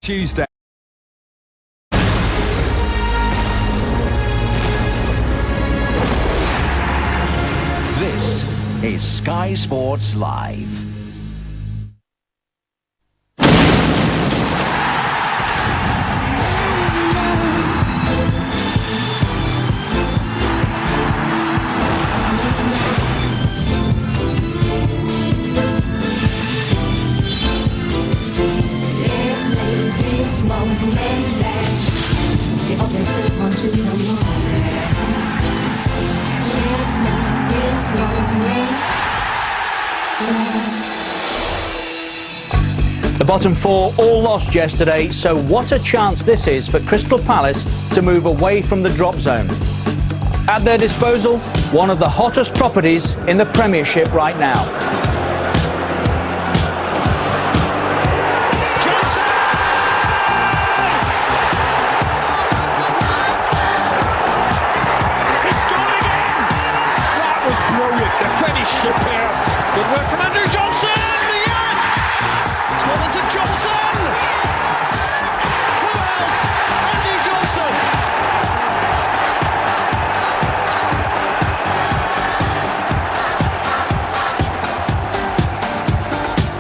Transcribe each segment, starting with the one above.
Tuesday. This is Sky Sports Live. The bottom four all lost yesterday, so what a chance this is for Crystal Palace to move away from the drop zone. At their disposal, one of the hottest properties in the Premiership right now. Superb. Good work from Andrew Johnson. Yes! It's gone into Johnson. Who else? Andy Johnson.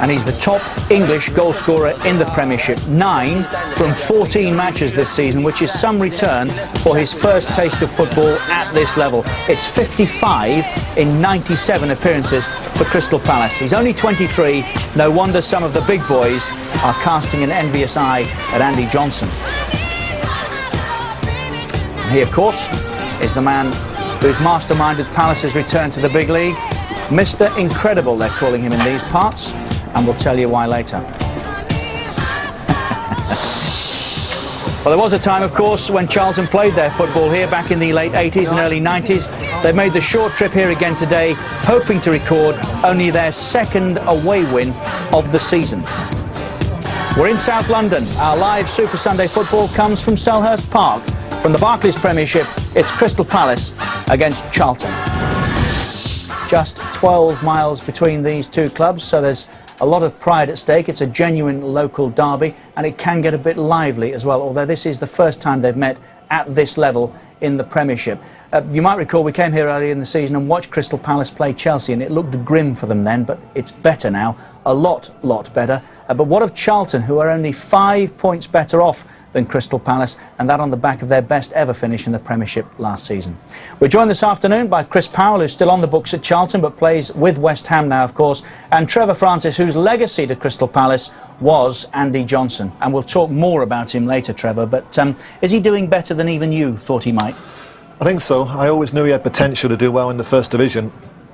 And he's the top English goal scorer in the Premiership. 9 from 14 matches this season, which is some return for his first taste of football at this level. It's 55 in 97 appearances for Crystal Palace. He's only 23. No wonder some of the big boys are casting an envious eye at Andy Johnson. And he, of course, is the man who's masterminded Palace's return to the big league. Mr. Incredible, they're calling him in these parts. And we'll tell you why later. Well, there was a time, of course, when Charlton played their football here back in the late 80s and early 90s. They've made the short trip here again today, hoping to record only their second away win of the season. We're in South London. Our live Super Sunday football comes from Selhurst Park. From the Barclays Premiership, it's Crystal Palace against Charlton. Just 12 miles between these two clubs, so there's a lot of pride at stake. It's a genuine local derby, and it can get a bit lively as well, although this is the first time they've met at this level in the Premiership. You might recall we came here earlier in the season and watched Crystal Palace play Chelsea, and it looked grim for them then, but it's better now, a lot better. But what of Charlton, who are only 5 points better off than Crystal Palace, and that on the back of their best ever finish in the Premiership last season? We're joined this afternoon by Chris Powell, who's still on the books at Charlton but plays with West Ham now, of course, and Trevor Francis, whose legacy to Crystal Palace was Andy Johnson. And we'll talk more about him later, Trevor, but is he doing better than even you thought he might? I think so. I always knew he had potential to do well in the First Division.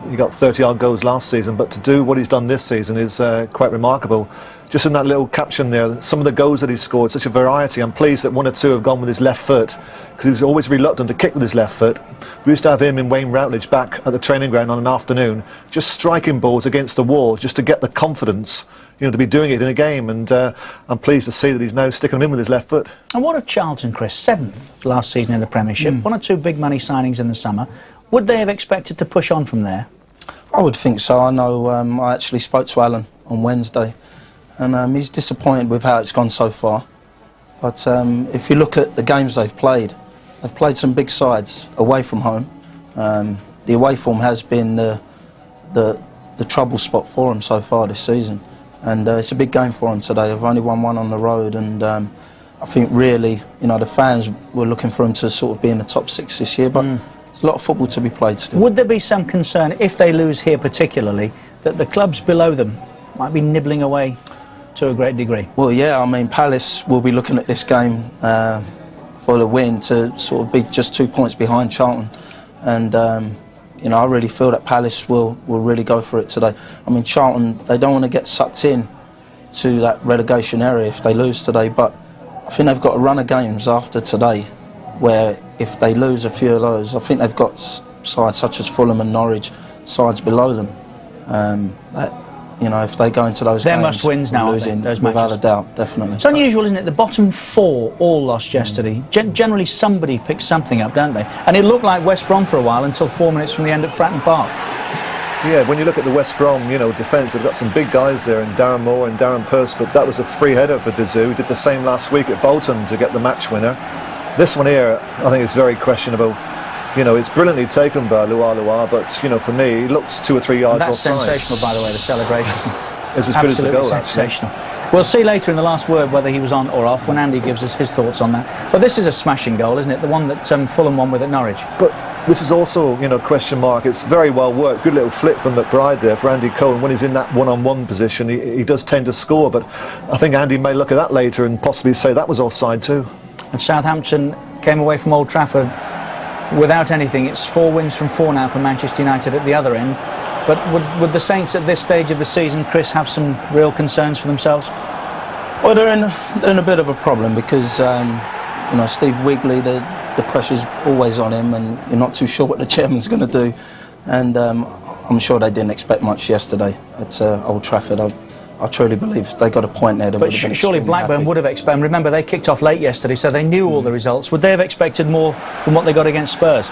He got 30-odd goals last season, but to do what he's done this season is quite remarkable. Just in that little caption there, some of the goals that he's scored, such a variety. I'm pleased that 1 or 2 have gone with his left foot, because he was always reluctant to kick with his left foot. We used to have him in Wayne Routledge back at the training ground on an afternoon, just striking balls against the wall, just to get the confidence, you know, to be doing it in a game. And I'm pleased to see that he's now sticking him in with his left foot. And what of Charlton, Chris? 7th last season in the Premiership. 1 or 2 big money signings in the summer. Would they have expected to push on from there? I would think so. I know I actually spoke to Alan on Wednesday, and he's disappointed with how it's gone so far. But if you look at the games they've played some big sides away from home. The away form has been the trouble spot for them so far this season, and it's a big game for them today. They've only won 1 on the road, and I think really, you know, the fans were looking for them to sort of be in the top 6 this year, but there's a lot of football to be played still. Would there be some concern, if they lose here particularly, that the clubs below them might be nibbling away to a great degree? Well, yeah, I mean, Palace will be looking at this game for the win to sort of be just 2 points behind Charlton, and you know, I really feel that Palace will really go for it today. I mean, Charlton, they don't want to get sucked in to that relegation area if they lose today, but I think they've got a run of games after today where if they lose a few of those, I think they've got sides such as Fulham and Norwich, sides below them, that, you know, if they go into those they're games, must-wins now, losing, those without matches. a doubt, definitely. It's unusual, isn't it? The bottom 4 all lost yesterday. Generally somebody picks something up, don't they? And it looked like West Brom for a while until 4 minutes from the end at Fratton Park. Yeah, when you look at the West Brom, defence, they've got some big guys there, and Darren Moore and Darren Purse, but that was a free header for Dazoo. He did the same last week at Bolton to get the match winner. This one here, I think is very questionable. It's brilliantly taken by Luar, but, for me, he looks 2 or 3 yards offside. That's sensational, by the way, the celebration. It was as good as the goal, sensational. We'll see later in the last word whether he was on or off when Andy gives us his thoughts on that. But this is a smashing goal, isn't it? The one that Fulham won with at Norwich. But this is also, question mark. It's very well worked. Good little flip from McBride there for Andy Cohen. When he's in that one-on-one position, he does tend to score. But I think Andy may look at that later and possibly say that was offside too. And Southampton came away from Old Trafford without anything. It's 4 wins from 4 now for Manchester United at the other end. But would the Saints at this stage of the season, Chris, have some real concerns for themselves? Well, they're in a bit of a problem because, Steve Wigley, the pressure's always on him, and you're not too sure what the chairman's going to do. And I'm sure they didn't expect much yesterday at Old Trafford. I truly believe they got a point there. But surely Blackburn would have expected. Remember, they kicked off late yesterday, so they knew all the results. Would they have expected more from what they got against Spurs?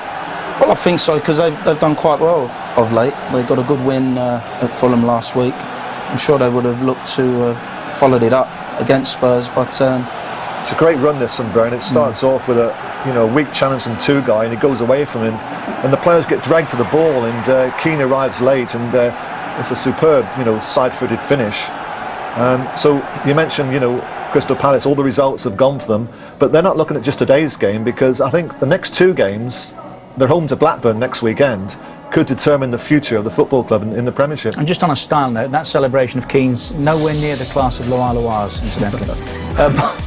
Well, I think so, because they've done quite well of late. They got a good win at Fulham last week. I'm sure they would have looked to have followed it up against Spurs, but it's a great run, this from Burn. It starts off with a weak challenge from 2 guy, and he goes away from him, and the players get dragged to the ball, and Keane arrives late, and it's a superb, side-footed finish. So you mentioned, Crystal Palace, all the results have gone for them, but they're not looking at just today's game, because I think the next 2 games, they're home to Blackburn next weekend, could determine the future of the football club in the Premiership. And just on a style note, that celebration of Keane's nowhere near the class of Luar's, incidentally.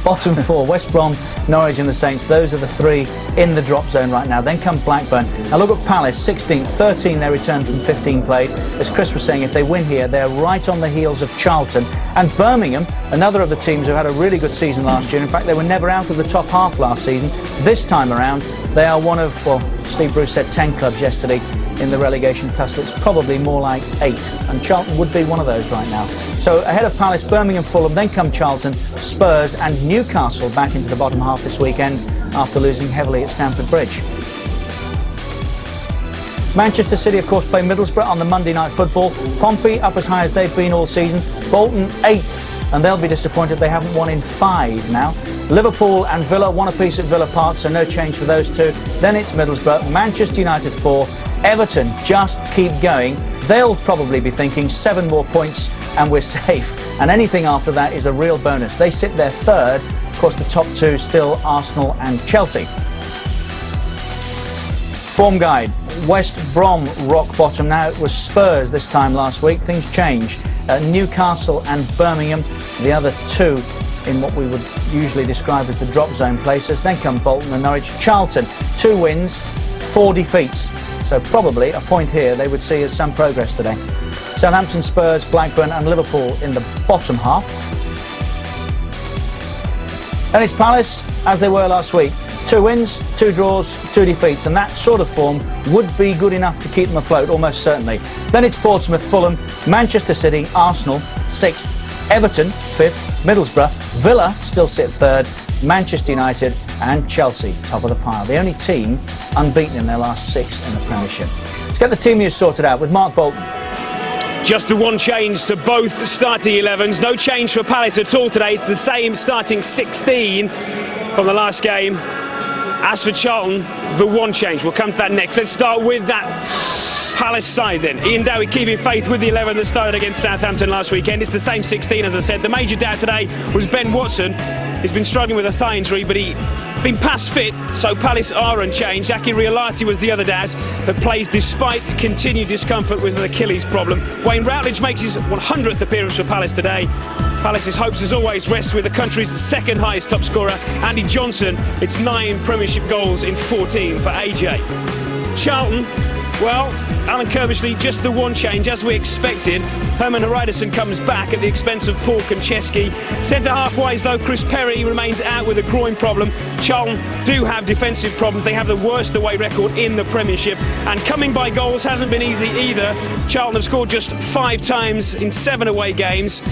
Bottom 4, West Brom, Norwich and the Saints, those are the 3 in the drop zone right now. Then come Blackburn. Now look at Palace, 16th, 13 they returned from 15 played. As Chris was saying, if they win here, they're right on the heels of Charlton. And Birmingham, another of the teams who had a really good season last year. In fact, they were never out of the top half last season. This time around, they are one of, well, Steve Bruce said 10 clubs yesterday in the relegation tussle. It's probably more like 8, and Charlton would be one of those right now. So ahead of Palace, Birmingham, Fulham, then come Charlton, Spurs and Newcastle back into the bottom half this weekend after losing heavily at Stamford Bridge. Manchester City, of course, play Middlesbrough on the Monday Night Football. Pompey up as high as they've been all season. Bolton 8th, and they'll be disappointed they haven't won in 5 now. Liverpool and Villa, 1 apiece at Villa Park, so no change for those 2. Then it's Middlesbrough, Manchester United 4, Everton just keep going. They'll probably be thinking 7 more points and we're safe. And anything after that is a real bonus. They sit there 3rd. Of course, the top 2 still Arsenal and Chelsea. Form guide. West Brom rock bottom now. It was Spurs this time last week. Things change. Newcastle and Birmingham, the other 2 in what we would usually describe as the drop zone places. Then come Bolton and Norwich. Charlton, 2 wins, 4 defeats. So probably a point here they would see as some progress today. Southampton, Spurs, Blackburn and Liverpool in the bottom half. And it's Palace as they were last week. 2 wins, 2 draws, 2 defeats, and that sort of form would be good enough to keep them afloat, almost certainly. Then it's Portsmouth, Fulham, Manchester City, Arsenal 6th, Everton 5th, Middlesbrough, Villa still sit 3rd, Manchester United and Chelsea top of the pile. The only team unbeaten in their last 6 in the Premiership. Let's get the team news sorted out with Mark Bolton. Just the one change to both starting 11s. No change for Palace at all today. It's the same starting 16 from the last game. As for Charlton, the one change. We'll come to that next. Let's start with that Palace side then. Ian Dowie keeping faith with the 11 that started against Southampton last weekend. It's the same 16, as I said. The major doubt today was Ben Watson. He's been struggling with a thigh injury, but he's been past fit, so Palace are unchanged. Aki Riolati was the other doubt that plays despite continued discomfort with an Achilles problem. Wayne Routledge makes his 100th appearance for Palace today. Palace's hopes, as always, rest with the country's 2nd highest top scorer, Andy Johnson. It's 9 Premiership goals in 14 for AJ. Charlton, well, Alan Kerbishley, just the one change, as we expected. Herman Hreiderson comes back at the expense of Paul Konchesky. Centre-half-wise, though, Chris Perry remains out with a groin problem. Charlton do have defensive problems. They have the worst away record in the Premiership. And coming by goals hasn't been easy either. Charlton have scored just 5 times in 7 away games.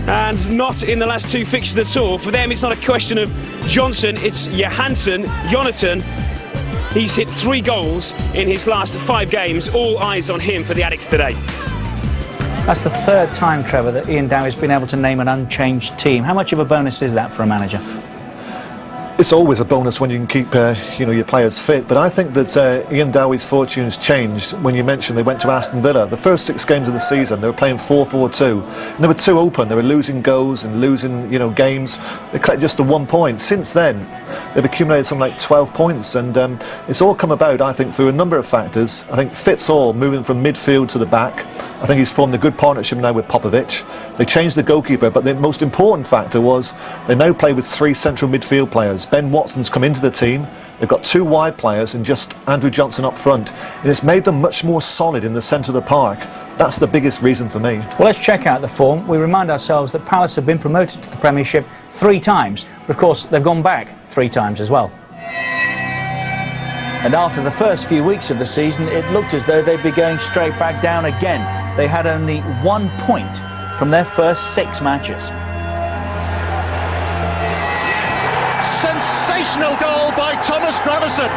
And not in the last 2 fixtures at all. For them, it's not a question of Johnson, it's Johansson, Jonathan, He's hit 3 goals in his last 5 games. All eyes on him for the Addicks today. That's the 3rd time, Trevor, that Ian Dowie's been able to name an unchanged team. How much of a bonus is that for a manager? It's always a bonus when you can keep your players fit, but I think that Ian Dowie's fortunes changed when you mentioned they went to Aston Villa. The first 6 games of the season they were playing 4-4-2 and they were too open. They were losing goals and losing games. They collected just the 1 point. Since then they've accumulated something like 12 points, and it's all come about, I think, through a number of factors. I think Fitz all moving from midfield to the back. I think he's formed a good partnership now with Popovic. They changed the goalkeeper, but the most important factor was they now play with 3 central midfield players. Ben Watson's come into the team. They've got 2 wide players and just Andrew Johnson up front. And it's made them much more solid in the centre of the park. That's the biggest reason for me. Well, let's check out the form. We remind ourselves that Palace have been promoted to the Premiership 3 times. But of course, they've gone back 3 times as well. And after the first few weeks of the season, it looked as though they'd be going straight back down again. They had only 1 point from their first 6 matches. Sensational goal by Thomas Gravison.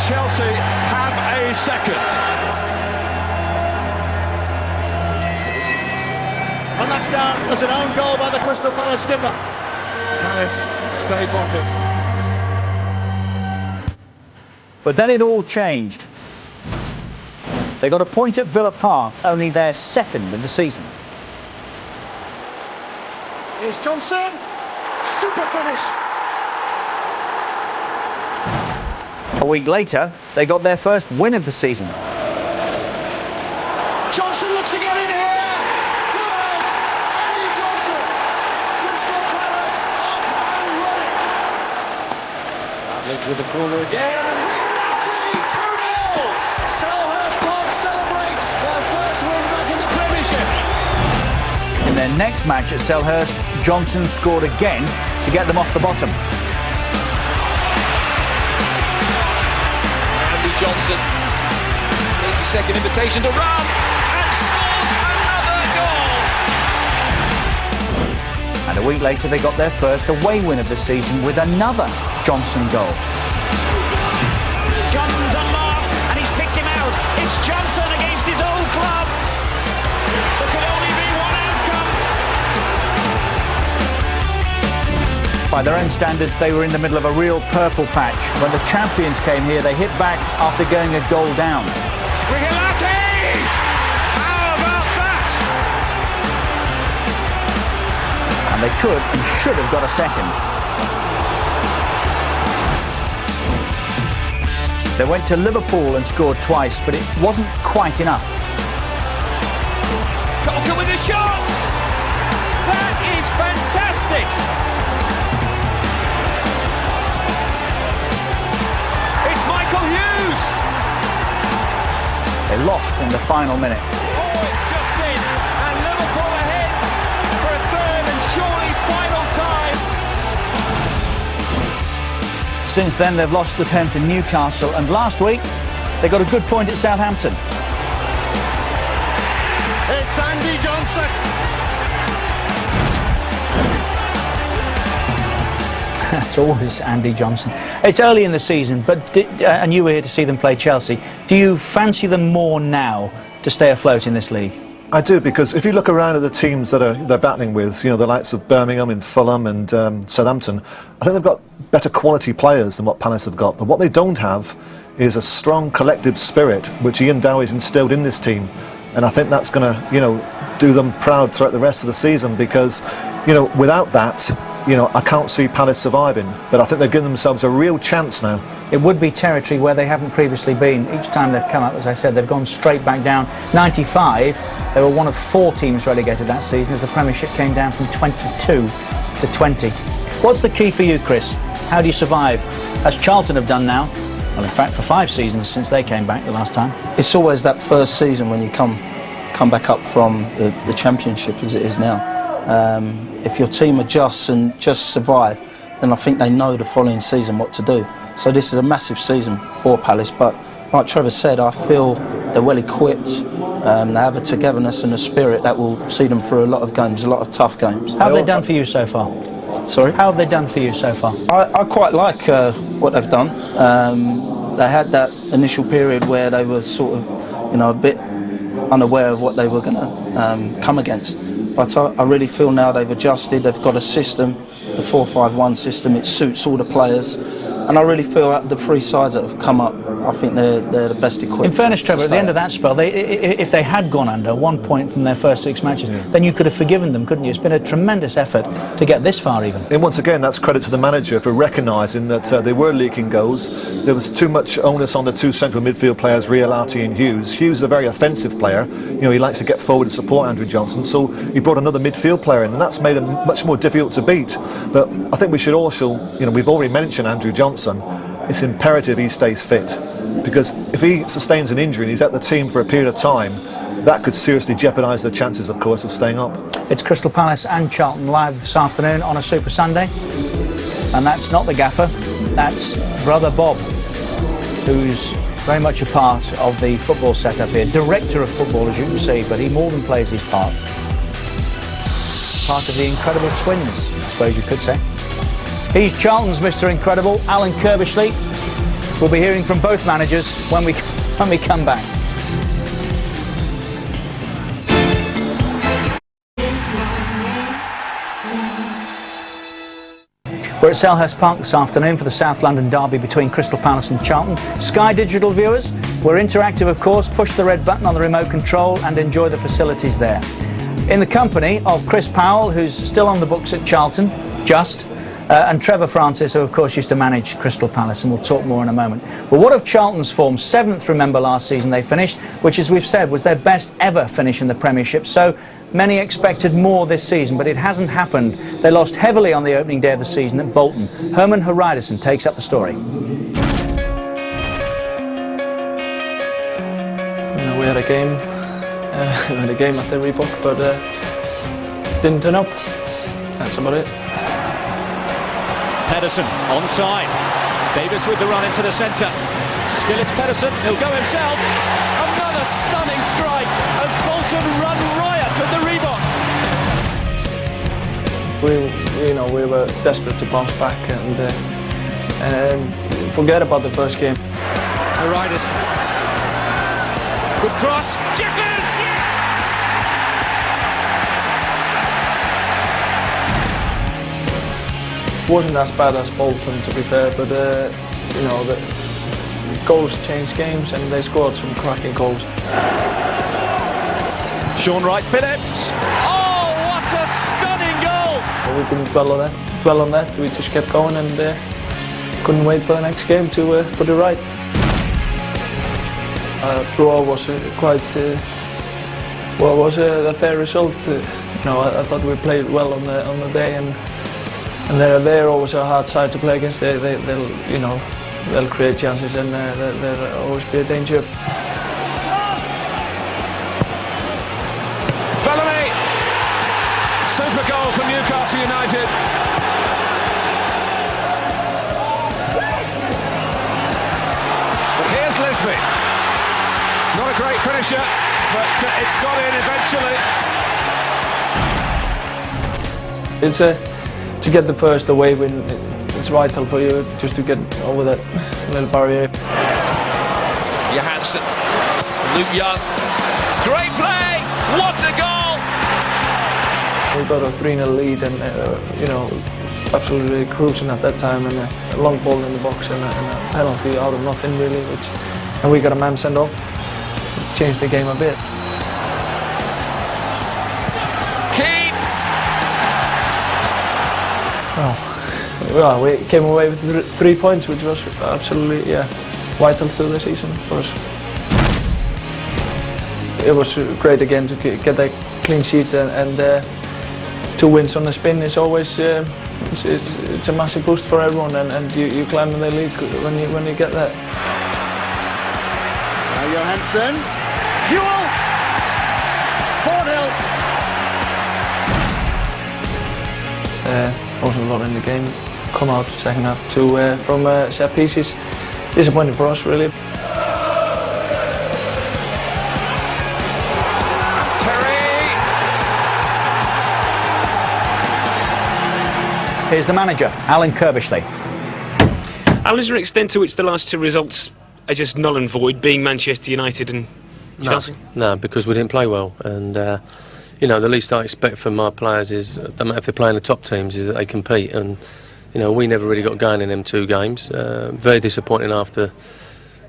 Chelsea have a second. And that's down as an own goal by the Crystal Palace skipper. Palace stay bottom. But then it all changed. They got a point at Villa Park, only their 2nd of the season. Here's Johnson. Super finish. A week later, they got their first win of the season. Johnson looks to get in here. Who else? Andy Johnson. Crystal Palace up and running. Lives with the corner again. Selhurst Park celebrates their first win back in the Premiership. In their next match at Selhurst, Johnson scored again to get them off the bottom. Andy Johnson needs a second invitation to run and scores another goal. And a week later, they got their first away win of the season with another Johnson goal. Johnson's on mark and he's picked him out. It's Johnson against his old club. There could only be one outcome. By their own standards, they were in the middle of a real purple patch. When the champions came here, they hit back after going a goal down. Brigilati! How about that? And they could and should have got a second. They went to Liverpool and scored twice, but it wasn't quite enough. Coker with the shots! That is fantastic! It's Michael Hughes! They lost in the final minute. Oh, it's just in, and Liverpool ahead for a 3rd and surely final time. Since then, they've lost at home to Newcastle, and last week, they got a good point at Southampton. It's Andy Johnson. It's always Andy Johnson. It's early in the season, but and you were here to see them play Chelsea. Do you fancy them more now to stay afloat in this league? I do, because if you look around at the teams that they're battling with, the likes of Birmingham and Fulham and Southampton, I think they've got better quality players than what Palace have got. But what they don't have is a strong collective spirit, which Ian Dowie's instilled in this team. And I think that's going to, do them proud throughout the rest of the season, because, without that, I can't see Palace surviving. But I think they've given themselves a real chance now. It would be territory where they haven't previously been. Each time they've come up, as I said, they've gone straight back down. 95, they were one of 4 teams relegated that season as the Premiership came down from 22 to 20. What's the key for you, Chris? How do you survive, as Charlton have done now? Well, in fact, for 5 seasons since they came back the last time. It's always that first season when you come back up from the Championship as it is now. If your team adjusts and just survive, then I think they know the following season what to do. So this is a massive season for Palace, but like Trevor said, I feel they're well equipped. They have a togetherness and a spirit that will see them through a lot of games, a lot of tough games. How have they done for you so far? Sorry? How have they done for you so far? I quite like what they've done. They had that initial period where they were sort of, a bit unaware of what they were going to come against. But I really feel now they've adjusted. They've got a system, the 4-5-1 system. It suits all the players. And I really feel that the three sides that have come up, I think they're the best equipped. In fairness, Trevor, at the end of that spell, if they had gone under 1 point from their first 6 matches, then you could have forgiven them, couldn't you? It's been a tremendous effort to get this far even. And once again, that's credit to the manager for recognising that they were leaking goals. There was too much onus on the two central midfield players, Rialati and Hughes. Hughes is a very offensive player. He likes to get forward and support Andrew Johnson. So he brought another midfield player in, and that's made him much more difficult to beat. But I think we should also, we've already mentioned Andrew Johnson. It's imperative he stays fit, because if he sustains an injury and he's at the team for a period of time, that could seriously jeopardise their chances, of course, of staying up. It's Crystal Palace and Charlton live this afternoon on a Super Sunday, and that's not the gaffer, that's Brother Bob, who's very much a part of the football setup here, director of football, as you can see, but he more than plays his part. Part of the incredible twins, I suppose you could say. He's Charlton's Mr. Incredible, Alan Kirbishley. We'll be hearing from both managers when we come back. We're at Selhurst Park this afternoon for the South London derby between Crystal Palace and Charlton. Sky Digital viewers, we're interactive, of course. Push the red button on the remote control and enjoy the facilities there. In the company of Chris Powell, who's still on the books at Charlton, and Trevor Francis, who of course used to manage Crystal Palace, and we'll talk more in a moment. Well, what of Charlton's form? 7th, remember, last season they finished, which, as we've said, was their best ever finish in the Premiership. So many expected more this season, but it hasn't happened. They lost heavily on the opening day of the season at Bolton. Herman Hreidarsson takes up the story. We had a game, at the Reebok, but didn't turn up. That's about it. Pedersen onside. Davis with the run into the centre. Still it's Pedersen. He'll go himself. Another stunning strike as Bolton run riot at the Reebok. We were desperate to bounce back and forget about the first game. Hreidarsson. Good cross. Jeffers, yes! Wasn't as bad as Bolton, to be fair, but the goals change games, and they scored some cracking goals. Sean Wright-Phillips. Oh, what a stunning goal! We didn't dwell on that. We just kept going and couldn't wait for the next game to put it right. Draw was quite was a fair result. I thought we played well on the day, and they're always a hard side to play against. They'll create chances, and they'll always be a danger. Bellamy! Super goal for Newcastle United. But here's Lisby. It's not a great finisher, but it's got in eventually. It's to get the first away win. It's vital for you just to get over that little barrier. Johansson, Luke Young, great play! What a goal! We got a 3-0 lead, and absolutely cruising at that time, and a long ball in the box and a penalty out of nothing really, and we got a man sent off. It changed the game a bit. Keane! Well, we came away with 3 points, which was absolutely vital to the season for us. It was great again to get that clean sheet, and 2 wins on the spin is always it's a massive boost for everyone, and you climb in the league when you get that. Now Johansson, Ewell, 4-0. Wasn't a lot in the game. Come out second half from set pieces. Disappointing for us, really. Here's the manager, Alan Kirbishley. Alan, is there an extent to which the last two results are just null and void, being Manchester United and Chelsea? No, because we didn't play well, and you know, the least I expect from my players is, no matter if they're playing the top teams, is that they compete. And you know, we never really got going in them two games. Very disappointing after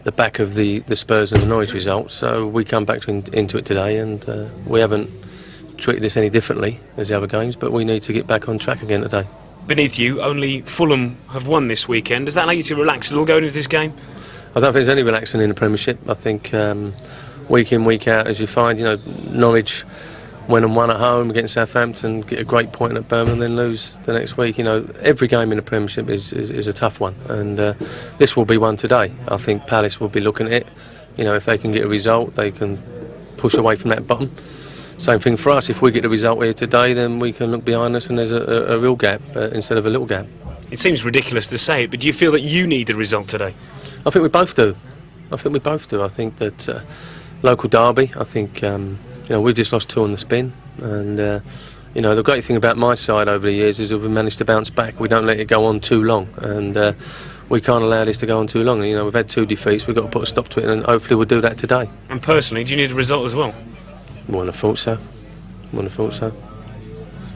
the back of the Spurs and the Norwich results. So we come back into it today, and we haven't treated this any differently as the other games, but we need to get back on track again today. Beneath you, only Fulham have won this weekend. Does that allow you to relax a little going into this game? I don't think there's any relaxing in the Premiership. I think week in, week out, as you find, you know, Norwich went and won at home against Southampton, get a great point at Birmingham, then lose the next week. You know, every game in the Premiership is a tough one, and this will be one today. I think Palace will be looking at it. You know, if they can get a result, they can push away from that bottom. Same thing for us. If we get a result here today, then we can look behind us and there's a real gap instead of a little gap. It seems ridiculous to say it, but do you feel that you need a result today? I think we both do. I think that local derby, I think, you know, we've just lost 2 on the spin, and you know, the great thing about my side over the years is that we've managed to bounce back. We don't let it go on too long, and we can't allow this to go on too long. You know, we've had 2 defeats, we've got to put a stop to it, and hopefully we'll do that today. And personally, do you need a result as well? Wouldn't have thought so.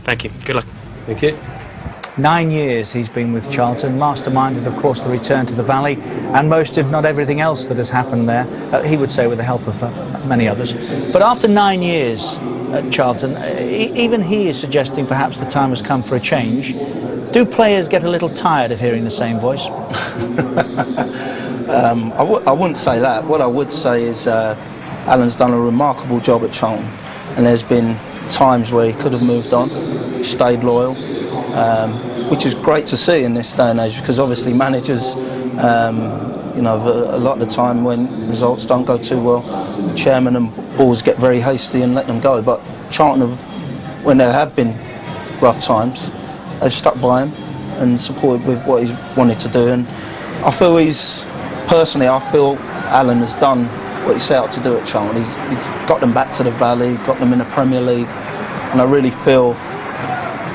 Thank you. Good luck. Thank you. 9 years he's been with Charlton, masterminded, of course, the return to the Valley and most, if not everything else that has happened there, he would say with the help of many others. But after 9 years at Charlton, even he is suggesting perhaps the time has come for a change. Do players get a little tired of hearing the same voice? I wouldn't say that. What I would say is Alan's done a remarkable job at Charlton, and there's been times where he could have moved on, stayed loyal, which is great to see in this day and age, because obviously managers, you know, a lot of the time when results don't go too well, the chairman and boards get very hasty and let them go. But Charlton when there have been rough times, they've stuck by him and supported with what he's wanted to do. And I feel I feel Alan has done what he set out to do at Charlton. He's got them back to the Valley, got them in the Premier League, and I really feel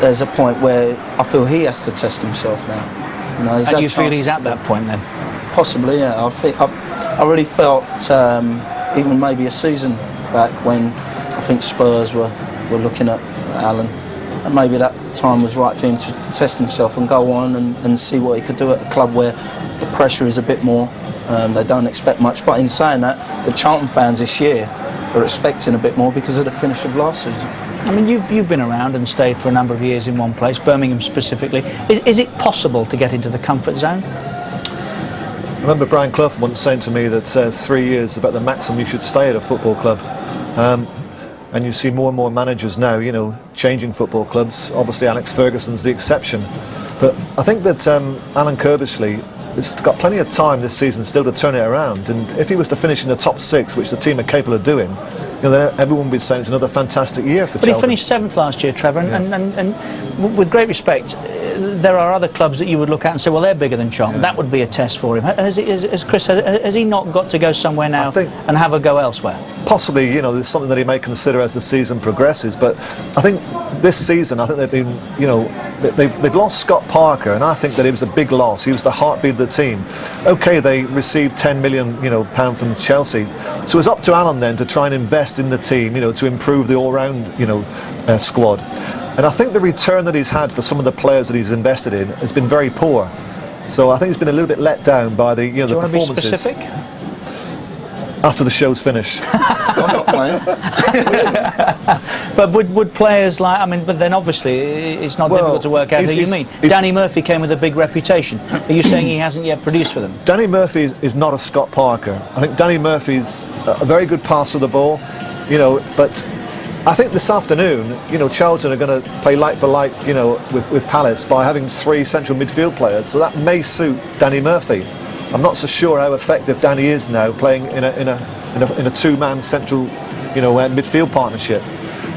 there's a point where I feel he has to test himself now. You know, and you feel he's at that point then? Possibly, yeah. I really felt even maybe a season back when I think Spurs were looking at Alan, and maybe that time was right for him to test himself and go on and see what he could do at a club where the pressure is a bit more. They don't expect much, but in saying that, the Charlton fans this year are expecting a bit more because of the finish of last season. I mean, you've been around and stayed for a number of years in one place, Birmingham specifically. Is it possible to get into the comfort zone? I remember Brian Clough once saying to me that 3 years is about the maximum you should stay at a football club. And you see more and more managers now, you know, changing football clubs. Obviously Alex Ferguson's the exception. But I think that Alan Kirbishley has got plenty of time this season still to turn it around, and if he was to finish in the top 6, which the team are capable of doing, you know, then everyone would be saying it's another fantastic year for Charlton. But he finished 7th last year, Trevor, yeah. and with great respect, there are other clubs that you would look at and say, well, they're bigger than Charlton. Yeah. That would be a test for him. Has he not got to go somewhere now and have a go elsewhere? Possibly, you know, there's something that he may consider as the season progresses, but I think this season, I think they've been, you know, they've lost Scott Parker, and I think that it was a big loss. He was the heartbeat of the team. Okay, they received £10 million, you know, pound from Chelsea, so it's up to Alan then to try and invest in the team, you know, to improve the all-round, you know, squad. And I think the return that he's had for some of the players that he's invested in has been very poor. So I think he's been a little bit let down by the, you know, the performances. Do you want to be specific? After the show's finished. I'm not playing. But would players like, I mean, but then obviously it's not difficult to work out who you mean. Danny Murphy came with a big reputation. Are you saying he hasn't yet produced for them? Danny Murphy is not a Scott Parker. I think Danny Murphy's a very good passer of the ball, you know, but I think this afternoon, you know, Charlton are going to play like for like, you know, with Palace by having 3 central midfield players, so that may suit Danny Murphy. I'm not so sure how effective Danny is now playing in a two-man central, you know, midfield partnership.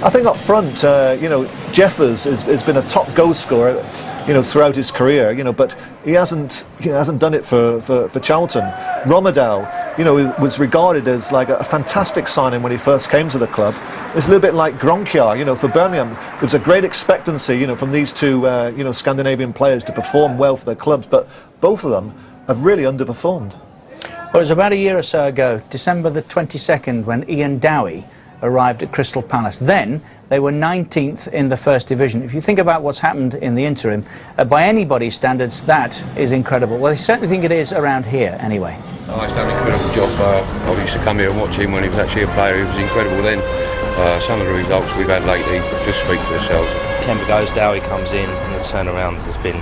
I think up front, you know, Jeffers has been a top goal scorer, you know, throughout his career, you know, but he hasn't done it for Charlton. Rommedahl, you know, was regarded as like a fantastic signing when he first came to the club. It's a little bit like Gronkiar, you know, for Birmingham. There was a great expectancy, you know, from these two, you know, Scandinavian players to perform well for their clubs, but both of them have really underperformed. Well, it was about a year or so ago, December the 22nd, when Ian Dowie arrived at Crystal Palace. Then they were 19th in the First Division. If you think about what's happened in the interim, by anybody's standards, that is incredible. Well, I certainly think it is around here, anyway. Oh, he's done an incredible job. I used to come here and watch him when he was actually a player. He was incredible then. Some of the results we've had lately just speak for themselves. Kemba goes, Dowie comes in, and the turnaround has been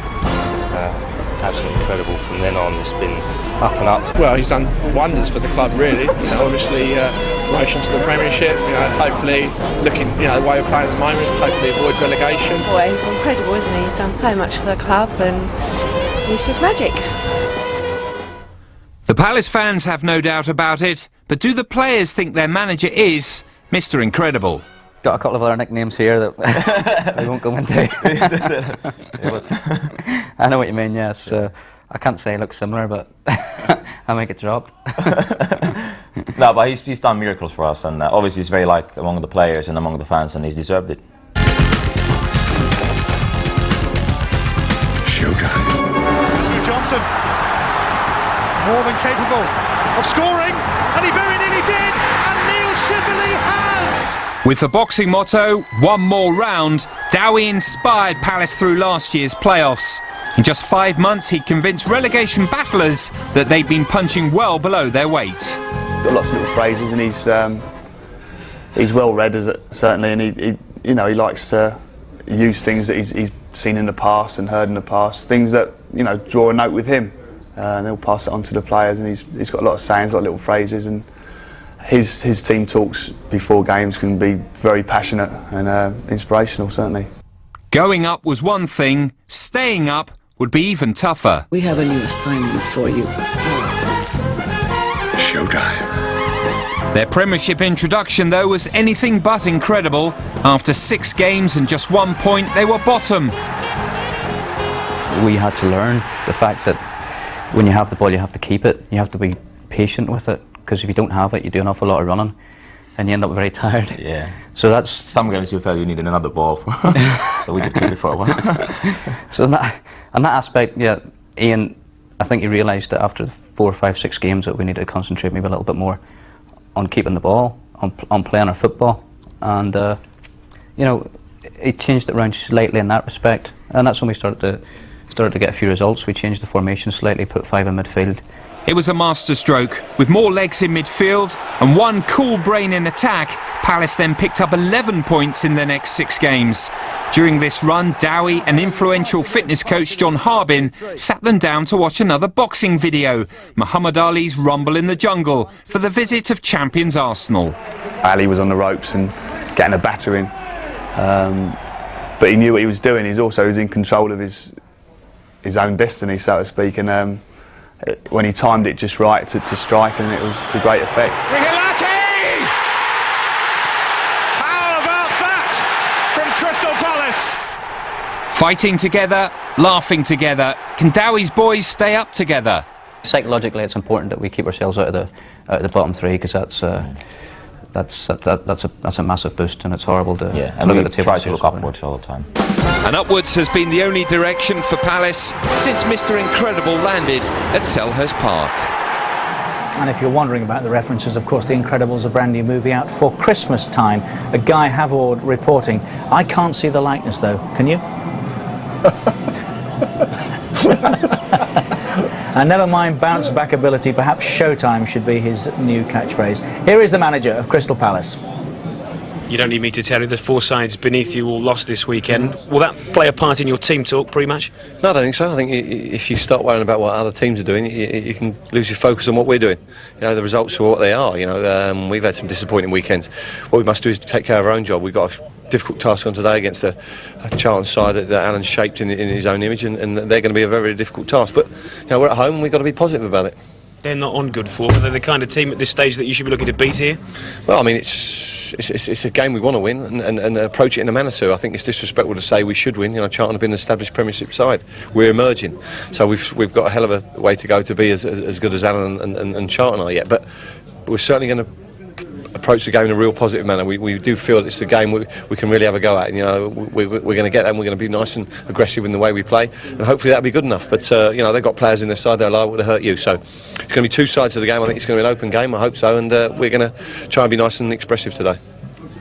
absolutely incredible. From then on, it's been up and up. Well, he's done wonders for the club, really. You know, obviously promotion to the Premiership. You know, hopefully looking, you know, the way we're playing at the moment, hopefully avoid relegation. Well, he's incredible, isn't he? He's done so much for the club, and he's just magic. The Palace fans have no doubt about it, but do the players think their manager is Mr. Incredible? Got a couple of other nicknames here that we won't go into. I know what you mean, yes. I can't say he looks similar, but I might get dropped. No, but he's done miracles for us, and obviously he's very liked among the players and among the fans, and he's deserved it. Showtime. Johnson, more than capable of scoring, and he very nearly did, and Neil Shively has! With the boxing motto, one more round, Dowie inspired Palace through last year's playoffs. In just 5 months, he convinced relegation battlers that they'd been punching well below their weight. Got lots of little phrases, and he's well read, certainly, and he you know, he likes to use things that he's seen in the past and heard in the past, things that, you know, draw a note with him, and he'll pass it on to the players. And he's got a lot of sayings, a lot of little phrases, and his team talks before games can be very passionate and inspirational, certainly. Going up was one thing, staying up would be even tougher. We have a new assignment for you. Showtime. Their Premiership introduction, though, was anything but incredible. After 6 games and just 1 point, they were bottom. We had to learn the fact that when you have the ball, you have to keep it. You have to be patient with it, because if you don't have it, you do an awful lot of running, and you end up very tired. Yeah. So that's... Some games you felt you needed another ball, so we did keep it for a while. So in that aspect, yeah, Ian, I think he realised that after 4, 5, 6 games that we needed to concentrate maybe a little bit more on keeping the ball, on playing our football, and you know, he changed it around slightly in that respect, and that's when we started to get a few results. We changed the formation slightly, put 5 in midfield. It was a masterstroke. With more legs in midfield and one cool brain in attack, Palace then picked up 11 points in their next 6 games. During this run, Dowie and influential fitness coach John Harbin sat them down to watch another boxing video, Muhammad Ali's Rumble in the Jungle, for the visit of champions Arsenal. Ali was on the ropes and getting a battering, but he knew what he was doing. He was in control of his own destiny, so to speak, and when he timed it just right to strike, and it was to great effect. Rigolati! How about that from Crystal Palace? Fighting together, laughing together. Can Dowie's boys stay up together? Psychologically, it's important that we keep ourselves out of the bottom 3, because that's a massive boost, and it's horrible to look at the table. Try to look upwards all the time. And upwards has been the only direction for Palace since Mr. Incredible landed at Selhurst Park. And if you're wondering about the references, of course, The Incredibles, a brand new movie out for Christmas time. A Guy Havord reporting. I can't see the likeness, though. Can you? And never mind bounce back ability, perhaps Showtime should be his new catchphrase. Here is the manager of Crystal Palace. You don't need me to tell you the 4 sides beneath you all lost this weekend. Will that play a part in your team talk, pretty much? No, I don't think so. I think if you start worrying about what other teams are doing, you can lose your focus on what we're doing. You know, the results are what they are. You know, we've had some disappointing weekends. What we must do is take care of our own job. We've got a difficult task on today against a Charlton side that Alan's shaped in his own image, and they're going to be a very, very difficult task. But you know, we're at home and we've got to be positive about it. They're not on good form. Are they the kind of team at this stage that you should be looking to beat here? Well, I mean, it's a game we want to win and approach it in a manner to. I think it's disrespectful to say we should win. You know, Charlton have been an established Premiership side. We're emerging, so we've got a hell of a way to go to be as good as Alan and Charlton are yet. But we're certainly going to approach the game in a real positive manner. We do feel that it's a game we can really have a go at. And, you know, we're going to get that, and we're going to be nice and aggressive in the way we play, and hopefully that'll be good enough. But you know, they've got players in their side that are liable to hurt you. So it's going to be two sides of the game. I think it's going to be an open game. I hope so, and we're going to try and be nice and expressive today.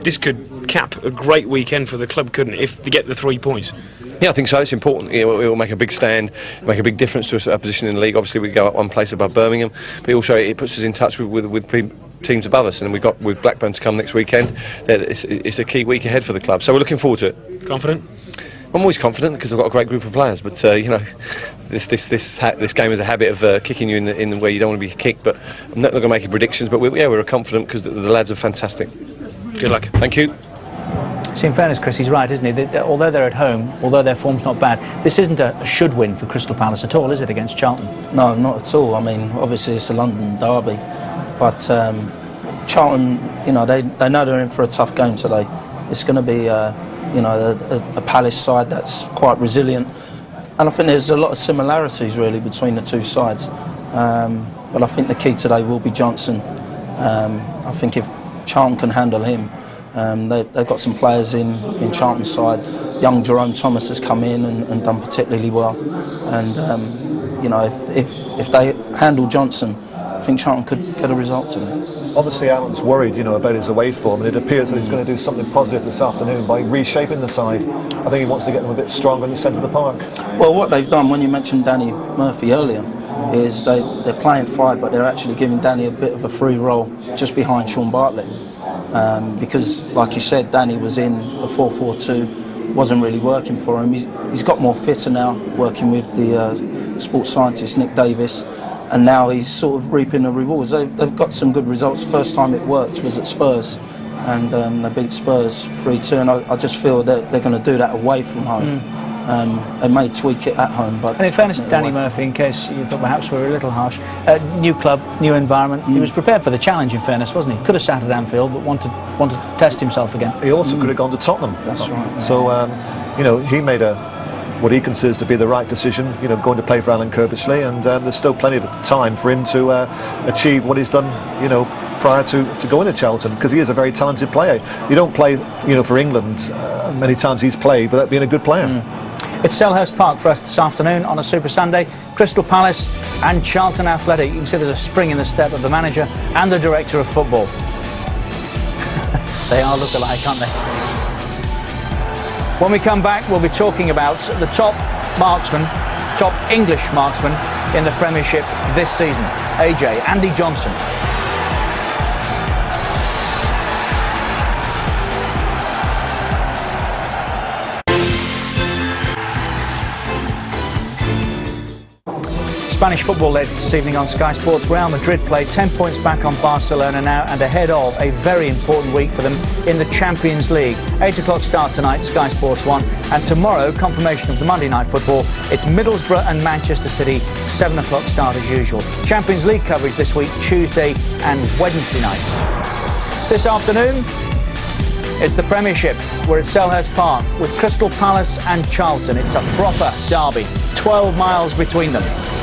This could cap a great weekend for the club, couldn't it, if they get the 3 points? Yeah, I think so. It's important. You know, it will make a big stand, make a big difference to our position in the league. Obviously, we go up one place above Birmingham, but also it puts us in touch with teams above us. And we've got with Blackburn to come next weekend. It's a key week ahead for the club, so we're looking forward to it. Confident? I'm always confident because I've got a great group of players. But you know, this game is a habit of kicking you in the way you don't want to be kicked. But I'm not going to make any predictions. But we're confident because the lads are fantastic. Good luck. Thank you. See, in fairness, Chris, he's right, isn't he? Although they're at home, although their form's not bad, this isn't a should win for Crystal Palace at all, is it, against Charlton? No, not at all. I mean, obviously it's a London derby, but Charlton, you know, they know they're in for a tough game today. It's going to be, you know, a Palace side that's quite resilient, and I think there's a lot of similarities really between the two sides. But I think the key today will be Johnson. I think if Charlton can handle him. They've got some players in Charlton's side. Young Jerome Thomas has come in and done particularly well. And you know, if they handle Johnson, I think Charlton could get a result today. Obviously, Alan's worried, you know, about his away form, and it appears that he's going to do something positive this afternoon by reshaping the side. I think he wants to get them a bit stronger in the centre of the park. Well, what they've done, when you mentioned Danny Murphy earlier, is they're playing 5, but they're actually giving Danny a bit of a free role just behind Sean Bartlett. Because, like you said, Danny was in a 4-4-2, wasn't really working for him. He's got more fitter now, working with the sports scientist Nick Davis, and now he's sort of reaping the rewards. They've got some good results. First time it worked was at Spurs, and they beat Spurs 3-2, and I just feel that they're going to do that away from home. They may tweak it at home, but... And in fairness to Danny Murphy, in case you thought perhaps we were a little harsh, new club, new environment, he was prepared for the challenge, in fairness, wasn't he? Could have sat at Anfield, but wanted to test himself again. He also could have gone to Tottenham. That's right. So, you know, he made what he considers to be the right decision, you know, going to play for Alan Kirbysley, and there's still plenty of time for him to achieve what he's done, you know, prior to going to Charlton, because he is a very talented player. You don't play, you know, for England many times he's played without being a good player. It's Selhurst Park for us this afternoon on a Super Sunday. Crystal Palace and Charlton Athletic. You can see there's a spring in the step of the manager and the director of football. They are look-alike, aren't they? When we come back, we'll be talking about the top English marksman in the Premiership this season. AJ, Andy Johnson. Spanish football led this evening on Sky Sports. Real Madrid played 10 points back on Barcelona now and ahead of a very important week for them in the Champions League. 8 o'clock start tonight, Sky Sports 1, and tomorrow, confirmation of the Monday night football. It's Middlesbrough and Manchester City, 7 o'clock start as usual. Champions League coverage this week, Tuesday and Wednesday night. This afternoon, it's the Premiership. We're at Selhurst Park with Crystal Palace and Charlton. It's a proper derby, 12 miles between them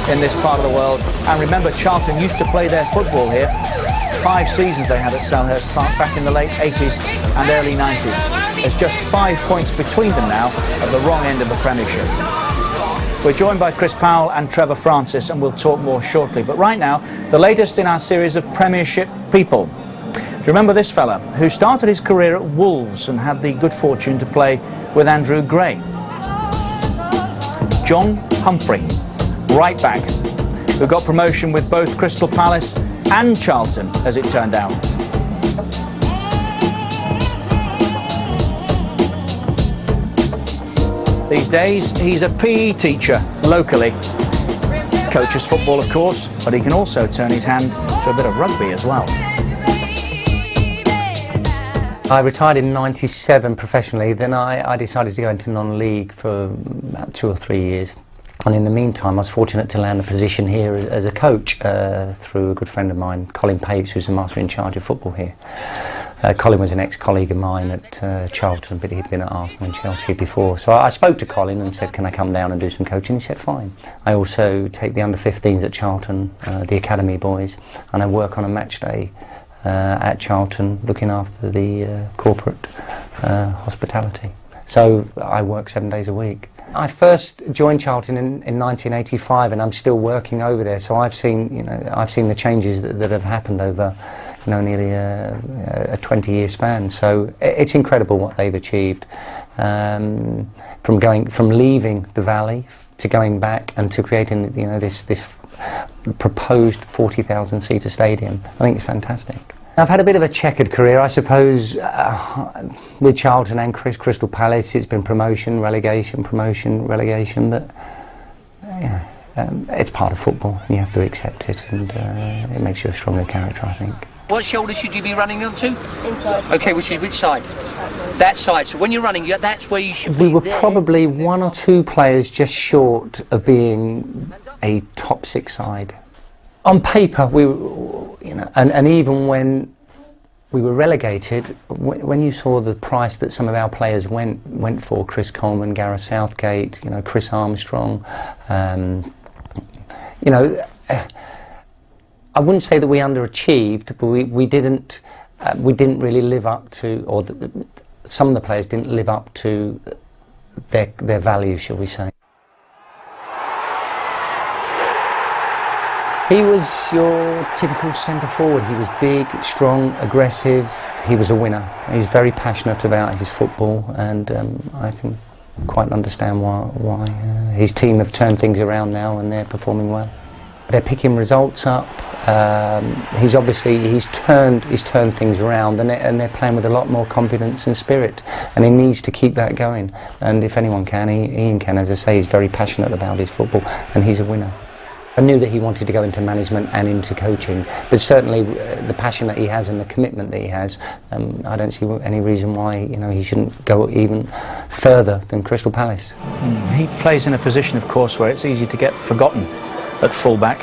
in this part of the world. And remember, Charlton used to play their football here. 5 seasons they had at Selhurst Park back in the late 80s and early 90s. There's just 5 points between them now at the wrong end of the Premiership. We're joined by Chris Powell and Trevor Francis, and we'll talk more shortly. But right now, the latest in our series of Premiership people. Do you remember this fella who started his career at Wolves and had the good fortune to play with Andrew Gray? John Humphrey, right back, who got promotion with both Crystal Palace and Charlton, as it turned out. These days, he's a PE teacher locally. Coaches football, of course, but he can also turn his hand to a bit of rugby as well. I retired in '97 professionally, then I decided to go into non-league for about 2 or 3 years. And in the meantime, I was fortunate to land a position here as a coach through a good friend of mine, Colin Pates, who's the master in charge of football here. Colin was an ex-colleague of mine at Charlton, but he'd been at Arsenal and Chelsea before. So I spoke to Colin and said, can I come down and do some coaching? He said, fine. I also take the under-15s at Charlton, the academy boys, and I work on a match day at Charlton, looking after the corporate hospitality. So I work 7 days a week. I first joined Charlton in 1985, and I'm still working over there. So I've seen, I've seen the changes that have happened over, nearly a 20-year span. So it's incredible what they've achieved, from leaving the Valley to going back and to creating, this proposed 40,000-seater stadium. I think it's fantastic. I've had a bit of a checkered career, I suppose, with Charlton and Crystal Palace. It's been promotion, relegation, but it's part of football, and you have to accept it, and it makes you a stronger character, I think. What shoulder should you be running onto? Inside. Okay, which side? That side. That side. So when you're running, that's where you should be. We were probably 1 or 2 players just short of being a top 6 side. On paper, we were, and even when we were relegated, when you saw the price that some of our players went for, Chris Coleman, Gareth Southgate, Chris Armstrong, I wouldn't say that we underachieved, but we didn't really live up to, or some of the players didn't live up to their value, shall we say. He was your typical centre forward. He was big, strong, aggressive. He was a winner. He's very passionate about his football, and I can quite understand why his team have turned things around now, and they're performing well. They're picking results up. He's turned things around, and they're playing with a lot more confidence and spirit, and he needs to keep that going. And if anyone can, Ian can. As I say, he's very passionate about his football, and he's a winner. I knew that he wanted to go into management and into coaching, but certainly the passion that he has and the commitment that he has, I don't see any reason why he shouldn't go even further than Crystal Palace. He plays in a position, of course, where it's easy to get forgotten at full-back.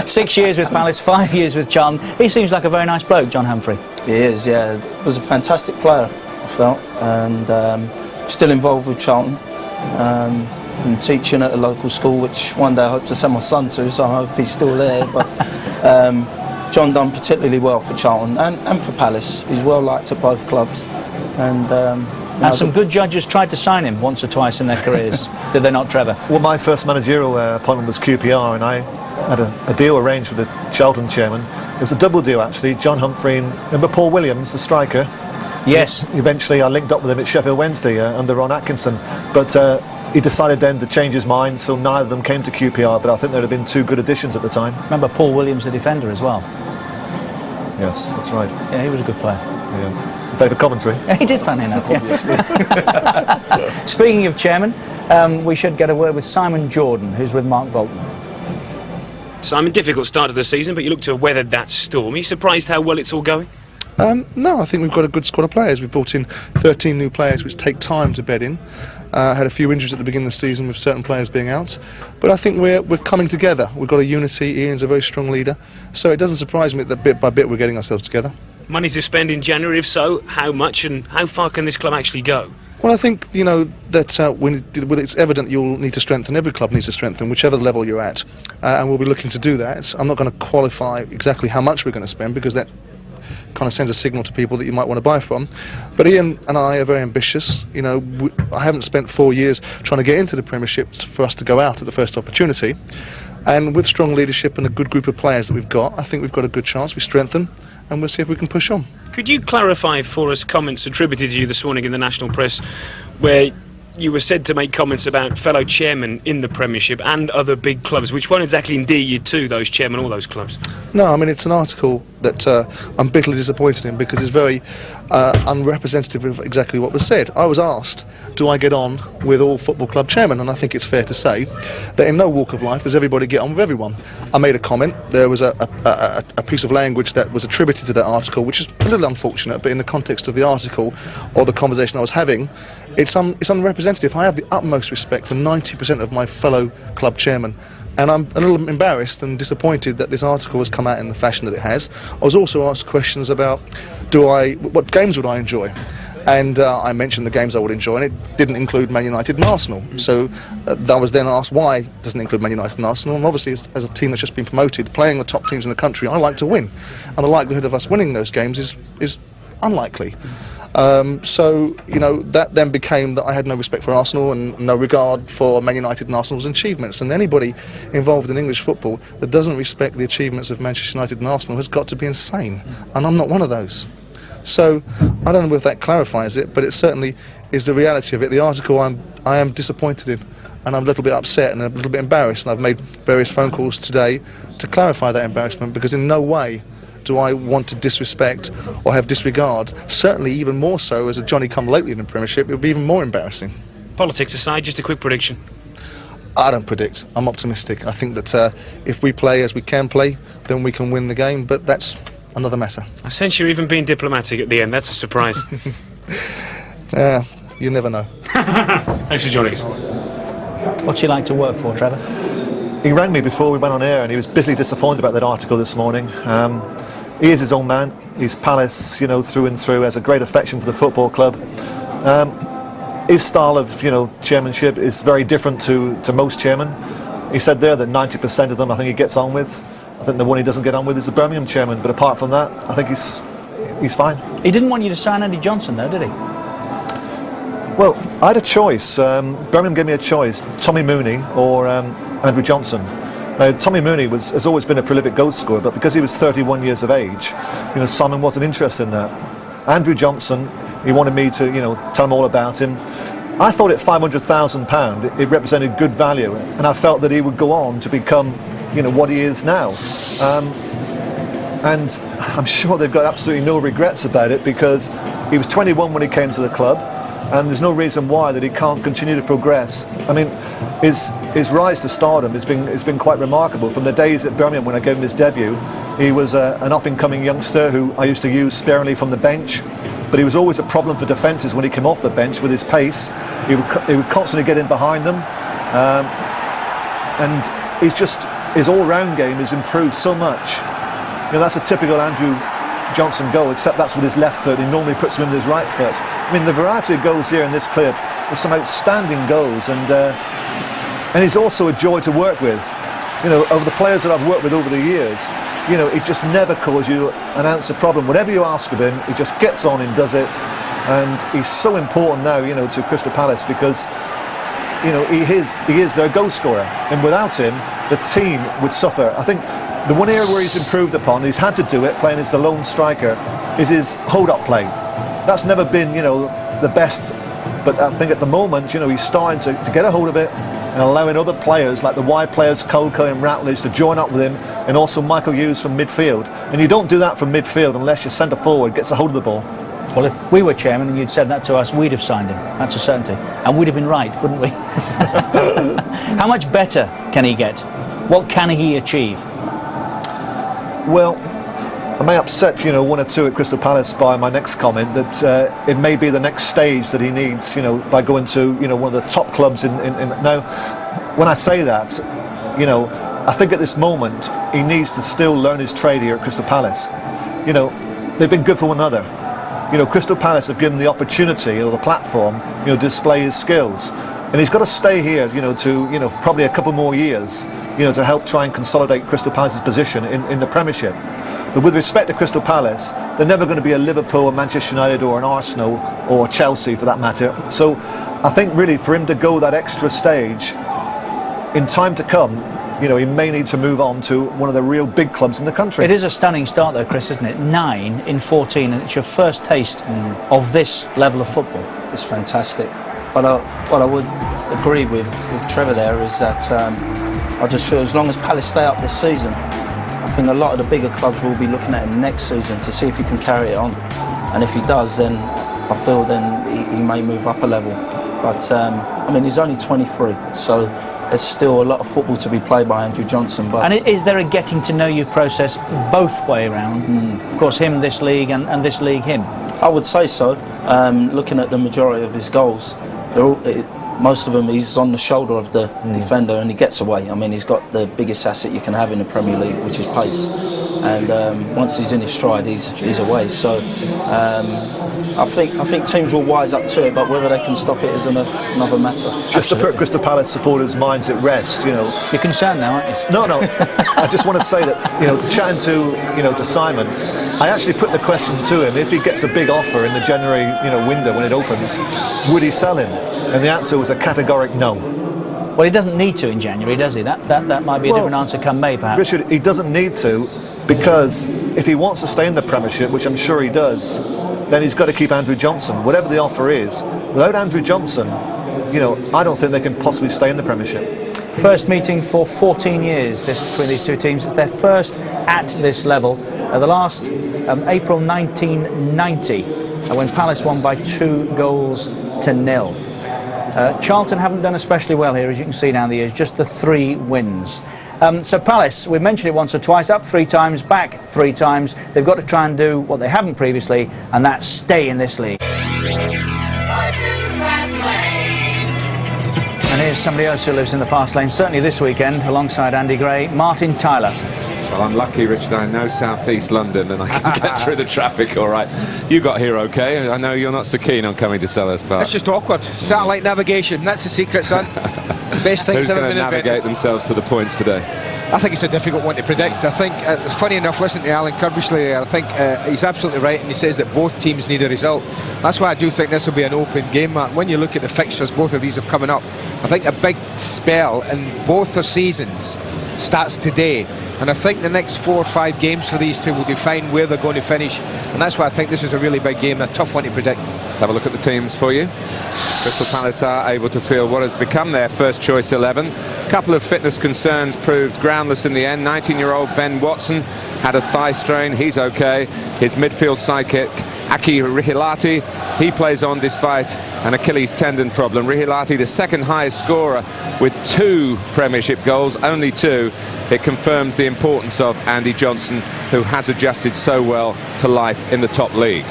6 years with Palace, 5 years with Charlton. He seems like a very nice bloke, John Humphrey. He is, yeah. He was a fantastic player, I felt, and still involved with Charlton. And teaching at a local school, which one day I hope to send my son to, so I hope he's still there. But John done particularly well for Charlton and for Palace. He's well liked at both clubs. And some good judges tried to sign him once or twice in their careers. Did they not, Trevor? Well, my first managerial appointment was QPR, and I had a deal arranged with the Charlton chairman. It was a double deal, actually. John Humphrey and remember Paul Williams, the striker? Yes. Eventually I linked up with him at Sheffield Wednesday under Ron Atkinson, but he decided then to change his mind, so neither of them came to QPR, but I think there'd have been 2 good additions at the time. Remember Paul Williams, the defender, as well? Yes, that's right. Yeah, he was a good player. Yeah. He played for Coventry. Yeah, he did, funny enough, yeah. Speaking of chairman, we should get a word with Simon Jordan, who's with Mark Bolton. Simon, difficult start of the season, but you look to have weathered that storm. Are you surprised how well it's all going? No, I think we've got a good squad of players. We've brought in 13 new players, which take time to bed in. Had a few injuries at the beginning of the season with certain players being out, but I think we're coming together. We've got a unity. Ian's a very strong leader, so it doesn't surprise me that bit by bit we're getting ourselves together. Money to spend in January, if so, how much, and how far can this club actually go? Well, I think that when it's evident you'll need to strengthen. Every club needs to strengthen, whichever level you're at, and we'll be looking to do that. I'm not going to qualify exactly how much we're going to spend, because that kind of sends a signal to people that you might want to buy from. But Ian and I are very ambitious. I haven't spent 4 years trying to get into the Premiership for us to go out at the first opportunity. And with strong leadership and a good group of players that we've got, I think we've got a good chance. We strengthen, and we'll see if we can push on. Could you clarify for us comments attributed to you this morning in the national press, where you were said to make comments about fellow chairmen in the Premiership and other big clubs, which won't exactly endear you to those chairmen or those clubs? No, I mean, it's an article that I'm bitterly disappointed in, because it's very unrepresentative of exactly what was said. I was asked, do I get on with all football club chairmen? And I think it's fair to say that in no walk of life does everybody get on with everyone. I made a comment. There was a piece of language that was attributed to that article, which is a little unfortunate, but in the context of the article or the conversation I was having, it's unrepresentative. I have the utmost respect for 90% of my fellow club chairmen, and I'm a little embarrassed and disappointed that this article has come out in the fashion that it has. I was also asked questions about what games would I enjoy, And I mentioned the games I would enjoy, and it didn't include Man United and Arsenal. So I was then asked, why doesn't it include Man United and Arsenal? And obviously, as a team that's just been promoted, playing the top teams in the country, I like to win. And the likelihood of us winning those games is unlikely. So, you know, that then became that I had no respect for Arsenal and no regard for Man United and Arsenal's achievements. And anybody involved in English football that doesn't respect the achievements of Manchester United and Arsenal has got to be insane. And I'm not one of those. So, I don't know if that clarifies it, but it certainly is the reality of it. The article I am disappointed in, and I'm a little bit upset and a little bit embarrassed. And I've made various phone calls today to clarify that embarrassment, because in no way do I want to disrespect or have disregard. Certainly, even more so as a Johnny-come-lately in the Premiership, it would be even more embarrassing. Politics aside, just a quick prediction. I don't predict. I'm optimistic. I think that if we play as we can play, then we can win the game, but that's another matter. I sense you're even being diplomatic at the end. That's a surprise. You never know. Thanks for joining us. What's he like to work for, Trevor? He rang me before we went on air and he was bitterly disappointed about that article this morning. He is his own man. He's Palace, you know, through and through, has a great affection for the football club. His style of, you know, chairmanship is very different to most chairmen. He said there that 90% of them I think he gets on with. I think the one he doesn't get on with is the Birmingham chairman, but apart from that, I think he's fine. He didn't want you to sign Andy Johnson though, did he? Well, I had a choice. Birmingham gave me a choice, Tommy Mooney or Andrew Johnson. Now, Tommy Mooney has always been a prolific goal scorer, but because he was 31 years of age, you know, Simon wasn't interested in that. Andrew Johnson, he wanted me to, you know, tell him all about him. I thought at £500,000 it represented good value, and I felt that he would go on to become, you know, what he is now. And I'm sure they've got absolutely no regrets about it, because he was 21 when he came to the club, and there's no reason why that he can't continue to progress. I mean, his rise to stardom has been quite remarkable. From the days at Birmingham when I gave him his debut, he was an up-and-coming youngster who I used to use sparingly from the bench, but he was always a problem for defences when he came off the bench with his pace. He would constantly get in behind them, and his all-round game has improved so much. You know, that's a typical Andrew Johnson goal, except that's with his left foot. He normally puts them in his right foot. I mean, the variety of goals here in this clip are some outstanding goals, and he's also a joy to work with. You know, over the players that I've worked with over the years, you know, it just never calls you an ounce of problem. Whatever you ask of him, he just gets on and does it. And he's so important now, you know, to Crystal Palace, because, you know, he is their goal scorer, and without him, the team would suffer. I think the one area where he's improved upon, he's had to do it, playing as the lone striker, is his hold-up play. That's never been, you know, the best, but I think at the moment, you know, he's starting to get a hold of it and allowing other players, like the wide players, Kolko and Routledge, to join up with him, and also Michael Hughes from midfield. And you don't do that from midfield unless your centre-forward gets a hold of the ball. Well, if we were chairman and you'd said that to us, we'd have signed him. That's a certainty. And we'd have been right, wouldn't we? How much better can he get? What can he achieve? Well, I may upset, you know, one or two at Crystal Palace by my next comment that it may be the next stage that he needs, you know, by going to, you know, one of the top clubs in now. When I say that, you know, I think at this moment he needs to still learn his trade here at Crystal Palace. You know, they've been good for one another. You know, Crystal Palace have given the opportunity or the platform, you know, to display his skills. And he's got to stay here, you know, to, you know, for probably a couple more years, you know, to help try and consolidate Crystal Palace's position in the Premiership. But with respect to Crystal Palace, they're never going to be a Liverpool, a Manchester United or an Arsenal or Chelsea for that matter. So I think really for him to go that extra stage, in time to come, you know, he may need to move on to one of the real big clubs in the country. It is a stunning start though, Chris, isn't it? 9 in 14, and it's your first taste of this level of football. It's fantastic. But what I would agree with Trevor there is that I just feel as long as Palace stay up this season, I think a lot of the bigger clubs will be looking at him next season to see if he can carry it on. And if he does, then I feel then he may move up a level. But I mean, he's only 23, so there's still a lot of football to be played by Andrew Johnson. But and is there a getting to know you process both way around? Of course, him this league and this league him. I would say so. Looking at the majority of his goals, most of them he's on the shoulder of the defender and he gets away. I mean, he's got the biggest asset you can have in the Premier League, which is pace. and once he's in his stride, he's away. So I think teams will wise up to it, but whether they can stop it is another matter. Just to put Crystal Palace supporters' minds at rest, You're concerned now, aren't you? No. I just want to say that, chatting to Simon, I actually put the question to him: if he gets a big offer in the January, window when it opens, would he sell him? And the answer was a categoric no. Well, he doesn't need to in January, does he? That might be a different answer come May, perhaps. Richard, he doesn't need to, because if he wants to stay in the Premiership, which I'm sure he does, then he's got to keep Andrew Johnson, whatever the offer is. Without Andrew Johnson, I don't think they can possibly stay in the Premiership. First meeting for 14 years between these two teams. It's their first at this level. The last April 1990, when Palace won by 2-0. Charlton haven't done especially well here, as you can see down the years, just the 3 wins. So Palace, we've mentioned it once or twice, up 3 times, back 3 times. They've got to try and do what they haven't previously, and that's stay in this league. And here's somebody else who lives in the fast lane, certainly this weekend, alongside Andy Gray, Martin Tyler. Well, I'm lucky, Richard. I know South East London and I can get through the traffic all right. You got here okay. I know you're not so keen on coming to Selhurst Park. It's just awkward. Satellite navigation, that's the secret, son. Best things Who's ever going been to navigate invented. themselves to the points today? I think it's a difficult one to predict. I think it's funny enough, listening to Alan Kirbishley, I think he's absolutely right, and he says that both teams need a result. That's why I do think this will be an open game, Mark. When you look at the fixtures both of these have coming up, I think a big spell in both their seasons starts today, and I think the next 4 or 5 games for these two will define where they're going to finish, and that's why I think this is a really big game, a tough one to predict. Let's have a look at the teams for you. Crystal Palace are able to field what has become their first choice 11. A couple of fitness concerns proved groundless in the end. 19-year-old Ben Watson had a thigh strain, he's okay. His midfield sidekick Aki Rihilati, he plays on despite an Achilles tendon problem. Rihilati, the second highest scorer with 2 Premiership goals, only 2. It confirms the importance of Andy Johnson, who has adjusted so well to life in the top league.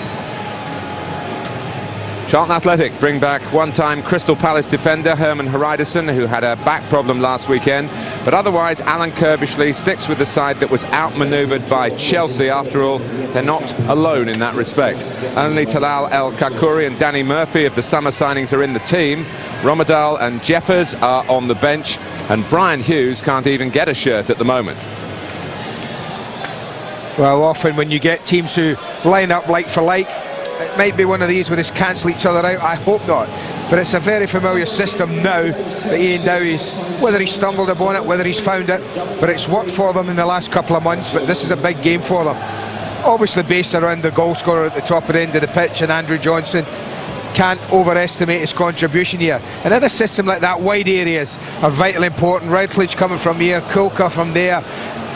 Charlton Athletic bring back one-time Crystal Palace defender Herman Hreiderson, who had a back problem last weekend. But otherwise, Alan Kirbishley sticks with the side that was outmanoeuvred by Chelsea. After all, they're not alone in that respect. Only Talal El Kakouri and Danny Murphy of the summer signings are in the team. Rommedahl and Jeffers are on the bench. And Brian Hughes can't even get a shirt at the moment. Well, often when you get teams who line up like for like, it might be one of these where they cancel each other out. I hope not. But it's a very familiar system now that Ian Dowie's, whether he's stumbled upon it, whether he's found it, but it's worked for them in the last couple of months. But this is a big game for them. Obviously based around the goal scorer at the top of the end of the pitch, and Andrew Johnson. Can't overestimate his contribution here. And in a system like that, wide areas are vitally important. Routledge coming from here, Kulka from there.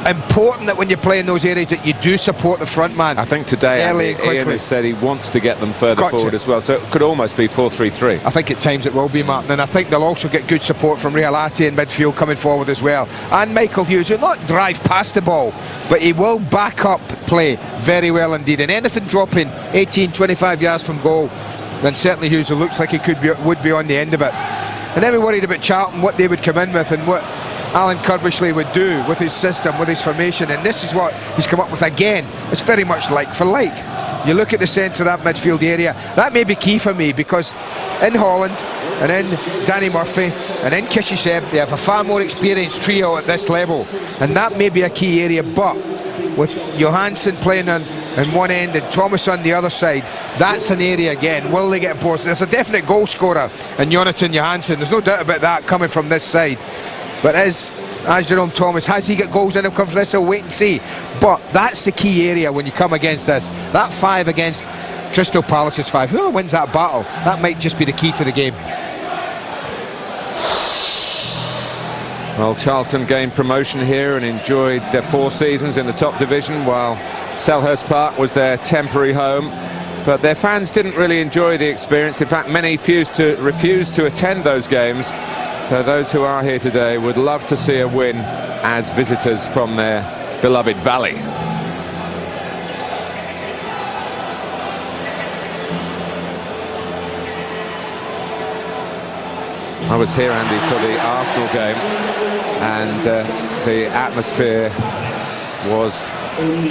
Important that when you play in those areas that you do support the front man. I think today Ian has said he wants to get them further forward as well, so it could almost be 4-3-3. I think at times it will be, Martin, and I think they'll also get good support from Rihilati in midfield coming forward as well. And Michael Hughes, who'll not drive past the ball, but he will back up play very well indeed. And anything dropping 18, 25 yards from goal, then certainly Hughes looks like he would be on the end of it. And then we worried about Charlton, what they would come in with and what Alan Kirbishley would do with his system, with his formation, and this is what he's come up with again. It's very much like for like. You look at the centre of that midfield area, that may be key for me, because in Holland and in Danny Murphy and in Kishishev, they have a far more experienced trio at this level, and that may be a key area. But with Johansson playing on one end and Thomas on the other side, that's an area again. Will they get both? There's a definite goal scorer in Jonathan Johansson, there's no doubt about that, coming from this side. But as Jerome Thomas, has he got goals in him come from this? We'll wait and see. But that's the key area when you come against this. That 5 against Crystal Palace's 5. Who wins that battle? That might just be the key to the game. Well, Charlton gained promotion here and enjoyed their 4 seasons in the top division, while Selhurst Park was their temporary home. But their fans didn't really enjoy the experience. In fact, many refused to attend those games. So those who are here today would love to see a win as visitors from their beloved valley. I was here, Andy, for the Arsenal game, and the atmosphere was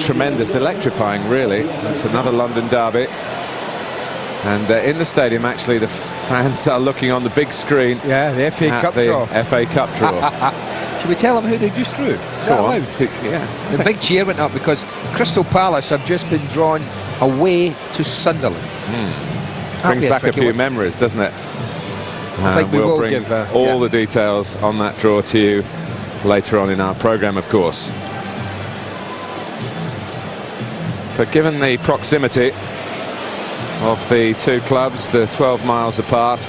tremendous, electrifying really. It's another London derby, and in the stadium actually the fans are looking on the big screen. Yeah, the FA Cup draw. FA Cup draw. Should we tell them who they just drew? Go on. Yeah. The big cheer went up because Crystal Palace have just been drawn away to Sunderland. Brings back a few memories, doesn't it? I think we'll will bring give all the details on that draw to you later on in our programme, of course. But given the proximity of the two clubs, the 12 miles apart,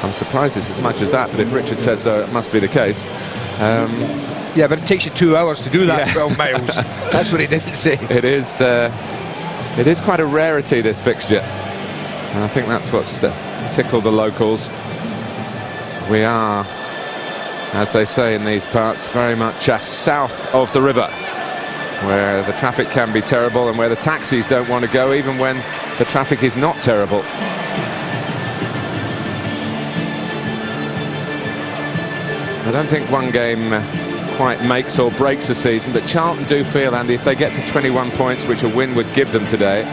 I'm surprised it's as much as that, but if Richard says so, it must be the case. Yeah, but it takes you 2 hours to do that, 12 miles. That's what he didn't say. It is quite a rarity, this fixture. And I think that's what's tickled the locals. We are, as they say in these parts, very much south of the river, where the traffic can be terrible and where the taxis don't want to go, even when the traffic is not terrible. I don't think one game quite makes or breaks a season, but Charlton do feel, Andy, if they get to 21 points, which a win would give them today,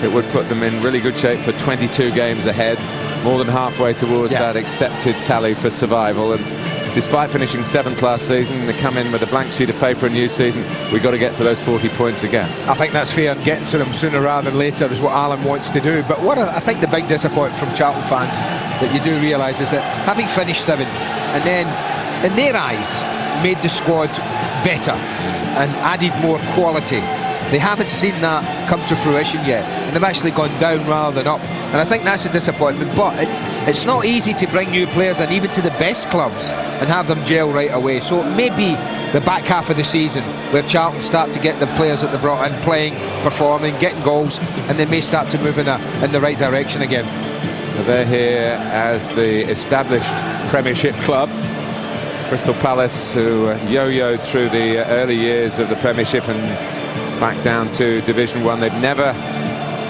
it would put them in really good shape for 22 games ahead, more than halfway towards that accepted tally for survival. And despite finishing 7th last season, they come in with a blank sheet of paper a new season. We've got to get to those 40 points again. I think that's fair, and getting to them sooner rather than later is what Alan wants to do. But what I think the big disappointment from Charlton fans that you do realise is that having finished 7th and then, in their eyes, made the squad better and added more quality, they haven't seen that come to fruition yet, and they've actually gone down rather than up. And I think that's a disappointment. But it's not easy to bring new players in, even to the best clubs, and have them gel right away. So it may be the back half of the season where Charlton start to get the players that they've brought in playing, performing, getting goals, and they may start to move in the right direction again. They're here as the established Premiership club. Crystal Palace, who yo-yoed through the early years of the Premiership and back down to Division 1. They've never,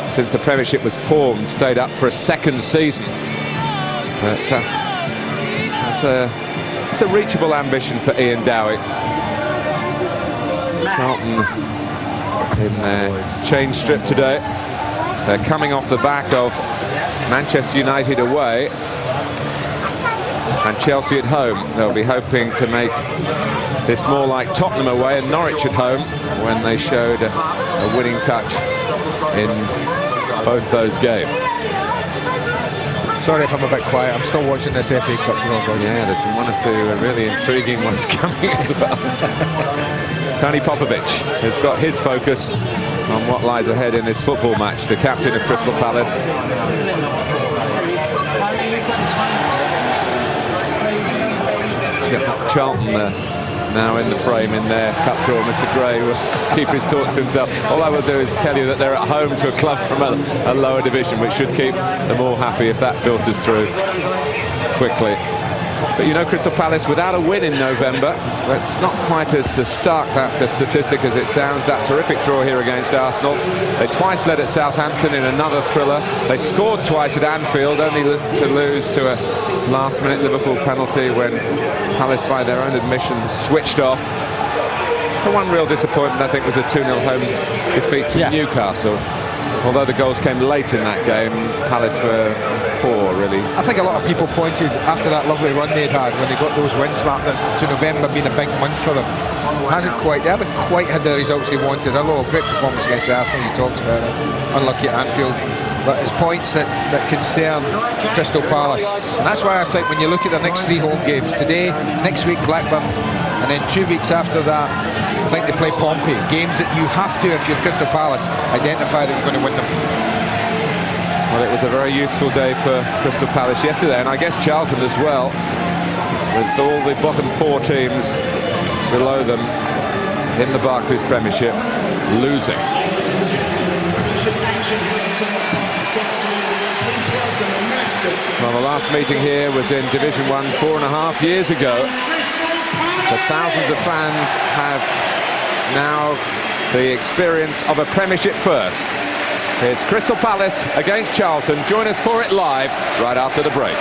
since the Premiership was formed, stayed up for a second season. But it's a reachable ambition for Ian Dowie. Charlton in their change strip today. They're coming off the back of Manchester United away and Chelsea at home. They'll be hoping to make this more like Tottenham away and Norwich at home, when they showed a winning touch in both those games. Sorry if I'm a bit quiet, I'm still watching this FA Cup. Yeah, there's one or two really intriguing ones coming as well. Tony Popovic has got his focus on what lies ahead in this football match, the captain of Crystal Palace. Charlton now in the frame in their cup draw. Mr. Gray will keep his thoughts to himself. All I will do is tell you that they're at home to a club from a lower division, which should keep them all happy if that filters through quickly. But you know, Crystal Palace without a win in November, it's not quite as stark that statistic as it sounds. That terrific draw here against Arsenal. They twice led at Southampton in another thriller. They scored twice at Anfield, only to lose to a last-minute Liverpool penalty when Palace, by their own admission, switched off. The one real disappointment, I think, was a 2-0 home defeat to Newcastle. Although the goals came late in that game, Palace were poor, really. I think a lot of people pointed after that lovely run they'd had when they got those wins back to November being a big month for them. They haven't quite had the results they wanted. Although a great performance against Arsenal, you talked about it. Unlucky at Anfield. But it's points that concern Crystal Palace. And that's why I think when you look at the next 3 home games, today, next week Blackburn, and then 2 weeks after that, I think they play Pompey. Games that you have to, if you're Crystal Palace, identify that you're going to win them. Well, it was a very useful day for Crystal Palace yesterday, and I guess Charlton as well, with all the bottom 4 teams below them in the Barclays Premiership losing. Well, the last meeting here was in Division 1 4.5 years ago. But thousands of fans have now the experience of a Premiership first. It's Crystal Palace against Charlton. Join us for it live right after the break.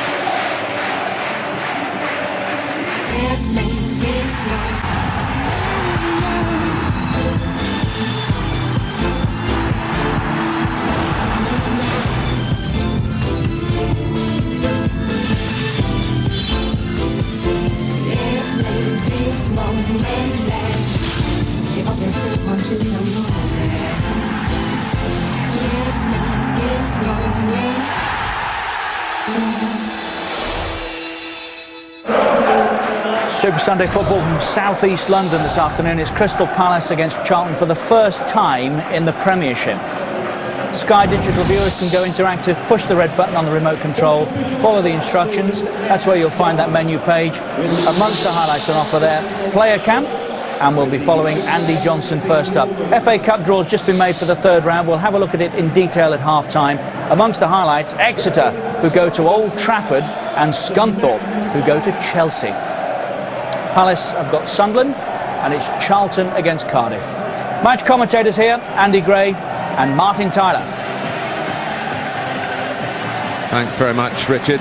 this moment, give up yourself until no more. It's not this moment. Super Sunday football from South East London this afternoon. It's Crystal Palace against Charlton for the first time in the Premiership. Sky Digital viewers can go interactive, push the red button on the remote control, follow the instructions. That's where you'll find that menu page. Amongst the highlights on offer there, player camp, and we'll be following Andy Johnson first up. FA Cup draw's just been made for the third round. We'll have a look at it in detail at half-time. Amongst the highlights, Exeter, who go to Old Trafford, and Scunthorpe, who go to Chelsea. Palace have got Sunderland, and it's Charlton against Cardiff. Match commentators here, Andy Gray and Martin Tyler. Thanks very much, Richard.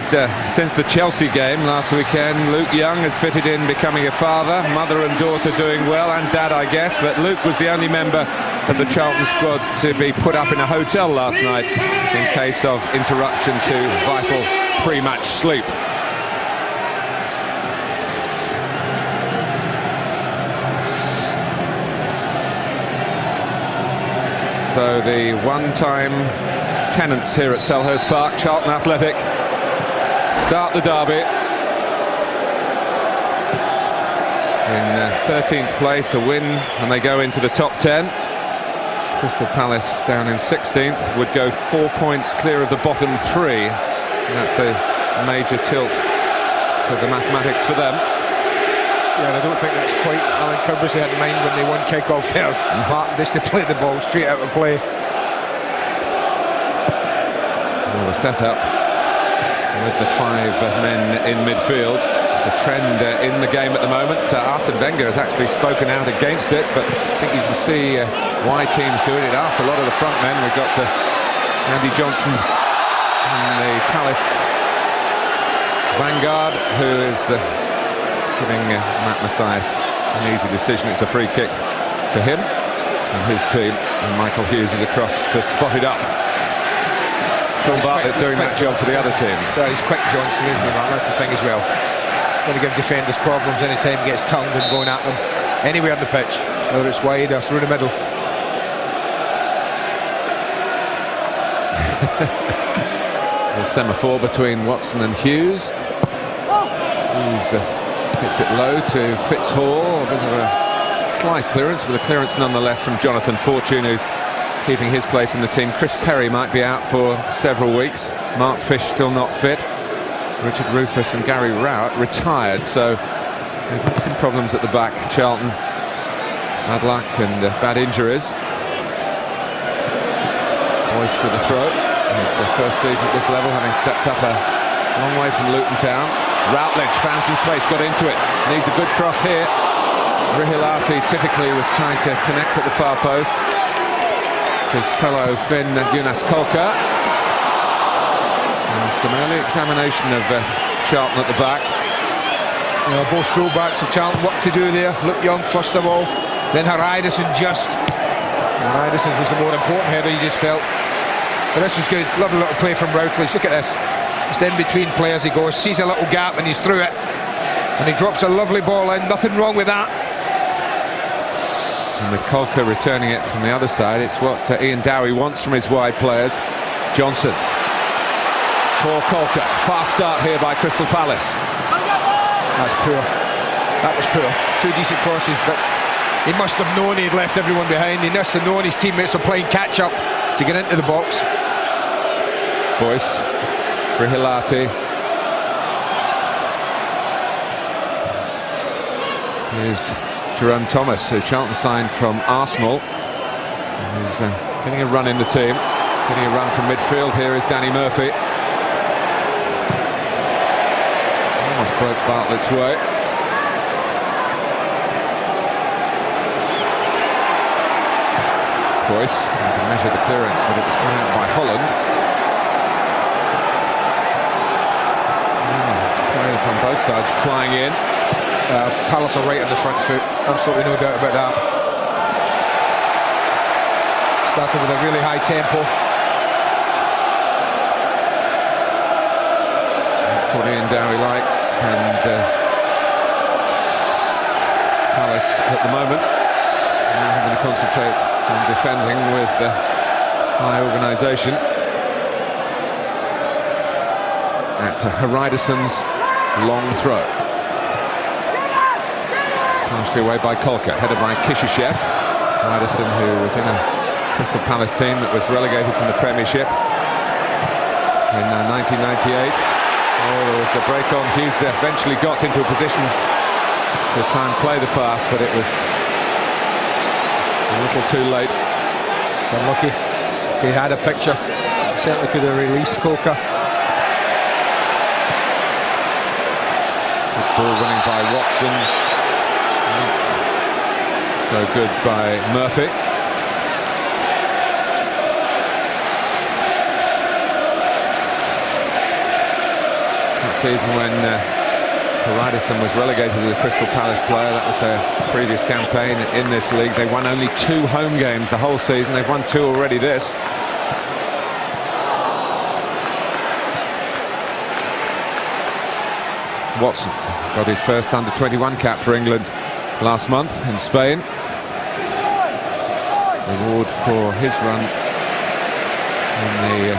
Since the Chelsea game last weekend, Luke Young has fitted in becoming a father, mother and daughter doing well, and dad, I guess, but Luke was the only member of the Charlton squad to be put up in a hotel last night in case of interruption to vital pre-match sleep. So the one-time tenants here at Selhurst Park, Charlton Athletic, start the derby in 13th place, a win, and they go into the top 10. Crystal Palace down in 16th would go 4 points clear of the bottom 3, and that's the major tilt. So the mathematics for them. Yeah, I don't think that's quite Alan Kirby had in mind when they won kick-off there. Martin just to play the ball straight out of play. Well, the setup with the 5 men in midfield. It's a trend in the game at the moment. Arsene Wenger has actually spoken out against it, but I think you can see why teams do it. It asks a lot of the front men. We've got Andy Johnson and the Palace vanguard, who is giving Matt Mathias an easy decision. It's a free kick to him and his team, and Michael Hughes is across to spot it up. Phil Bartlett doing that job for the other team. So he's quick, Johnson, isn't he, man? That's the thing as well. Going to give defenders problems any time he gets tongued and going at them anywhere on the pitch, whether it's wide or through the middle. The semaphore between Watson and Hughes. Hughes hits it low to Fitzhall. A bit of a slice clearance, but a clearance nonetheless from Jonathan Fortune, who's keeping his place in the team. Chris Perry might be out for several weeks. Mark Fish still not fit. Richard Rufus and Gary Rowett retired, so they've got some problems at the back. Charlton, bad luck and bad injuries. Boyce with the throw. It's the first season at this level, having stepped up a long way from Luton Town. Routledge found some space, got into it. Needs a good cross here. Rihilati typically was trying to connect at the far post. His fellow Finn Jonas Kolka. And some early examination of Charlton at the back. Both full-backs of Charlton, what to do there. Luke Young first of all, then Haraidison just. Haraidison was the more important header, he just felt. But this is good, lovely little play from Routledge. Look at this, just in between players he goes, sees a little gap and he's through it. And he drops a lovely ball in, nothing wrong with that. And with Kolka returning it from the other side, it's what Ian Dowie wants from his wide players. Johnson for Kolka. Fast start here by Crystal Palace. That's poor. That was poor. 2 decent crosses, but he must have known he'd left everyone behind. He must have known his teammates were playing catch-up to get into the box. Boyce, Rihilati. Here's Jerome Thomas, who Charlton signed from Arsenal. He's getting a run in the team. Getting a run from midfield here is Danny Murphy. Almost broke Bartlett's way. Boyce to measure the clearance, but it was coming out by Holland. Players on both sides flying in. Palace are right on the front foot, absolutely no doubt about that. Started with a really high tempo. That's what Ian Dowie likes, and Palace at the moment. Now having to concentrate on defending with high organisation. At Hridison's long throw. Partially away by Kolka, headed by Kishyshev. Hridison, who was in a Crystal Palace team that was relegated from the Premiership in 1998. Oh, there was a break on. Hughes eventually got into a position to try and play the pass, but it was a little too late. It's unlucky. If he had a picture, certainly could have released Kolka. Ball running by Watson. Not so good by Murphy. That season when Hridison was relegated as a Crystal Palace player, that was their previous campaign in this league. They won only 2 home games the whole season. They've won 2 already this. Watson got his first under-21 cap for England last month in Spain. Reward for his run in the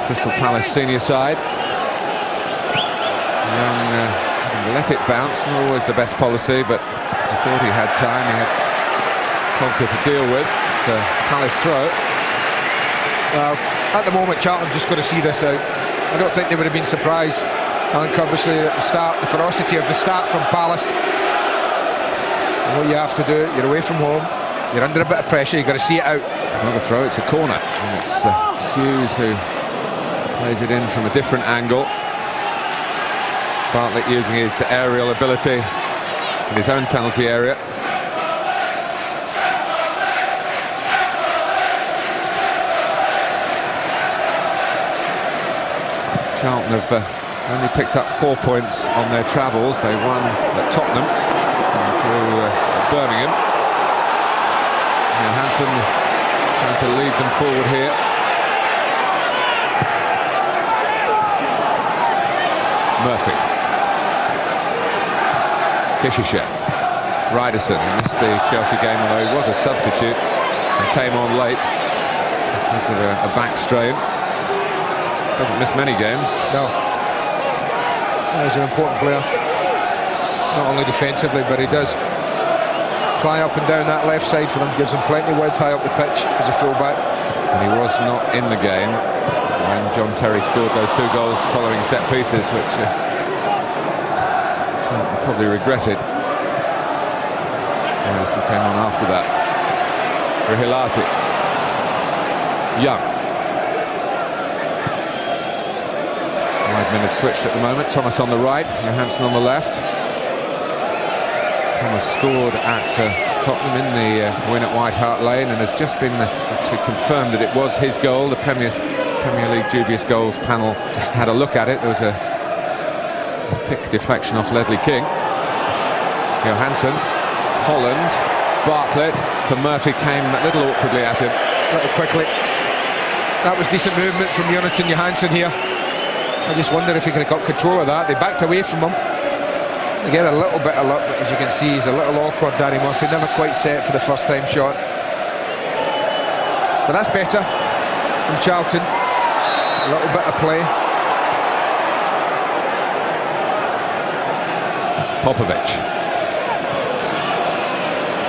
Crystal Palace senior side. Young let it bounce, not always the best policy, but I thought he had time. He had Kolka to deal with. It's a Palace throw. Well, at the moment, Charlton just got to see this out. I don't think they would have been surprised. Obviously at the start, the ferocity of the start from Palace. And what you have to do, you're away from home, you're under a bit of pressure, you've got to see it out. It's not a throw, it's a corner. And it's Hughes who plays it in from a different angle. Bartlett using his aerial ability in his own penalty area. Charlton have only picked up 4 points on their travels. They won at Tottenham through Birmingham. Johansson trying to lead them forward here. Murphy. Kishyshev. Hridison missed the Chelsea game, although he was a substitute and came on late because of a back strain. Doesn't miss many games. No. He's an important player, not only defensively, but he does fly up and down that left side for them, gives them plenty of width high up the pitch as a fullback. And he was not in the game when John Terry scored those 2 goals following set pieces, which Charlton probably regretted. Whereas he came on after that. Rahilati. Young. 5 minutes switched at the moment. Thomas on the right, Johansson on the left. Thomas scored at Tottenham in the win at White Hart Lane, and has just been actually confirmed that it was his goal. The Premier League dubious goals panel had a look at it. There was a pick deflection off Ledley King. Johansson, Holland, Bartlett, for Murphy came a little awkwardly at him. A little quickly. That was decent movement from Jonathan Johansson here. I just wonder if he could have got control of that. They backed away from him. They get a little bit of luck, but as you can see, he's a little awkward, Danny Murphy. Never quite set for the first time shot. But that's better from Charlton. A little bit of play. Popovic.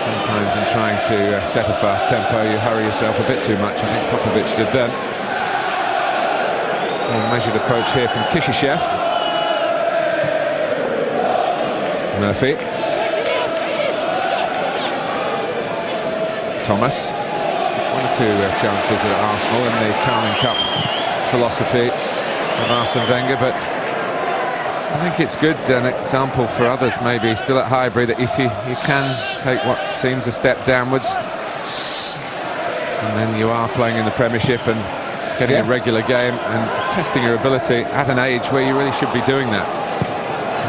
Sometimes in trying to set a fast tempo, you hurry yourself a bit too much. I think Popovic did then. A measured approach here from Kishyshev. Murphy. Thomas. 1 or 2 chances at Arsenal in the Carling Cup philosophy of Arsene Wenger, but I think it's good, an example for others maybe still at Highbury, that if you can take what seems a step downwards, and then you are playing in the Premiership and getting a regular game and testing your ability at an age where you really should be doing that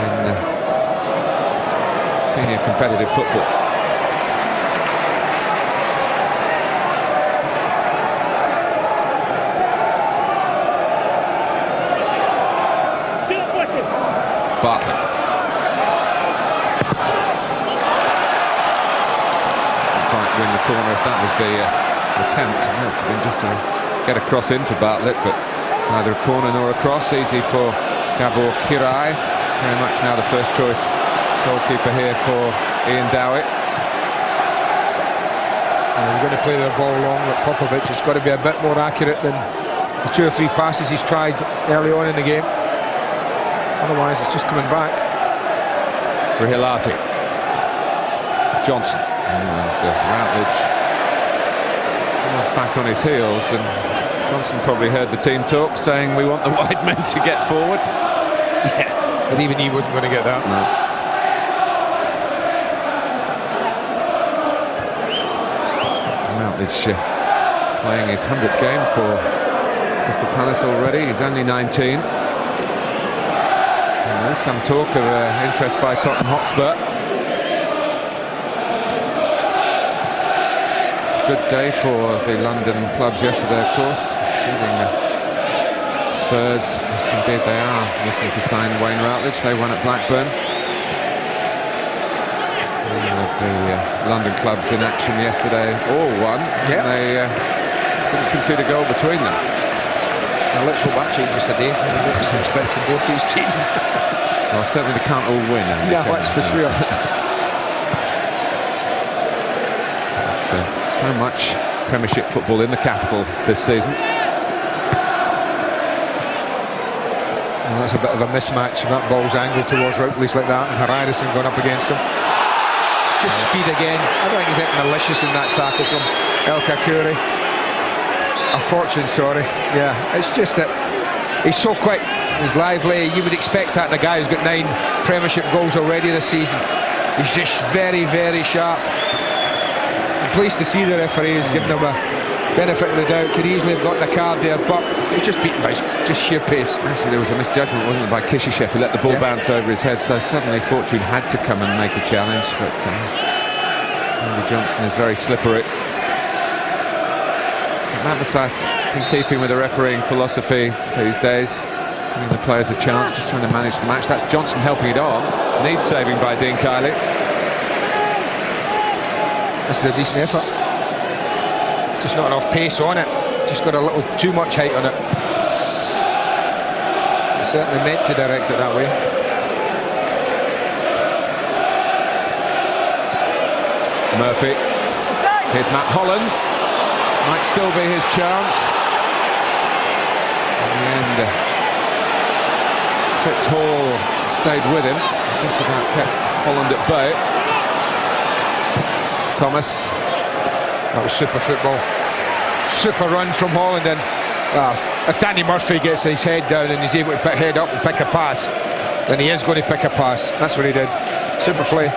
in senior competitive football. Bartlett. corner if that was the attempt. It would have been just to get a cross in for Bartlett, but neither a corner nor a cross. Easy for Gabor Kirai. Very much now the first choice goalkeeper here for Ian Dowie. We're going to play their ball long with Popovic. It's got to be a bit more accurate than the 2 or 3 passes he's tried early on in the game. Otherwise, it's just coming back. Rahilati. Johnson. And Routledge was back on his heels, and Johnson probably heard the team talk saying we want the wide men to get forward. Yeah, but even he wasn't going to get that. No. Routledge playing his 100th game for Crystal Palace already. He's only 19. And there's some talk of interest by Tottenham Hotspur. It's a good day for the London clubs yesterday, of course, including Spurs. Indeed, they are looking to sign Wayne Routledge. They won at Blackburn. Of the London clubs in action yesterday, all won. Yeah. They didn't concede a goal between them. Now let's hope that changes today. What's the respect to both these teams? Well, certainly they can't all win. Yeah, that's for sure. So much Premiership football in the capital this season. Well, that's a bit of a mismatch. That ball's angled towards Routledge like that, and Harrison going up against him. Just speed again. I don't think he's anything malicious in that tackle from El Kakuri. A fortune, sorry. Yeah, it's just that he's so quick, he's lively. You would expect that in a guy who's got 9 Premiership goals already this season. He's just very, very sharp. I'm pleased to see the referee has given him a benefit of the doubt. Could easily have gotten a card there, but he was just beaten by just sheer pace. Actually, there was a misjudgment, wasn't it, by Kishishev, who let the ball bounce over his head, so suddenly Fortune had to come and make a challenge, but Andy Johnson is very slippery. Matt Masai in keeping with the refereeing philosophy these days, giving the players a chance, just trying to manage the match. That's Johnson helping it on. Needs saving by Dean Kiley. This is a decent effort. Just not enough pace on it. Just got a little too much height on it. It's certainly meant to direct it that way. Murphy. Here's Matt Holland. Might still be his chance. In the end, Fitzhall stayed with him. Just about kept Holland at bay. Thomas. That was super football. Super run from Holland, and if Danny Murphy gets his head down and he's able to head up and pick a pass, then he is going to pick a pass. That's what he did. Super play.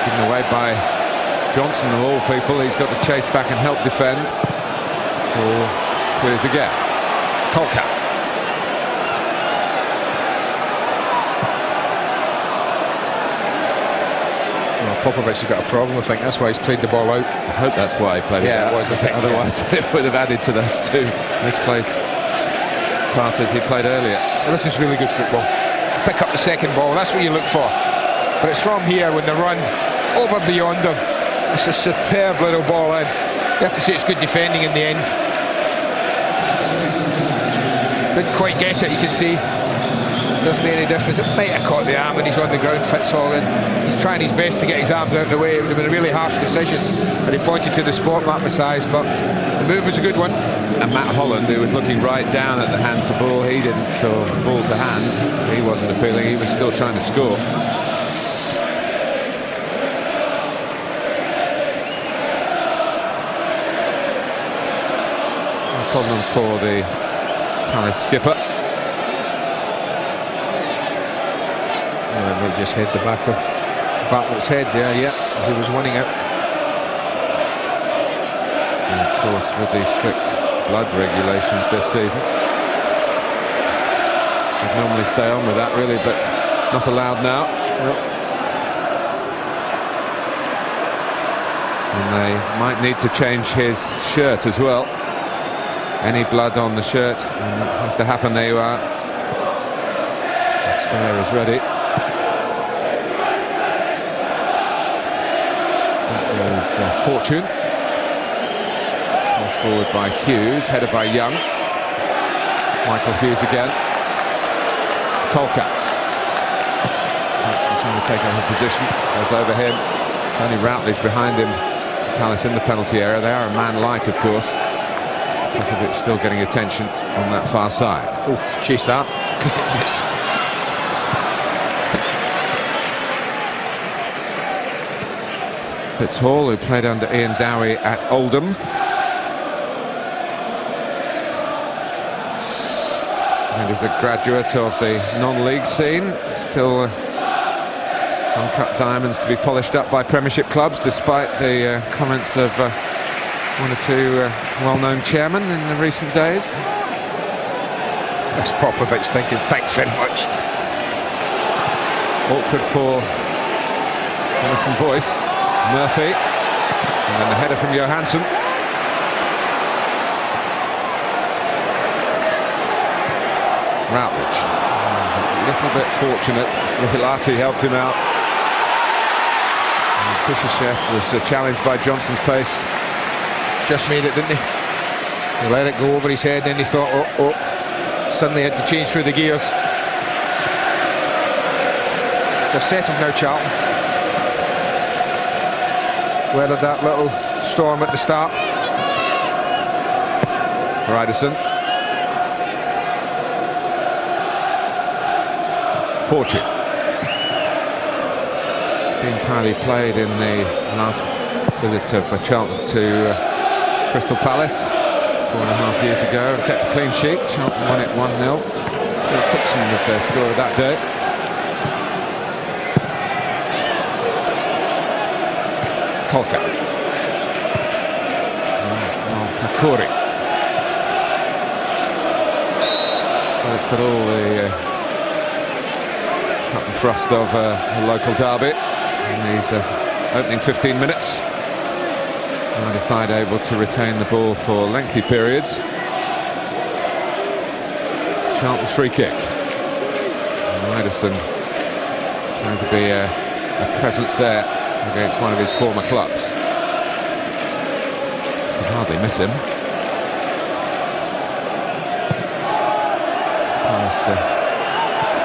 Given away by Johnson of all people. He's got to chase back and help defend. Or clears again. Kolka. Popovic has got a problem, I think. That's why he's played the ball out. I hope that's why he played it out. It was, I think. Otherwise, it would have added to those 2 misplaced passes he played earlier. Well, this is really good football. Pick up the second ball, that's what you look for. But it's from here when they run over beyond them. It's a superb little ball in. You have to say it's good defending in the end. Didn't quite get it, you can see. Doesn't make any difference. It might have caught the arm when he's on the ground. Fitzhall in. He's trying his best to get his arms out of the way. It would have been a really harsh decision. And he pointed to the spot, Matt Masai, but the move was a good one. And Matt Holland, who was looking right down at the hand to ball, he didn't, or ball to hand. He wasn't appealing. He was still trying to score. No problem for the Palace skipper. They just hit the back of Bartlett's head there, yeah, as he was winning it. And of course, with the strict blood regulations this season, they'd normally stay on with that, really, but not allowed now. Nope. And they might need to change his shirt as well. Any blood on the shirt, and that has to happen. There you are. The spare is ready. That was Fortune. Cross forward by Hughes, headed by Young. Michael Hughes again. Kolka. Johnson trying to take over position. Goes over him. Only Routledge behind him. Palace in the penalty area. They are a man light, of course. Djokovic still getting attention on that far side. Oh, chase that. Yes. Fitzhall, who played under Ian Dowie at Oldham. And is a graduate of the non-league scene. Still uncut diamonds to be polished up by Premiership clubs, despite the comments of one or two well-known chairmen in the recent days. That's Popovich thinking, thanks very much. Awkward for Alison Boyce. Murphy. And then the header from Johansson. Routledge. A little bit fortunate. Hilati helped him out. And Fischer-Chef was challenged by Johnson's pace. Just made it, didn't he? He let it go over his head, then he thought, oh. Suddenly had to change through the gears. They've settled now, Charlton. Weathered that little storm at the start. Ryderson. Fortune. Being kindly played in the last visit of Charlton to Crystal Palace 4.5 years ago and kept a clean sheet. Charlton won it 1-0. Phil Cookson was their scorer that day. Kolka. Kakuri. Well, it's got all the cut and thrust of a local derby in these opening 15 minutes. Neither side able to retain the ball for lengthy periods. Charlton's free kick. Ryderson trying to be a presence there against one of his former clubs. Can hardly miss him.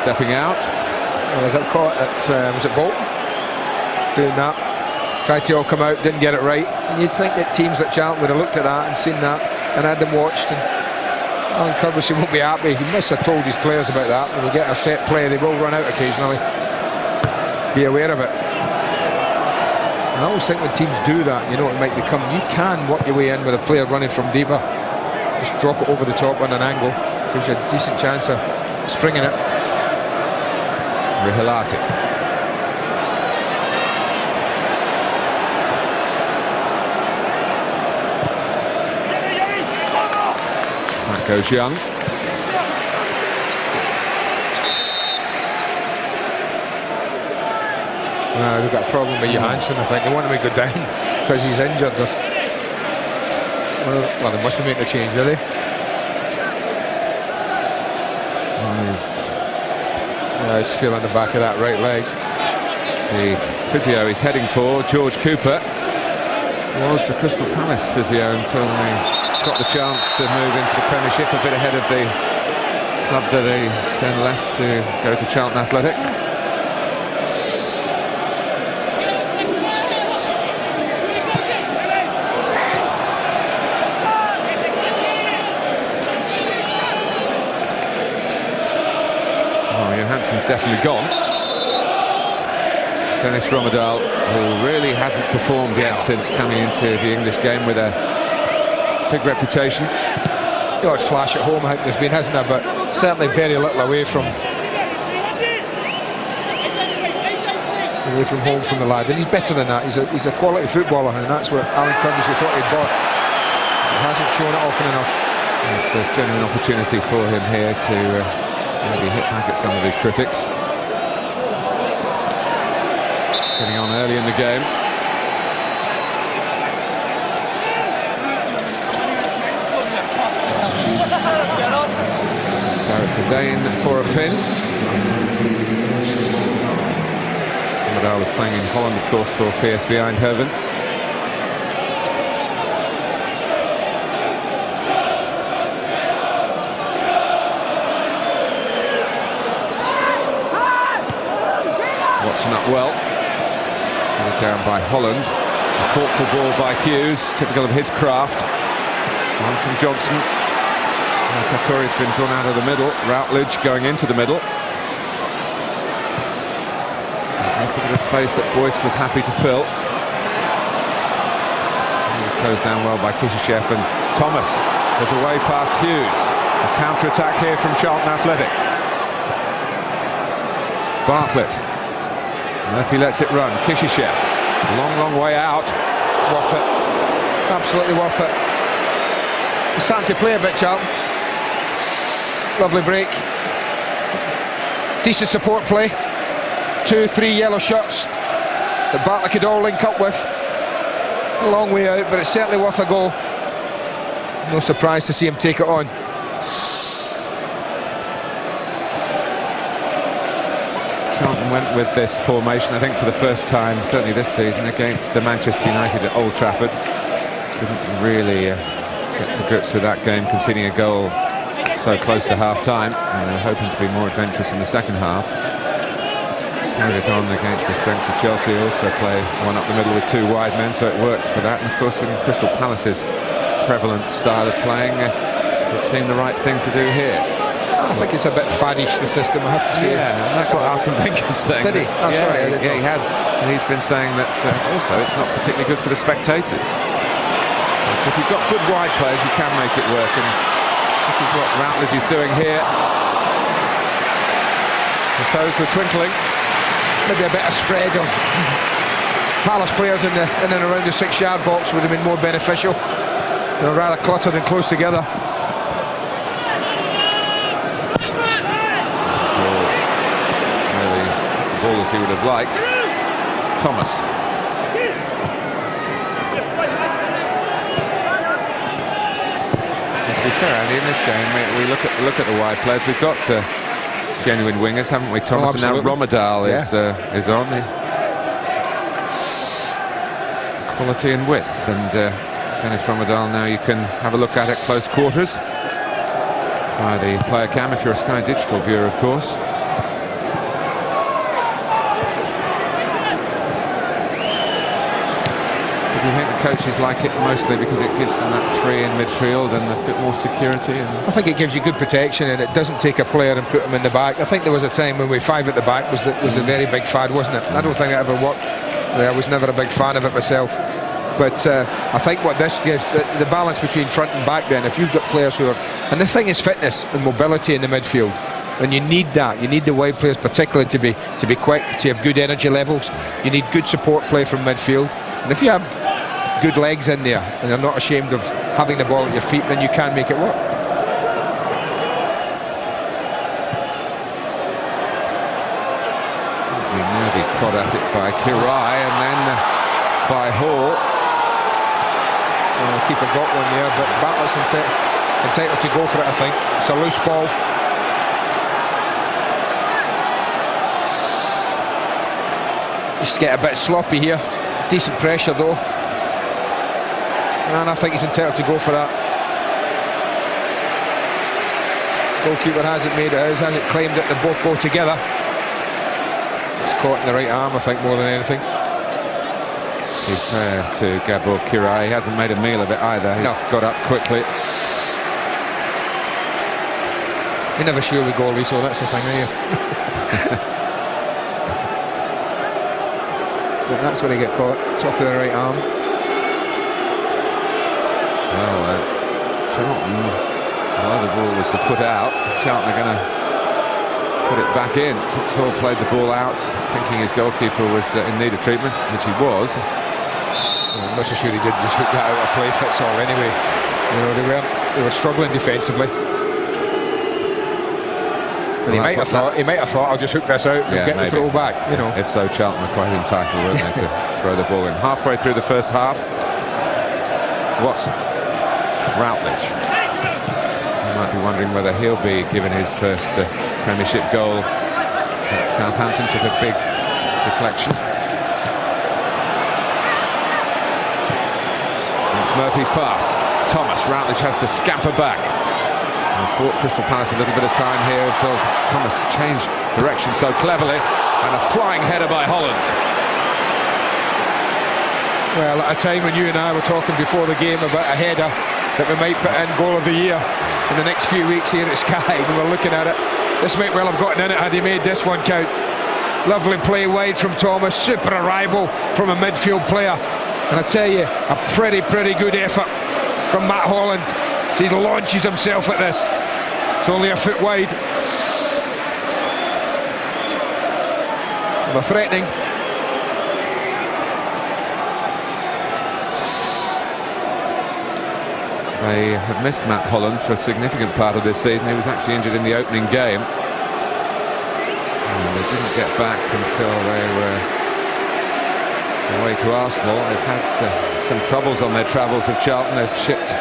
Stepping out. Well, they got caught at, was it Bolton? Doing that. Tried to all come out, didn't get it right. And you'd think that teams like Charlton would have looked at that and seen that and had them watched. And Alan Curbishley won't be happy. He must have told his players about that. When we get a set play, they will run out occasionally. Be aware of it. I always think when teams do that, you know, it might become, you can work your way in with a player running from deeper. Just drop it over the top on an angle. Gives you a decent chance of springing it. Rihilati. That goes Young. No, they've got a problem with Johansson, I think. They want him to go down because he's injured. Well, they must have made a change, are they? He's feeling the back of that right leg. The physio he's heading for, George Cooper, was the Crystal Palace physio until they got the chance to move into the Premiership, a bit ahead of the club that they then left to go to Charlton Athletic. Johansson's definitely gone. Dennis Rommedahl, who really hasn't performed yet since coming into the English game with a big reputation. The odd flash at home, I think there's been, hasn't there? But certainly very little away from home from the lad. And he's better than that. He's a quality footballer, and that's what Alan Curbishley thought he'd bought. He hasn't shown it often enough. It's a genuine opportunity for him here to maybe hit back at some of his critics. Getting on early in the game. So it's a Dane for a Finn. Rommedahl was playing in Holland, of course, for PSV Eindhoven. Watson up well. Put down by Holland. A thoughtful ball by Hughes, typical of his craft. One from Johnson. Kakuri's been drawn out of the middle. Routledge going into the middle. After the space that Boyce was happy to fill. He was closed down well by Kishishev, and Thomas is away past Hughes. A counter-attack here from Charlton Athletic. Bartlett. Murphy lets it run. Kishishev. Long way out. Worth it. Absolutely worth it. It's starting to play a bit, Charlton. Lovely break. Decent support play. 2-3 yellow shirts that Bartlett could all link up with. A long way out, but it's certainly worth a goal. No surprise to see him take it on. Charlton went with this formation, I think, for the first time, certainly this season, against the Manchester United at Old Trafford. Didn't really get to grips with that game, conceding a goal so close to half-time, and they're hoping to be more adventurous in the second half. Carried it on against the strengths of Chelsea, also play one up the middle with two wide men, so it worked for that. And of course, in Crystal Palace's prevalent style of playing, it seemed the right thing to do here. I think it's a bit faddish, the system, I have to say. Yeah, and that's what Arsene Wenger's saying. Did he? Oh, yeah, sorry, he has. And he's been saying that also it's not particularly good for the spectators. But if you've got good wide players, you can make it work, and this is what Routledge is doing here. The toes were twinkling. Maybe a better spread of Palace players in and around the 6-yard box would have been more beneficial. They were rather cluttered and close together. Ball as he would have liked. Thomas. To be fair, Andy, in this game we look at the wide players. We've got genuine wingers, haven't we, Thomas? And now Rommedahl is on. Quality and width, and Dennis Rommedahl now you can have a look at close quarters by the player cam if you're a Sky Digital viewer, of course. Do you think the coaches like it mostly because it gives them that three in midfield and a bit more security? I think it gives you good protection, and it doesn't take a player and put him in the back. I think there was a time when we 5 at the back was a very big fad, wasn't it? I don't think it ever worked. I was never a big fan of it myself. But I think what this gives, the balance between front and back then, if you've got players who are... And the thing is fitness and mobility in the midfield. And you need that. You need the wide players particularly to be quick, to have good energy levels. You need good support play from midfield. And if you have good legs in there and you're not ashamed of having the ball at your feet, then you can make it work. Nervy prod at it by Kirai, and then by Hall. The keeper got one there, but Bartlett's entitled to go for it, I think. It's a loose ball. Just get a bit sloppy here. Decent pressure though. And I think he's entitled to go for that. Goalkeeper hasn't made it, hasn't claimed it, they both go together. It's caught in the right arm, I think, more than anything. He's fair to Gabor Kirai. He hasn't made a meal of it either. He's got up quickly. You're never sure with goalies, so that's the thing, are you? But that's where he get caught, top of the right arm. Well, Charlton, well, the ball was to put out. Charlton are going to put it back in. Fitzhall played the ball out, thinking his goalkeeper was in need of treatment, which he was. Well, I'm not so sure he did just hook that out of play, Fitzhall anyway. You know, they were struggling defensively. But he might have thought, I'll just hook this out and get the throw back, you know. If so, Charlton are quite entitled, weren't they, to throw the ball in. Halfway through the first half, Watson, Routledge. You might be wondering whether he'll be given his first Premiership goal. But Southampton took a big deflection. It's Murphy's pass. Thomas, Routledge has to scamper back. He's bought Crystal Palace a little bit of time here until Thomas changed direction so cleverly. And a flying header by Holland. Well, at a time when you and I were talking before the game about a header that we might put in goal of the year in the next few weeks here at Sky, we were looking at it. This might well have gotten in it had he made this one count. Lovely play wide from Thomas, super arrival from a midfield player. And I tell you, a pretty good effort from Matt Holland. So he launches himself at this. It's only a foot wide. They're threatening. They have missed Matt Holland for a significant part of this season. He was actually injured in the opening game. And they didn't get back until they were away to Arsenal. They've had some troubles on their travels of Charlton. They've shipped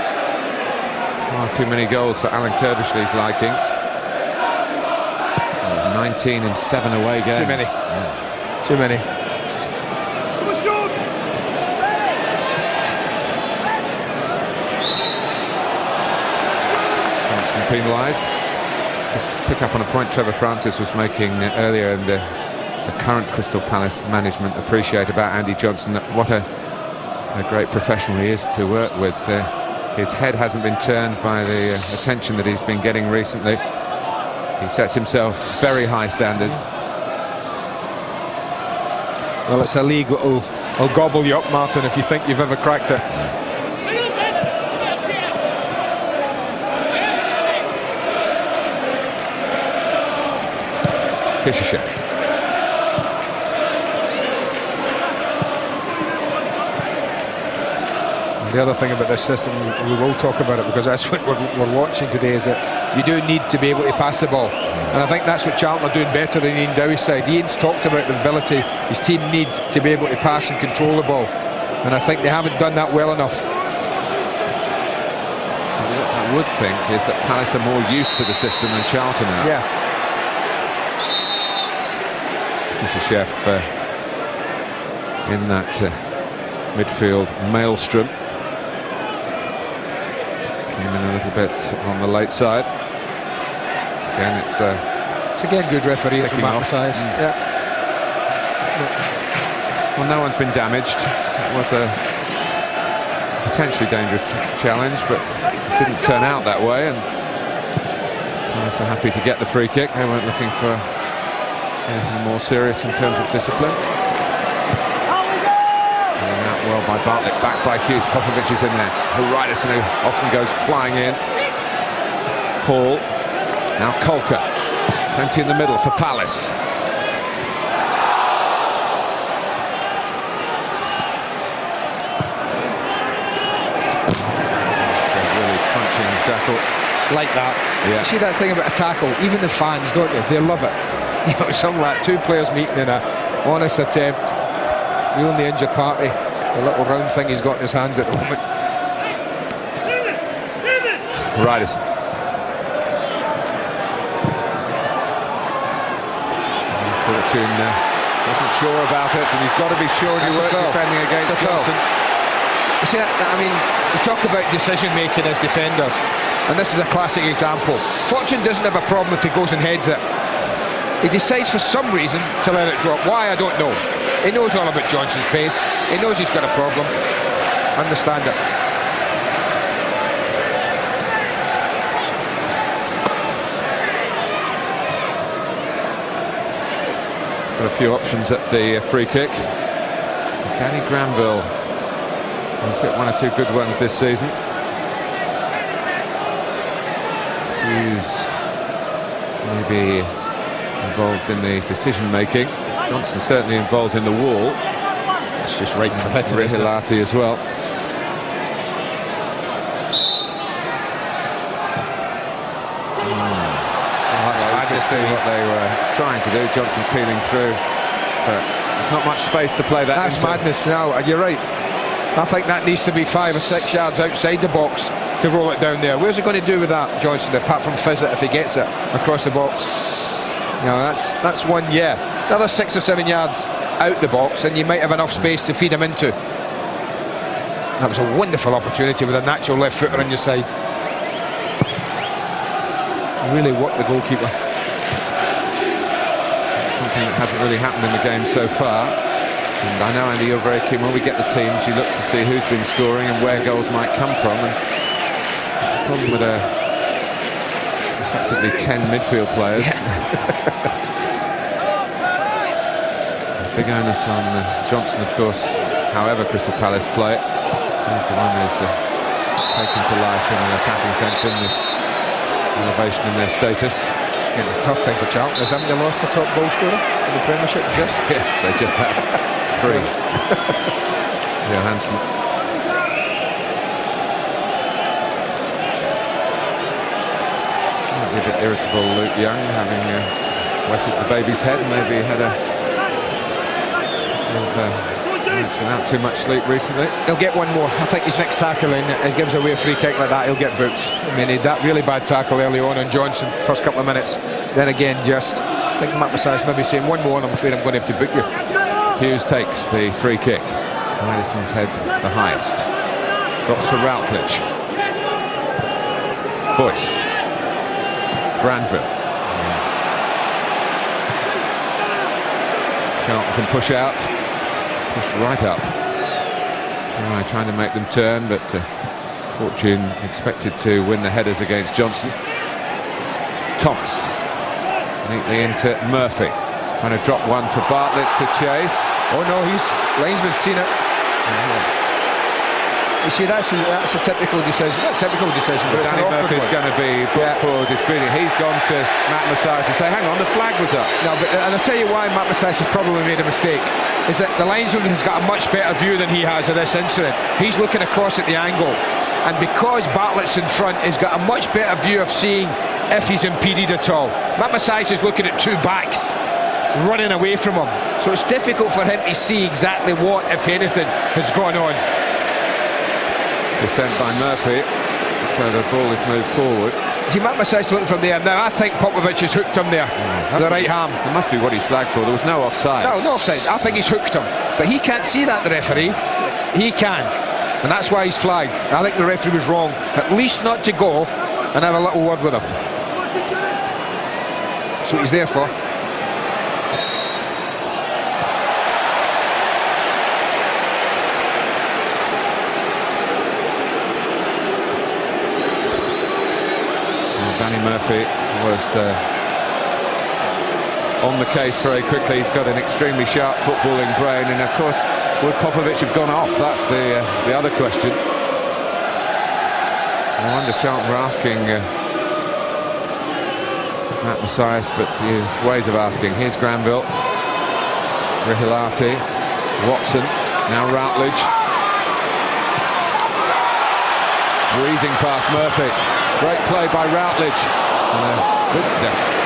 far too many goals for Alan Kirbishley's liking. 19 in 7 away games. Too many. Yeah. Too many. Penalised. To pick up on a point Trevor Francis was making earlier, and the current Crystal Palace management appreciate about Andy Johnson, that what a great professional he is to work with. His head hasn't been turned by the attention that he's been getting recently. He sets himself very high standards. Well, it's a league that'll gobble you up, Martin, if you think you've ever cracked it. Fischer. The other thing about this system, we will talk about it because that's what we're watching today, is that you do need to be able to pass the ball. And I think that's what Charlton are doing better than Ian Dowie's side. Ian's talked about the ability his team need to be able to pass and control the ball. And I think they haven't done that well enough. What I would think is that Palace are more used to the system than Charlton are. Yeah. Chef in that midfield maelstrom. Came in a little bit on the late side. Again, it's again good referee from Matt Mathias. Yeah. Well, no one's been damaged. It was a potentially dangerous challenge, but it didn't turn out that way, and Palace are happy to get the free kick. They weren't looking for anything more serious in terms of discipline. Going out well by Bartlett, back by Hughes. Popovic is in there. Ryderson, who often goes flying in. Paul. Now Kolka. Plenty in the middle for Palace. It's a really crunching tackle. Like that. Yeah. You see that thing about a tackle, even the fans, don't they? They love it. You know, something like two players meeting in a honest attempt. The only injured party, the little round thing he's got in his hands at the moment. Ryderson. Fortune wasn't sure about it, and you've got to be sure when you work defending against Johnson. You see, I mean, we talk about decision making as defenders, and this is a classic example. Fortune doesn't have a problem if he goes and heads it. He decides for some reason to let it drop. Why, I don't know. He knows all about Johnson's pace. He knows he's got a problem. Understand it. Got a few options at the free kick. Danny Granville has hit one or two good ones this season. Hughes maybe involved in the decision making. Johnson certainly involved in the wall. That's just right for better, isn't it? Hilati as well. That's madness. What they were trying to do. Johnson peeling through, but there's not much space to play that. That's madness now. You're right. I think that needs to be 5 or 6 yards outside the box to roll it down there. Where's he going to do with that, Johnson, apart from fizz it if he gets it across the box? You know, that's one, yeah. Another 6 or 7 yards out the box, and you might have enough space to feed him into. That was a wonderful opportunity with a natural left footer on your side. Really worked the goalkeeper. Some something that hasn't really happened in the game so far. And I know, Andy, you're very keen. When we get the teams, you look to see who's been scoring and where goals might come from. And it's a problem with effectively 10 midfield players. Big onus on Johnson, of course, however Crystal Palace play it. He's the one who's taken to life in an attacking sense in this elevation in their status. Yeah, the tough thing for Charlton is, haven't they lost their top goal scorer in the Premiership? Just? Yes, they just have. 3. Johansson. Might be a bit irritable, Luke Young, having wetted the baby's head. Maybe had it's been out too much sleep recently. He'll get one more. I think his next tackle in, it gives away a free kick like that, he'll get booked. I mean, he had that really bad tackle early on Johnson, first couple of minutes. Then again, just, I think Matt Massage maybe saying one more and I'm afraid I'm going to have to book you. Hughes takes the free kick. Madison's head the highest. Drops for Routledge. Boyce. Granville. Charlton can push out. Push right up. Right, trying to make them turn, but Fortune expected to win the headers against Johnson. Thomas. Neatly into Murphy. Trying to drop one for Bartlett to chase. Oh no, linesman's seen it. You see, that's a typical decision. Not a typical decision, but it's Danny an awkward Murphy's one. going to be booked for disputing. He's gone to Matt Massage to say, hang on, the flag was up. No, but and I'll tell you why Matt Massage has probably made a mistake. Is that the linesman has got a much better view than he has of this incident. He's looking across at the angle, and because Bartlett's in front, he's got a much better view of seeing if he's impeded at all. Matt Massage is looking at 2 backs running away from him, so it's difficult for him to see exactly what, if anything, has gone on. Descent by Murphy, so the ball is moved forward. See, Matt Massage looking from there. Now I think Popovic has hooked him there, the right arm. That must be what he's flagged for. There was no offside. No offside. I think he's hooked him, but he can't see that, the referee. He can, and that's why he's flagged. I think the referee was wrong, at least not to go and have a little word with him. That's what he's there for. Danny Murphy was on the case very quickly. He's got an extremely sharp footballing brain, and of course, would Popovic have gone off? That's the other question. I wonder Charlton were asking Matt Massage, but his ways of asking. Here's Granville, Rihilati, Watson, now Routledge. Breezing past Murphy. Great play by Routledge. And a good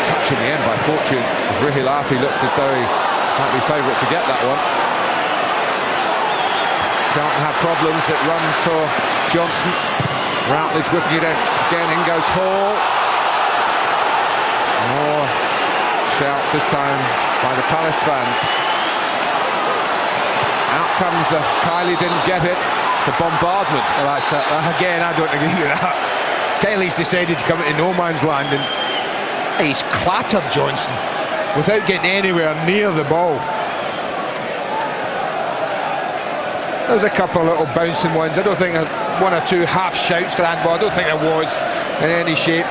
touch in the end by Fortune. Rihilati looked as though he might be favourite to get that one. Charlton have problems. It runs for Johnson. Routledge whipping it again. In goes Hall. More shouts this time by the Palace fans. Out comes Kylie, didn't get it. It's a bombardment. Again, I don't agree with that. Kylie's decided to come into no man's land, and he's clattered Johnson without getting anywhere near the ball. There's a couple of little bouncing ones. I don't think one or two half shouts for handball. I don't think there was in any shape.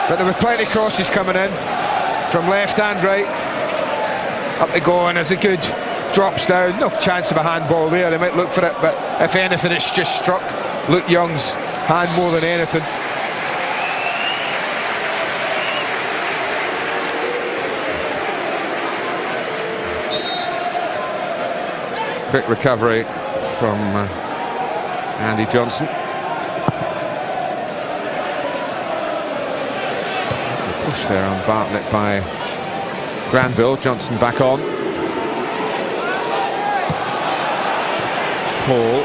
But there were plenty of crosses coming in from left and right. Up they go, and there's a good drops down. No chance of a handball there. They might look for it, but if anything, it's just struck Luke Young's hand more than anything. Quick recovery from Andy Johnson. The push there on Bartlett by Granville. Johnson back on. Paul.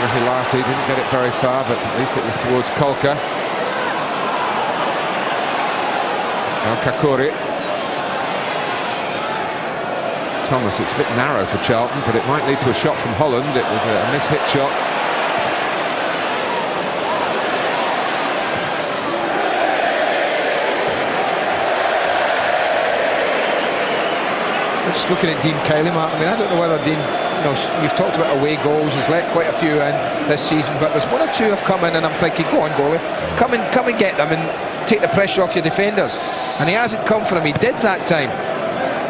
Rihilati didn't get it very far, but at least it was towards Kolka. El Kakuri. Thomas, it's a bit narrow for Charlton, but it might lead to a shot from Holland. It was a miss-hit shot. Just looking at Dean Kiley, Mark. I mean, I don't know whether Dean, you know, we've talked about away goals. He's let quite a few in this season, but there's one or two have come in, and I'm thinking, go on, goalie, come and get them and take the pressure off your defenders. And he hasn't come for him. He did that time.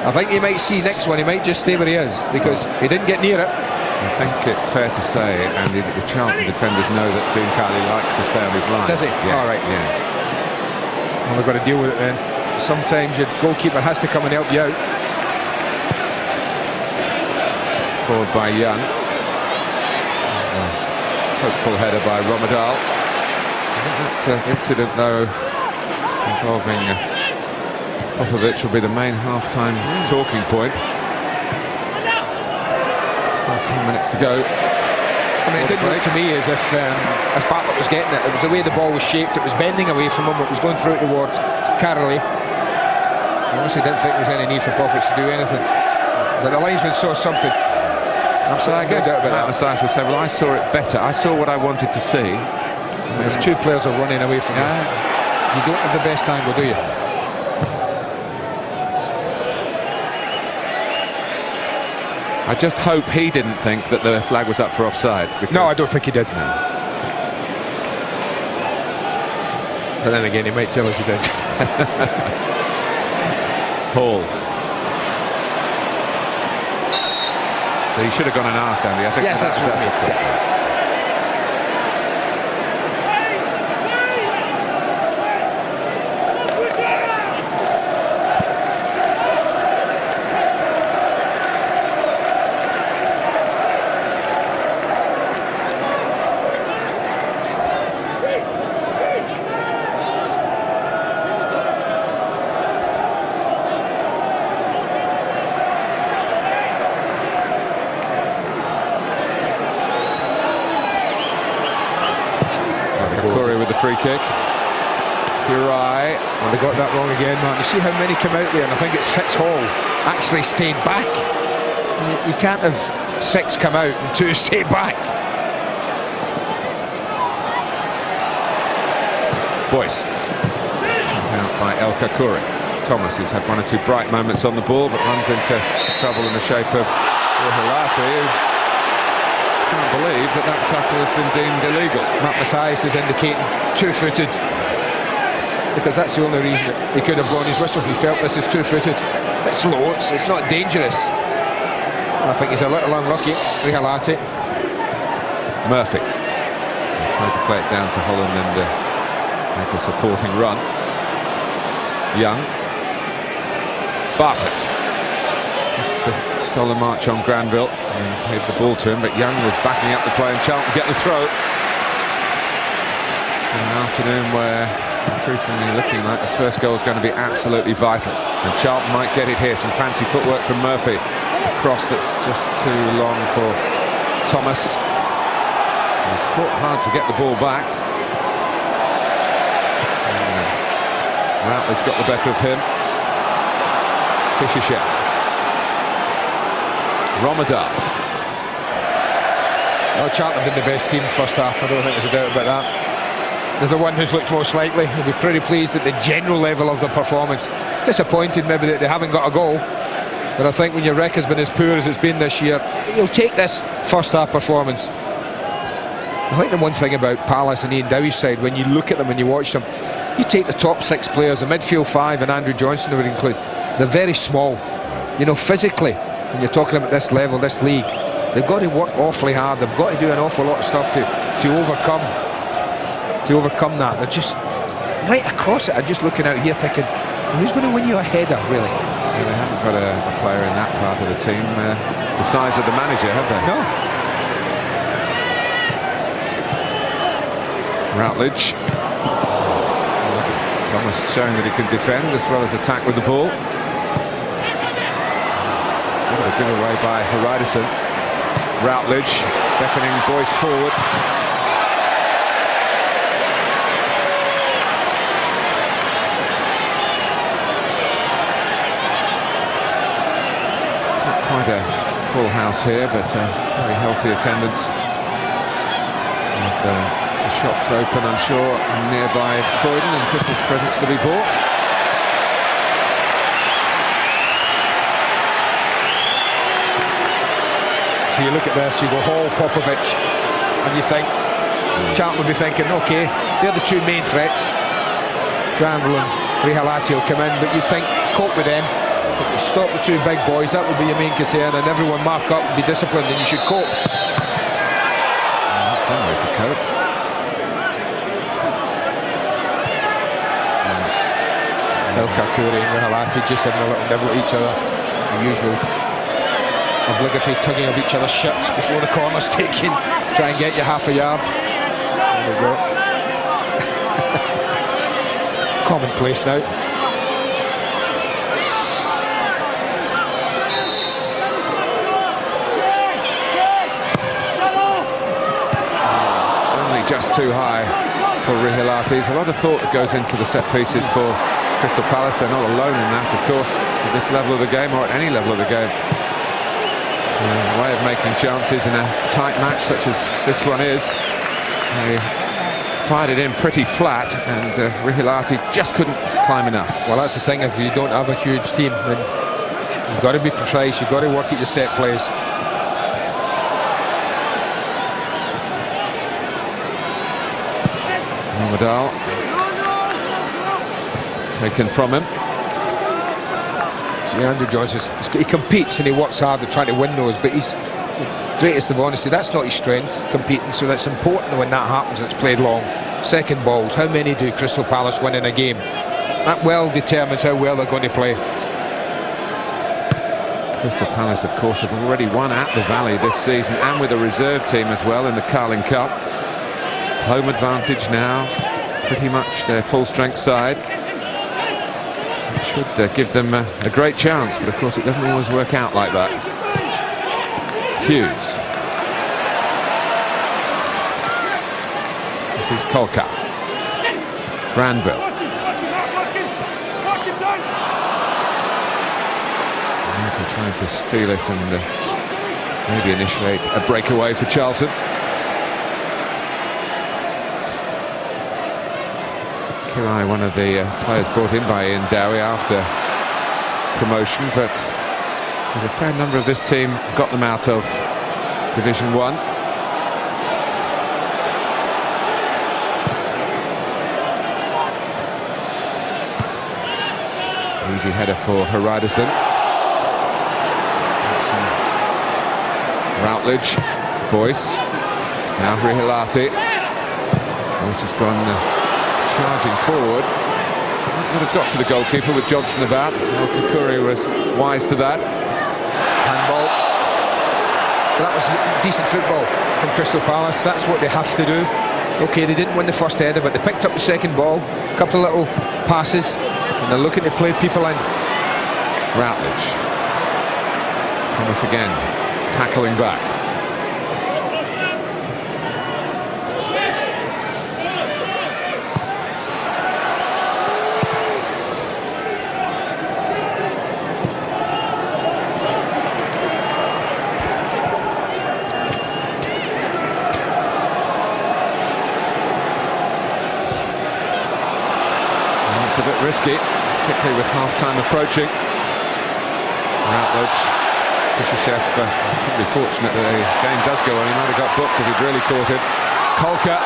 I think you might see next one. He might just stay where he is because he didn't get near it. I think it's fair to say, Andy, that the Charlton defenders know that Dean Kiley likes to stay on his line. Does he? Yeah. All right. Yeah. Well, we've got to deal with it then. Sometimes your goalkeeper has to come and help you out. Forward by Young. Hopeful header by Rommedahl. That incident, though, involving Popovic will be the main half-time talking point. Still 10 minutes to go. I mean, it didn't look to me as if Bartlett was getting it. It was the way the ball was shaped. It was bending away from him. It was going through towards Carley. I honestly didn't think there was any need for Popovic to do anything. But the linesman saw something. Absolutely. Would say, well, I saw it better. I saw what I wanted to see. If two players are running away from you, you don't have the best angle, do you? I just hope he didn't think that the flag was up for offside. No, I don't think he did. No. But then again, he might tell us he did. Hall. He should have gone and asked, Andy. I think yes, that's what I mean. Free kick. You're right. Well, they got that wrong again, man. You see how many come out there, and I think it's Fitzhall actually stayed back. You can't have 6 come out and 2 stay back. Boyce. Out by El Kakuri. Thomas, who's had 1 or 2 bright moments on the ball, but runs into trouble in the shape of Halati. Can't believe that tackle has been deemed illegal. Matt Mathias is indicating 2-footed because that's the only reason that he could have blown his whistle. He felt this is 2-footed. It's low, it's not dangerous. I think he's a little unlucky. Halati. Murphy tried to play it down to Holland and make a supporting run. Young. Bartlett. Stole the march on Granville and gave the ball to him, but Young was backing up the play and Charlton get the throw. In an afternoon where it's increasingly looking like the first goal is going to be absolutely vital, and Charlton might get it here. Some fancy footwork from Murphy. A cross that's just too long for Thomas. He's fought hard to get the ball back. Routledge got the better of him. Fischer. Rommedahl. Oh, Charlton did the best team first half. I don't think there's a doubt about that. They're the one who's looked most likely. He'll be pretty pleased at the general level of the performance. Disappointed maybe that they haven't got a goal. But I think when your record's been as poor as it's been this year, you'll take this first half performance. I think the one thing about Palace and Ian Dowie's side, when you look at them and you watch them, you take the top 6 players, the midfield 5 and Andrew Johnson would include. They're very small. You know, physically, when you're talking about this level, this league, they've got to work awfully hard. They've got to do an awful lot of stuff to overcome that. They're just right across it. I'm just looking out here thinking, well, who's going to win you a header, really? Yeah, they haven't got a player in that part of the team the size of the manager, have they? No. Routledge. Thomas showing that he can defend as well as attack with the ball. A giveaway by Haridason. Routledge beckoning Boyce forward. Not quite a full house here, but a very healthy attendance. And, the shops open, I'm sure, nearby Croydon, and Christmas presents to be bought. you look at this, you go Hall, Popovic, and you think Charlton will be thinking, okay, they're the two main threats. Granville and Rihalati will come in, but you think cope with them. Stop the two big boys, that would be your main concern, and everyone mark up and be disciplined, and you should cope. That's one way to cope. Kakuri and Rihalati just having a little nibble at each other. The usual obligatory tugging of each other's shirts before the corner's taken to try and get you half a yard. There we go. Commonplace now. Only just too high for Rihalati. There's a lot of thought that goes into the set pieces for Crystal Palace. They're not alone in that, of course, at this level of the game or at any level of the game. So, a way of making chances in a tight match such as this one is. They fired it in pretty flat, and Rihalati just couldn't climb enough. Well, that's the thing, if you don't have a huge team, then you've got to be precise, you've got to work at your set plays. Rommedahl taken from him. See, Andrew Johnson, he competes and he works hard to try to win those, but he's the greatest of honesty, that's not his strength, competing, so that's important when that happens and it's played long. Second balls, how many do Crystal Palace win in a game? That well determines how well they're going to play. Crystal Palace, of course, have already won at the Valley this season, and with a reserve team as well in the Carling Cup. Home advantage now, pretty much their full-strength side. It should give them a great chance, but of course it doesn't always work out like that. Hughes. This is Kolka. Granville. Trying to steal it and maybe initiate a breakaway for Charlton. Kirai, one of the players brought in by Ian Dowie after promotion, but there's a fair number of this team got them out of Division 1. Easy header for Haridason. Routledge, Boyce, now Rihalati. Boyce has gone charging forward. Would have got to the goalkeeper with Johnson about. Kakuri was wise to that. Handball. That was decent football from Crystal Palace. That's what they have to do. Okay, they didn't win the first header, but they picked up the second ball. A couple of little passes, and they're looking to play people in. Routledge. Thomas again. Tackling back. It's a bit risky, particularly with half-time approaching. Routledge. Chef, probably fortunate that the game does go on. He might have got booked if he'd really caught it. Kolka,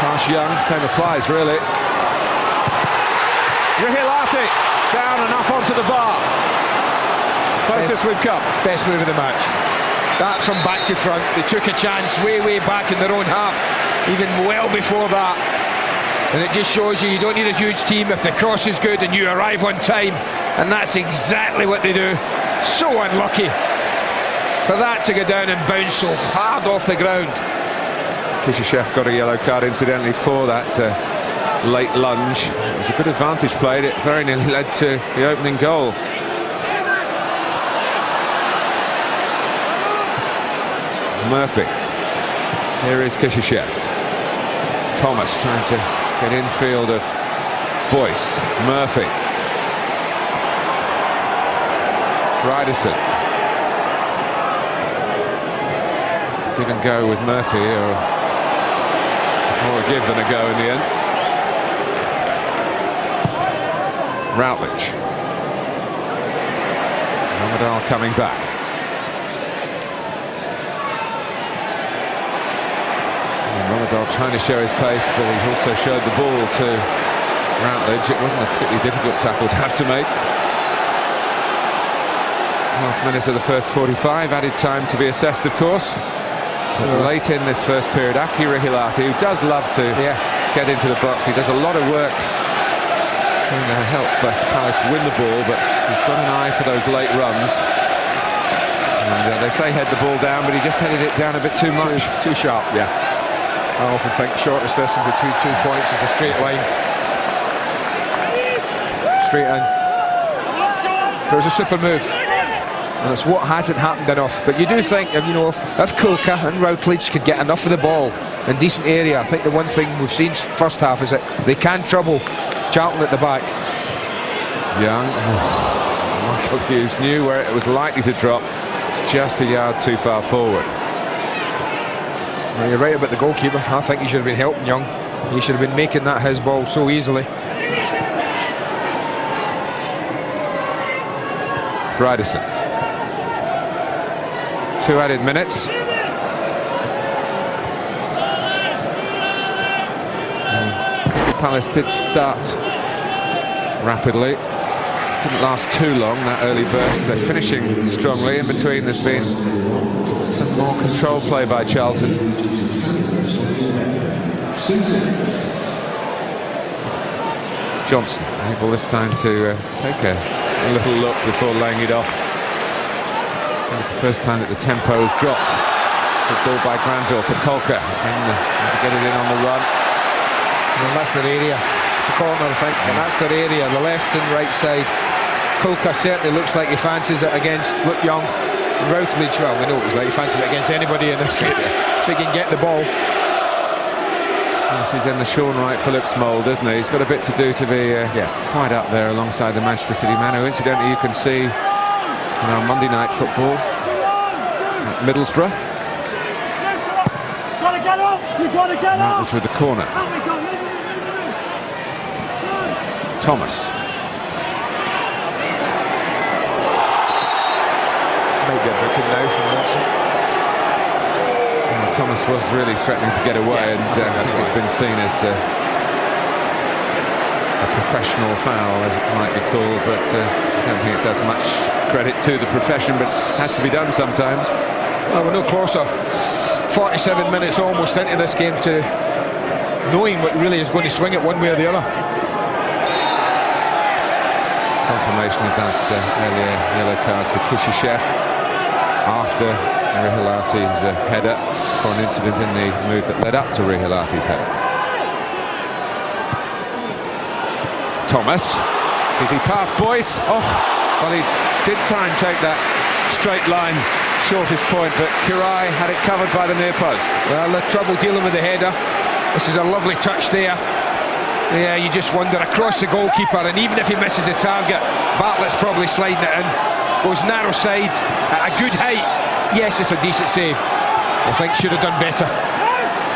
pass Young, same applies really. Rihalati, down and up onto the bar. Closest we've come. Best move of the match. That from back to front. They took a chance way back in their own half, even well before that. And it just shows you don't need a huge team if the cross is good and you arrive on time. And that's exactly what they do. So unlucky for that to go down and bounce so hard off the ground. Chef got a yellow card incidentally for that late lunge. It was a good advantage played. It very nearly led to the opening goal. Murphy. Here is Chef. Thomas trying to get infield of Boyce. Murphy. Riderson. Give and go with Murphy, or it's more a give than a go in the end. Routledge. Rommedahl coming back. Rommedahl trying to show his pace, but he also showed the ball to Routledge. It wasn't a particularly difficult tackle to have to make. Last minute of the first 45, added time to be assessed, of course. But late in this first period, Aki Rihilati, who does love to get into the box, he does a lot of work trying to help Palace win the ball, but he's got an eye for those late runs. And they say head the ball down, but he just headed it down a bit too much. Too sharp, yeah. I often think shortest distance between 2 points is a straight line. Straight in. It was a super move. And it's what hasn't happened enough. But you do think, you know, if Kulka and Routledge could get enough of the ball in decent area, I think the one thing we've seen first half is that they can trouble Charlton at the back. Young. Michael Hughes knew where it was likely to drop. It's just a yard too far forward. Well, you're right about the goalkeeper. I think he should have been helping Young. He should have been making that his ball so easily. Bryderson. 2 added minutes. Palace did start rapidly. Didn't last too long, that early burst. They're finishing strongly. In between, there's been some more control play by Charlton. Johnson able this time to take a little look before laying it off. The first time that the tempo has dropped. Good ball by Granville for Kolka. And to get it in on the run. And that's their area. It's a corner, I think, and that's their area, the left and right side. Kulka certainly looks like he fancies it against Young. Routledge, well, we know what he's like, he fancies it against anybody in the street if he can get the ball. Yes, he's in the Sean Wright Phillips mould, isn't he? He's got a bit to do to be quite up there alongside the Manchester City man, who incidentally you can see in our Monday night football at Middlesbrough. Routledge with the corner. Thomas. Maybe a booking now from Watson. Thomas was really threatening to get away, and I think it's been seen as a professional foul, as it might be called, but I don't think it does much credit to the profession, but it has to be done sometimes. Well, we're no closer. 47 minutes almost into this game to knowing what really is going to swing it one way or the other. Confirmation of that earlier yellow card for Kishishev after Rihilati's header for an incident in the move that led up to Rihilati's header. Thomas, is he past Boyce? Oh, well, he did try and take that straight line shortest point, but Kirai had it covered by the near post. Well, the trouble dealing with the header. This is a lovely touch there. Yeah, you just wonder, across the goalkeeper, and even if he misses a target, Bartlett's probably sliding it in. Goes narrow side, at a good height. Yes, it's a decent save. I think should have done better.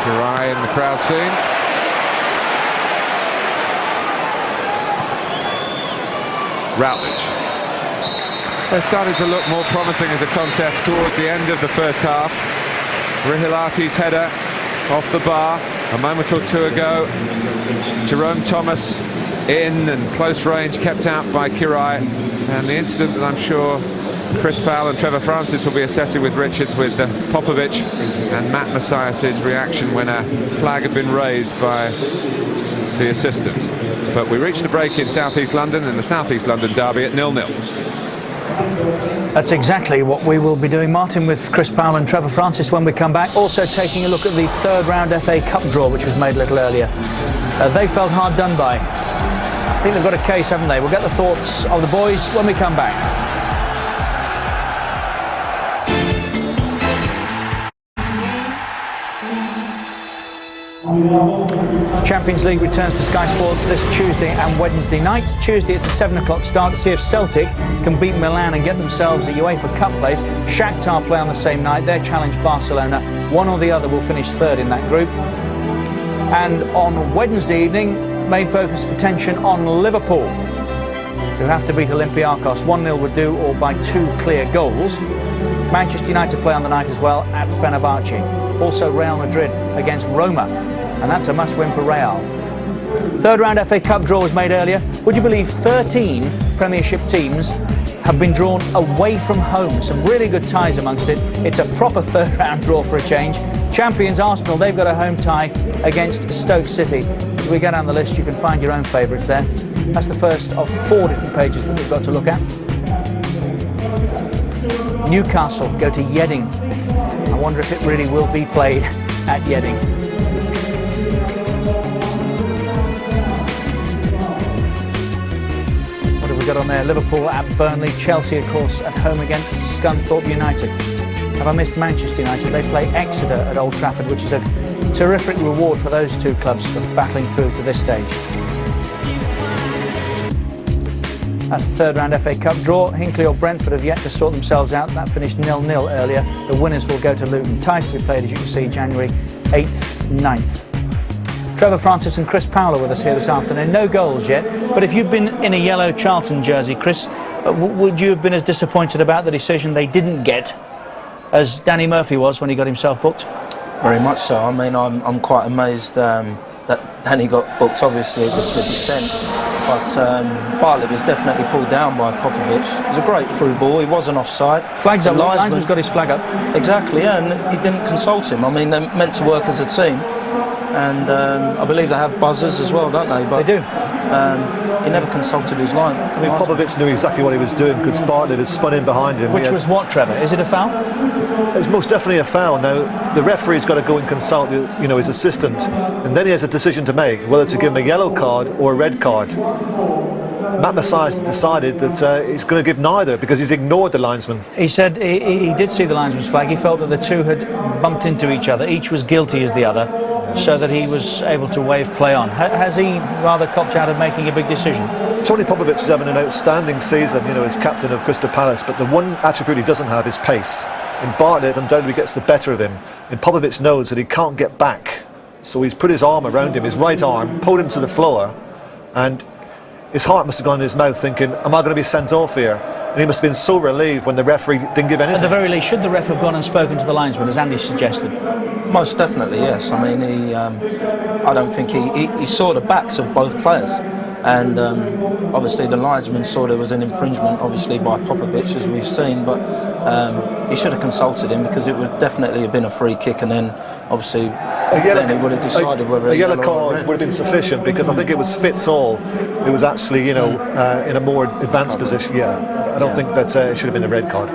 Kirai in the crowd soon. Routledge. They started to look more promising as a contest towards the end of the first half. Rihilati's header off the bar a moment or two ago. Jerome Thomas in and close range, kept out by Kirai. And the incident that I'm sure Chris Powell and Trevor Francis will be assessing with Richard, with Popovic and Matt Mathias's reaction when a flag had been raised by the assistant. But we reached the break in South East London, in the South East London derby at 0-0. That's exactly what we will be doing, Martin, with Chris Powell and Trevor Francis when we come back. Also taking a look at the third round FA Cup draw, which was made a little earlier. They felt hard done by. I think they've got a case, haven't they? We'll get the thoughts of the boys when we come back. Champions League returns to Sky Sports this Tuesday and Wednesday night. Tuesday it's a 7 o'clock start to see if Celtic can beat Milan and get themselves a UEFA Cup place. Shakhtar play on the same night. They'll challenge Barcelona. One or the other will finish third in that group. And on Wednesday evening, main focus of attention on Liverpool, who have to beat Olympiacos. 1-0 would do, or by 2 clear goals. Manchester United play on the night as well at Fenerbahce. Also Real Madrid against Roma, and that's a must-win for Real. Third round FA Cup draw was made earlier. Would you believe 13 Premiership teams have been drawn away from home? Some really good ties amongst it. It's a proper third round draw for a change. Champions Arsenal, they've got a home tie against Stoke City. As we go down the list, you can find your own favourites there. That's the first of 4 different pages that we've got to look at. Newcastle go to Yeading. I wonder if it really will be played at Yeading. What have we got on there? Liverpool at Burnley. Chelsea, of course, at home against Scunthorpe United. Have I missed Manchester United? They play Exeter at Old Trafford, which is a terrific reward for those two clubs for battling through to this stage. That's the third round FA Cup draw. Hinckley or Brentford have yet to sort themselves out. That finished 0-0 earlier. The winners will go to Luton. Ties to be played, as you can see, January 8th, 9th. Trevor Francis and Chris Powell are with us here this afternoon. No goals yet, but if you'd been in a yellow Charlton jersey, Chris, would you have been as disappointed about the decision they didn't get as Danny Murphy was when he got himself booked? Very much so. I mean, I'm quite amazed that Danny got booked. Obviously, it was the dissent, but Bartlett was definitely pulled down by Popovic. It was a great through ball. He wasn't offside. Flags up. Linesman's got his flag up. Exactly, yeah, and he didn't consult him. I mean, they're meant to work as a team, and I believe they have buzzers as well, don't they? But they do. He never consulted his line. I mean, Popovic knew exactly what he was doing because Bartlett had spun in behind him. Which was what, Trevor? Is it a foul? It was most definitely a foul. Now, the referee's got to go and consult, his assistant, and then he has a decision to make, whether to give him a yellow card or a red card. Matt Massai's decided that he's going to give neither because he's ignored the linesman. He said he did see the linesman's flag. He felt that the two had bumped into each other. Each was guilty as the other, so that he was able to wave play on. Has he rather copped out of making a big decision? Tony Popovic is having an outstanding season, as captain of Crystal Palace, but the one attribute he doesn't have is pace. And Bartlett undoubtedly gets the better of him. And Popovic knows that he can't get back. So he's put his arm around him, his right arm, pulled him to the floor, and his heart must have gone in his mouth thinking, am I going to be sent off here? And he must have been so relieved when the referee didn't give anything. At the very least, should the ref have gone and spoken to the linesman, as Andy suggested? Most definitely, yes. I mean, I don't think he saw the backs of both players. And obviously the linesman saw there was an infringement, obviously, by Popovic, as we've seen, but he should have consulted him because it would definitely have been a free kick, and then obviously then he would have decided whether a yellow card would have been sufficient, because I think it was fits all. It was actually, in a more advanced position. Yeah, I don't think that it should have been a red card.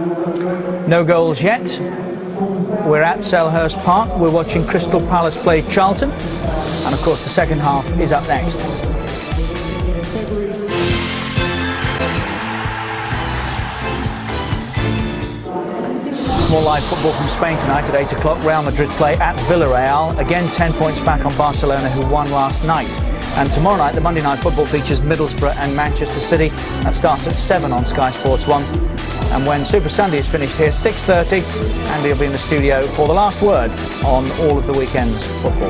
No goals yet. We're at Selhurst Park. We're watching Crystal Palace play Charlton, and of course the second half is up next. More live football from Spain tonight at 8 o'clock. Real Madrid play at Villarreal. Again, 10 points back on Barcelona, who won last night. And tomorrow night, the Monday night football features Middlesbrough and Manchester City. That starts at 7 on Sky Sports 1. And when Super Sunday is finished here, 6:30, Andy will be in the studio for the last word on all of the weekend's football.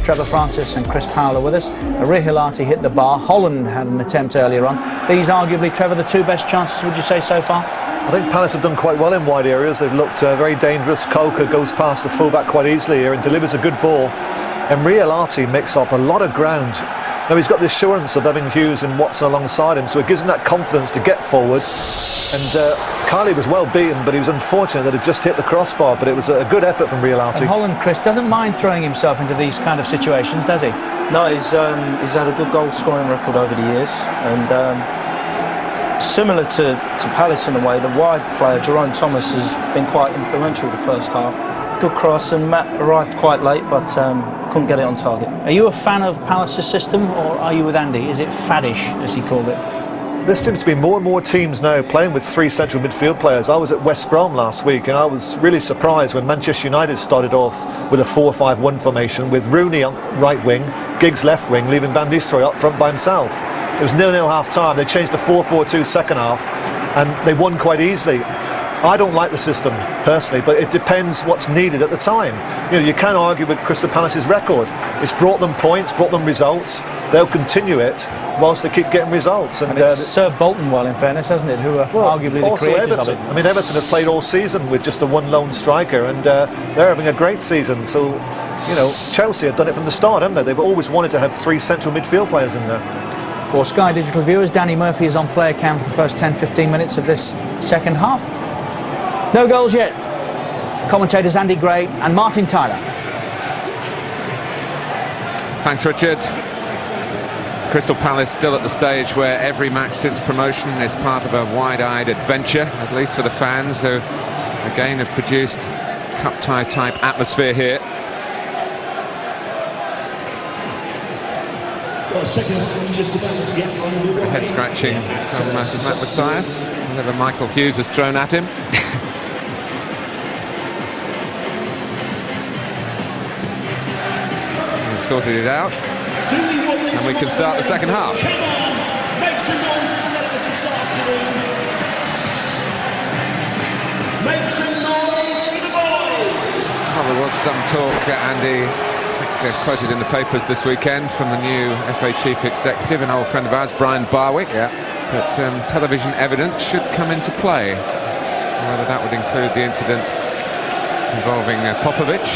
Trevor Francis and Chris Powell are with us. Arihilati hit the bar. Holland had an attempt earlier on. These arguably, Trevor, the two best chances, would you say, so far? I think Palace have done quite well in wide areas. They've looked very dangerous. Coca goes past the fullback quite easily here and delivers a good ball. And Arihilati makes up a lot of ground. Now he's got the assurance of Evan Hughes and Watson alongside him, so it gives him that confidence to get forward. And Kylie was well beaten, but he was unfortunate that it just hit the crossbar, but it was a good effort from Arihilati. And Holland, Chris, doesn't mind throwing himself into these kind of situations, does he? No, he's had a good goal scoring record over the years, and similar to Palace in a way, the wide player Jerome Thomas has been quite influential the first half. Good cross, and Matt arrived quite late, but couldn't get it on target. Are you a fan of Palace's system, or are you with Andy? Is it faddish, as he called it? There seems to be more and more teams now playing with 3 central midfield players. I was at West Brom last week, and I was really surprised when Manchester United started off with a 4-5-1 formation with Rooney on right wing, Giggs left wing, leaving Van Nistelrooy up front by himself. It was 0-0 half time. They changed to 4-4-2 second half, and they won quite easily. I don't like the system personally, but it depends what's needed at the time. You know, you can argue with Crystal Palace's record. It's brought them points, brought them results. They'll continue it whilst they keep getting results. And it's served Bolton well, in fairness, hasn't it? Who are arguably the creators Everton. of it. I mean, Everton have played all season with just the one lone striker, and they're having a great season. So, you know, Chelsea have done it from the start, haven't they? They've always wanted to have 3 central midfield players in there. For Sky Digital viewers, Danny Murphy is on player cam for the first 10-15 minutes of this second half. No goals yet. Commentators Andy Gray and Martin Tyler. Thanks, Richard. Crystal Palace still at the stage where every match since promotion is part of a wide-eyed adventure, at least for the fans, who again have produced cup-tie type atmosphere here. A head scratching from Matt Messias, whatever Michael Hughes has thrown at him. He's sorted it out, and we can start the second half. Make some noise and celebrate this afternoon. Make some noise for the boys. Well, there was some talk, Andy, quoted in the papers this weekend from the new FA Chief Executive, an old friend of ours, Brian Barwick, that television evidence should come into play. Whether that would include the incident involving Popovic,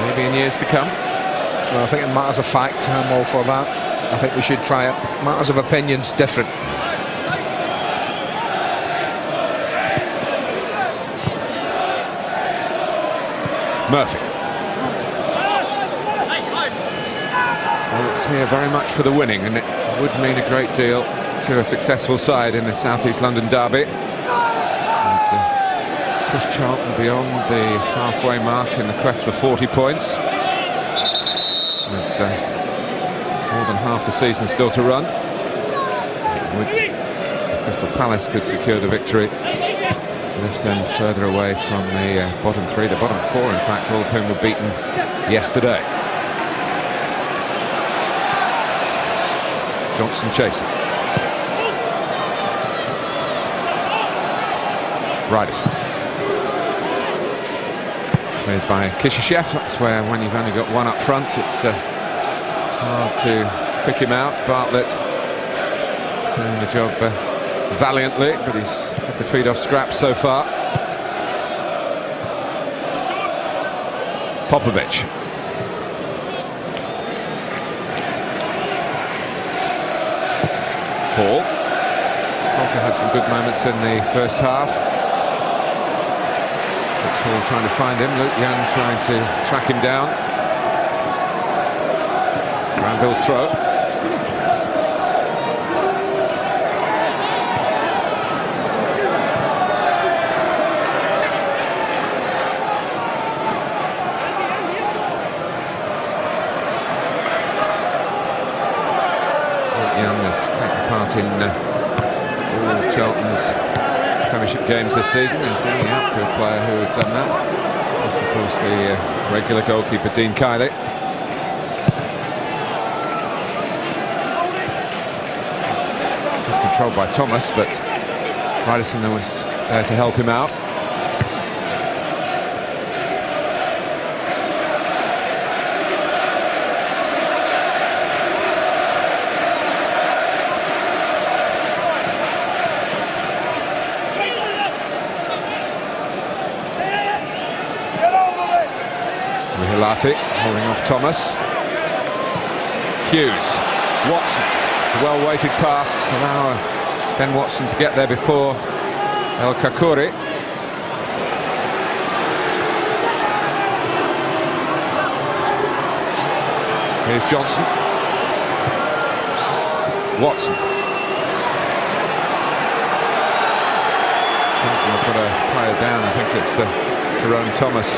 maybe in years to come. Well, I think in matters of fact, I'm all for that. I think we should try it. Matters of opinion's different. Murphy. Well, it's here very much for the winning, and it would mean a great deal to a successful side in the South East London derby. And, push Charlton beyond the halfway mark in the quest for 40 points. With more than half the season still to run. Crystal Palace could secure the victory, lift them further away from the bottom 3, the bottom 4 in fact, all of whom were beaten yesterday. Johnson chasing. Ryderson. Played by Kishishev. That's where, when you've only got one up front, it's hard to pick him out. Bartlett doing the job valiantly, but he's had to feed off scraps so far. Popovic. Hall. Walker had some good moments in the first half. It's Hall trying to find him. Luke Young trying to track him down. Granville's throw. In all Charlton's Premiership games this season. He's bringing out to a player who has done that. That's of course the regular goalkeeper Dean Kiley. It's controlled by Thomas, but Ryderson was there to help him out. Holding off Thomas. Hughes. Watson. It's a well-weighted pass. Allow Ben Watson to get there before El Kakuri. Here's Johnson. Watson. We'll put a player down. I think it's Tyrone Thomas.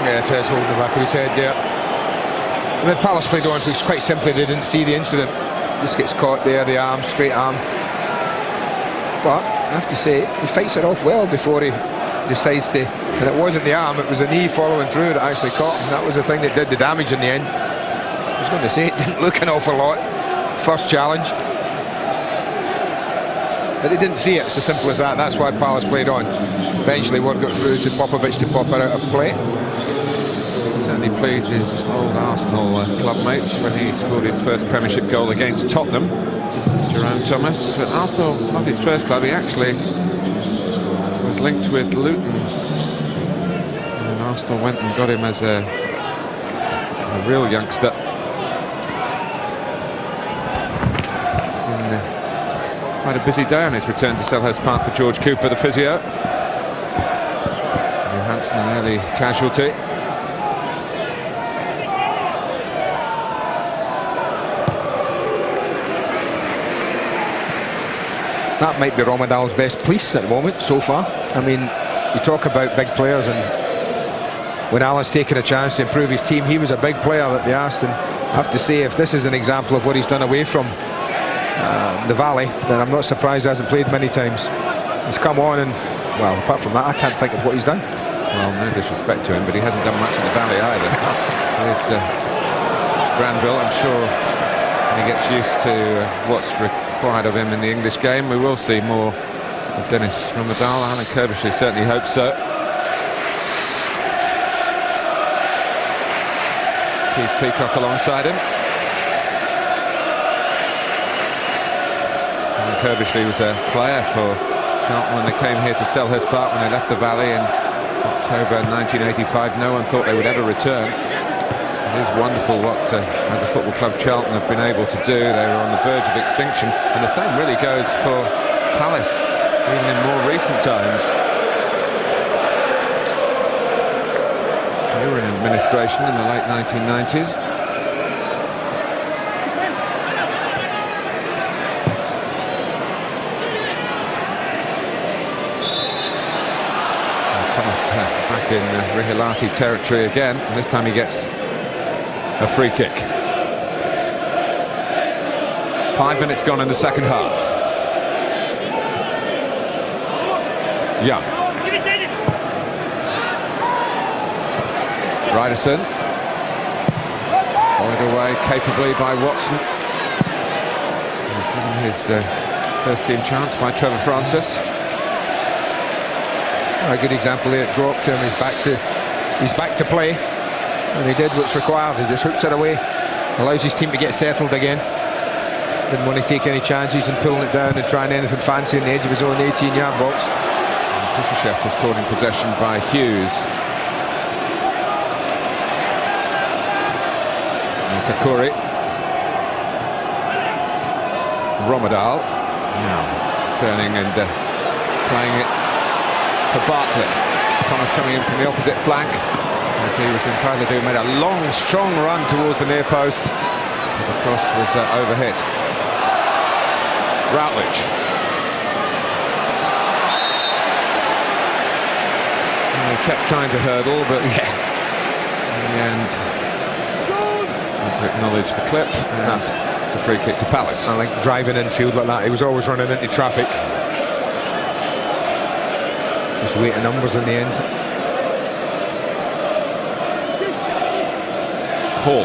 Yeah, it is holding the back of his head, yeah. And then Palace played on, because quite simply they didn't see the incident. Just gets caught there, the arm, straight arm. But I have to say, he fights it off well before he decides to. And it wasn't the arm, it was a knee following through that actually caught him. That was the thing that did the damage in the end. I was going to say, it didn't look an awful lot. First challenge. but they didn't see it. It's as simple as that. That's why Palace played on. Eventually one got through to Popovic to pop her out of play. Certainly pleased his old Arsenal club mates when he scored his first Premiership goal against Tottenham, Jerome Thomas. But Arsenal, not his first club, he actually was linked with Luton. And Arsenal went and got him as a real youngster. Quite a busy day on his return to Selhurst Park for George Cooper, the physio. Johansson, an early casualty. That might be Rommedahl's best piece at the moment so far. I mean, you talk about big players, and when Alan's taken a chance to improve his team, he was a big player that they asked, and I have to say, if this is an example of what he's done away from the Valley, then I'm not surprised he hasn't played many times. He's come on, and well, apart from that, I can't think of what he's done. Well, no disrespect to him, but he hasn't done much in the Valley either. There's Granville. I'm sure when he gets used to what's required of him in the English game, we will see more of Dennis Rommedahl. Alan Kirbishley certainly hopes so. Keith Peacock alongside him. Alan Kirbishley was a player for Charlton when they came here to Selhurst Park when they left the Valley in October 1985. No one thought they would ever return. It is wonderful what, as a football club, Charlton have been able to do. They were on the verge of extinction, and the same really goes for Palace, even in more recent times. They were in administration in the late 1990s. Back in Rihilati territory again, and this time he gets a free kick. 5 minutes gone in the second half. Young. Ryderson. Followed away capably by Watson. He's given his first team chance by Trevor Francis. A good example here, dropped him, he's back to play, and he did what's required. He just hooks it away, allows his team to get settled again. Didn't want to take any chances and pulling it down and trying anything fancy on the edge of his own 18-yard box. Kushashev was caught in possession by Hughes. Takuri. Rommedahl now turning and playing it for Bartlett. Thomas coming in from the opposite flank, as he was entitled to do. Made a long, strong run towards the near post, but the cross was overhit. Routledge. And they kept trying to hurdle, but in the end, had to acknowledge the clip, and it's a free kick to Palace. I think driving infield like that, he was always running into traffic. Just weight of numbers in the end. Hall.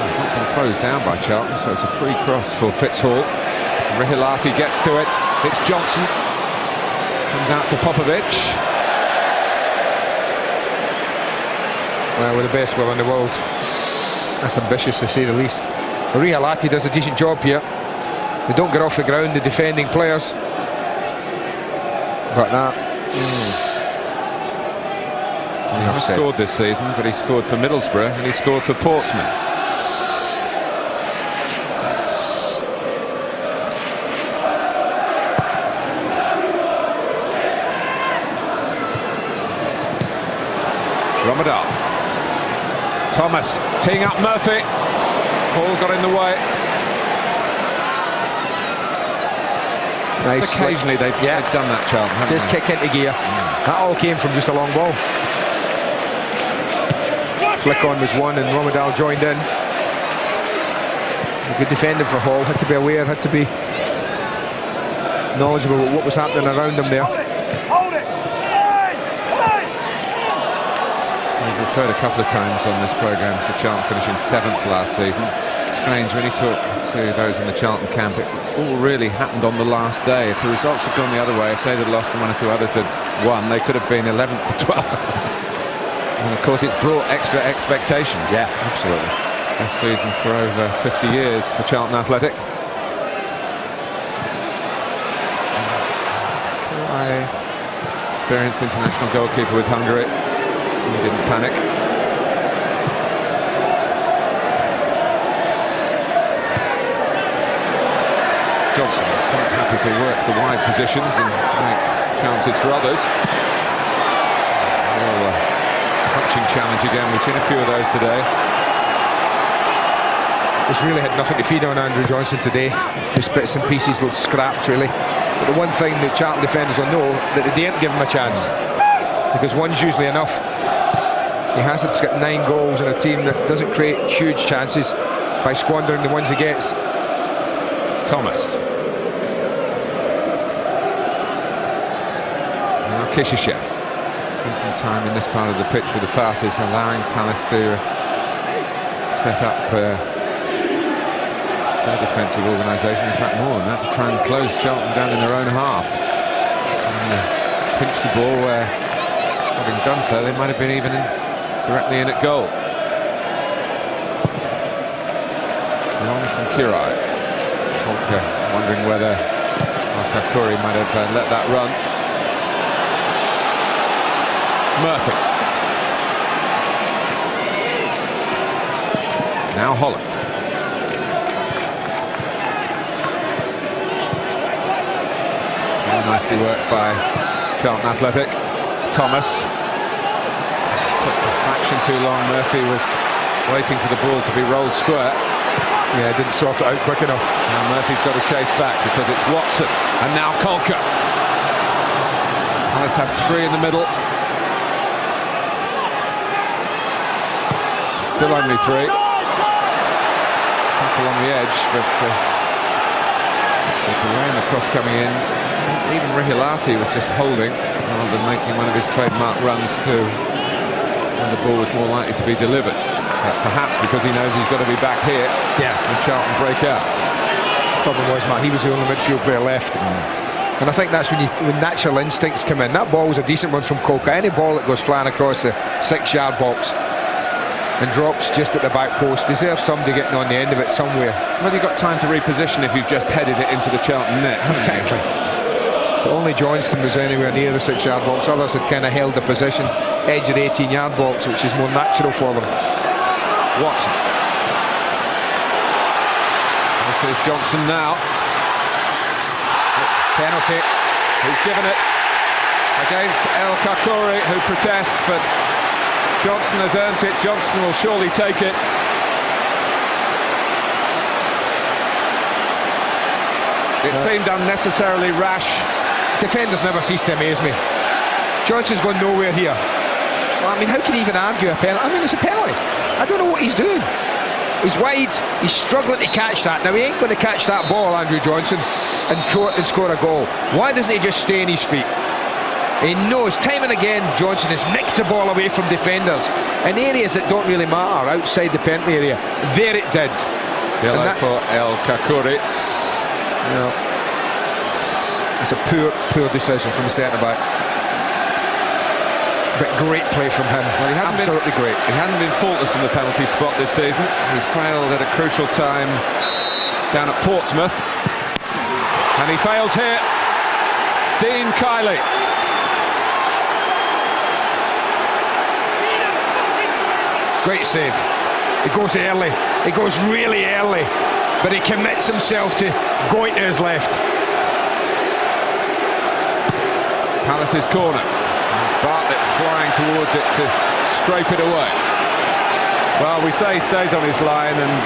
He's not been closed down by Charlton, so it's a free cross for Fitzhall. Rihilati gets to it. It's Johnson. Comes out to Popovic. Well, with the best will in the world. That's ambitious to say the least. Rihilati does a decent job here. They don't get off the ground, the defending players. But that... He hasn't scored this season, but he scored for Middlesbrough and he scored for Portsmouth. Rommedahl. Thomas teeing up Murphy. Paul got in the way. Nice. Occasionally they've done that, Charlton, haven't just they? kick into gear. That all came from just a long ball. Flick on was one and Rommedahl joined in. A good defender for Hall, had to be aware, had to be knowledgeable of what was happening around him there. We've referred a couple of times on this programme to Charlton finishing 7th last season. Strange when he talked to those in the Charlton camp, it all really happened on the last day. If the results had gone the other way, if they'd have lost and one or two others had won, they could have been 11th or 12th. And of course it's brought extra expectations. Yeah, absolutely. Best season for over 50 years for Charlton Athletic. Experienced international goalkeeper with Hungary. He didn't panic. Johnson is quite happy to work the wide positions and make chances for others. Punching challenge again. We've seen a few of those today. He's really had nothing to feed on Andrew Johnson today. Just bits and pieces, little scraps really. But the one thing that Charlton defenders will know, that they didn't give him a chance, because one's usually enough. He has to get 9 goals in a team that doesn't create huge chances by squandering the ones he gets. Thomas. Now Kishishev taking time in this part of the pitch for the passes, allowing Palace to set up their defensive organisation, in fact more than that, to try and close Charlton down in their own half. And pinch the ball where, having done so, they might have been even directly in at goal. Long from Kirai. Holker wondering whether Kakuri might have let that run. Murphy. Now Holland. Very nicely worked by Charlton Athletic. Thomas. This took a fraction too long. Murphy was waiting for the ball to be rolled square. Yeah, didn't sort it out quick enough. Now Murphy's got to chase back because it's Watson and now Kolka. Palace have 3 in the middle. Still only 3. Couple on the edge, but with the rain, the cross coming in, even Rihilati was just holding rather than making one of his trademark runs to when the ball was more likely to be delivered. Perhaps because he knows he's got to be back here. Yeah. And Charlton break out. Problem was, Matt, he was the only midfield player left. And I think that's when natural instincts come in. That ball was a decent one from Kolka. Any ball that goes flying across the 6-yard box and drops just at the back post deserves somebody getting on the end of it somewhere. Well, you've got time to reposition if you've just headed it into the Charlton net. Exactly. But only Johnston was anywhere near the 6-yard box. Others had kind of held the position, edge of the 18-yard box, which is more natural for them. Watson. This is Johnson now. Penalty. He's given it against El Kakuri, who protests, but Johnson has earned it. Johnson will surely take it. It seemed unnecessarily rash. Defenders never cease to amaze me. Johnson's gone nowhere here. Well, I mean, how can he even argue a penalty? I mean, it's a penalty. I don't know what he's doing. He's wide, he's struggling to catch that. Now, he ain't going to catch that ball, Andrew Johnson, and score a goal. Why doesn't he just stay on his feet? He knows, time and again, Johnson has nicked the ball away from defenders in areas that don't really matter, outside the penalty area. There it did. Yellow for El Kakuri. No. It's a poor decision from the centre-back. But great play from him. Well, absolutely great. He hadn't been faultless in the penalty spot this season. He failed at a crucial time down at Portsmouth. And he fails here. Dean Kiley. Great save. He goes early. He goes really early. But he commits himself to going to his left. Palace's corner. Bartlett flying towards it to scrape it away. Well, we say he stays on his line, and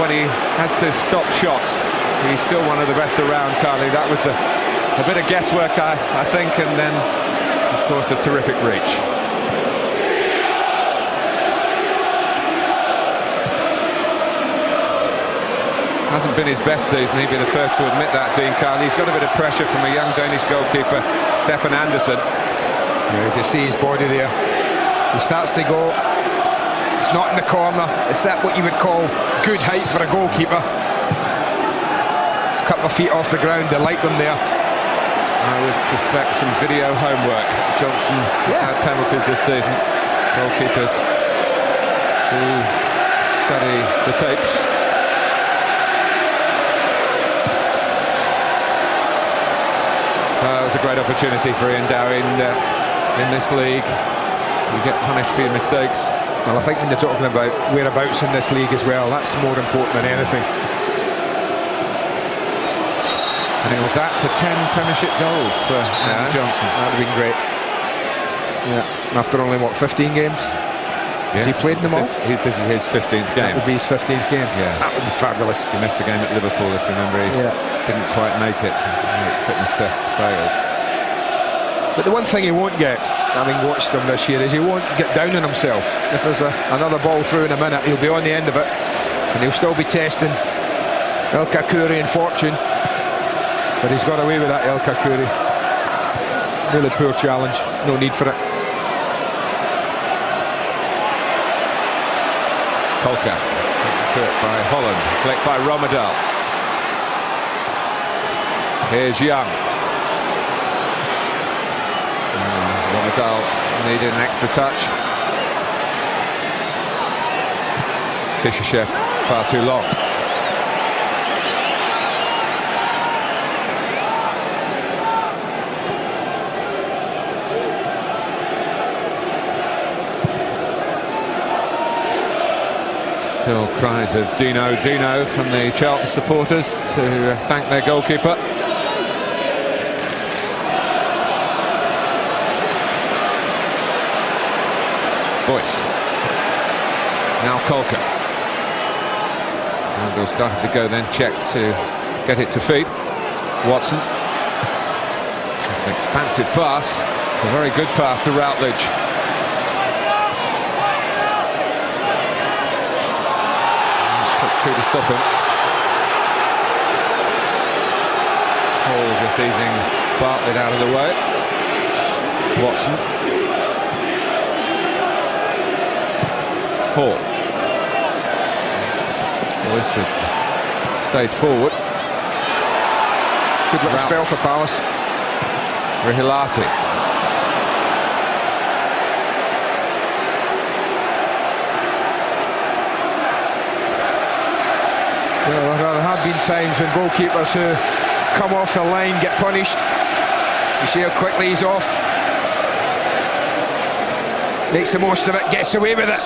when he has to stop shots, he's still one of the best around, Carly. That was a bit of guesswork, I think, and then, of course, a terrific reach. Hasn't been his best season, he'd be the first to admit that, Dean Carly. He's got a bit of pressure from a young Danish goalkeeper, Stefan Andersen. Yeah, you can see his body there. He starts to go It's not in the corner. It's at what you would call good height for a goalkeeper. A couple of feet off the ground, they like them there. I would suspect some video homework. Johnson has had penalties this season. Goalkeepers who study the tapes. It was a great opportunity for Ian Dowie in this league. You get punished for your mistakes. Well, I think when you're talking about whereabouts in this league as well, that's more important than anything. And it was that for 10 Premiership goals for Andy Johnson. That would have been great. Yeah, after only, what, 15 games? Has he played in them all? This is his 15th game. That would be his 15th game. Yeah. That would be fabulous. He missed the game at Liverpool, if you remember. He didn't quite make it. The fitness test failed. But the one thing he won't get, having watched him this year, is he won't get down on himself. If there's another ball through in a minute, he'll be on the end of it, and he'll still be testing El Kakuri and Fortune. But he's got away with that, El Kakuri. Really poor challenge. No need for it. Kolka to it by Holland, flicked by Rommedahl. Here's Young. Rommedahl needed an extra touch. Fischer-Chef far too long. Still cries of Dino, Dino from the Charlton supporters to thank their goalkeeper. Boyce. Now Kolka. Randall started to go, then checked to get it to feet. Watson. It's an expansive pass. It's a very good pass to Routledge. Two to stop him. Hall just easing Bartlett out of the way. Watson. Hall. Boyce had stayed forward. Good little spell for Palace. Rihilati. Well, there have been times when goalkeepers who come off the line get punished. You see how quickly he's off. Makes the most of it, gets away with it.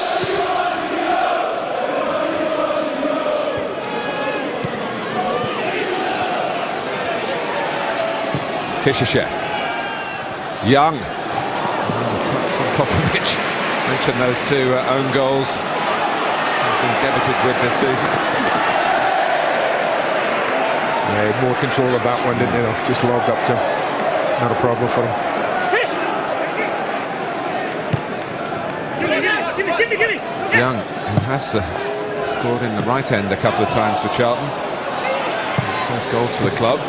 Fischer-Chef. Young. From Popovic. Mentioned those two own goals. He's been debited with this season. Yeah, more control of that one, didn't he? Just logged up to him. Not a problem for him. Young, who has scored in the right end a couple of times for Charlton. His first goals for the club.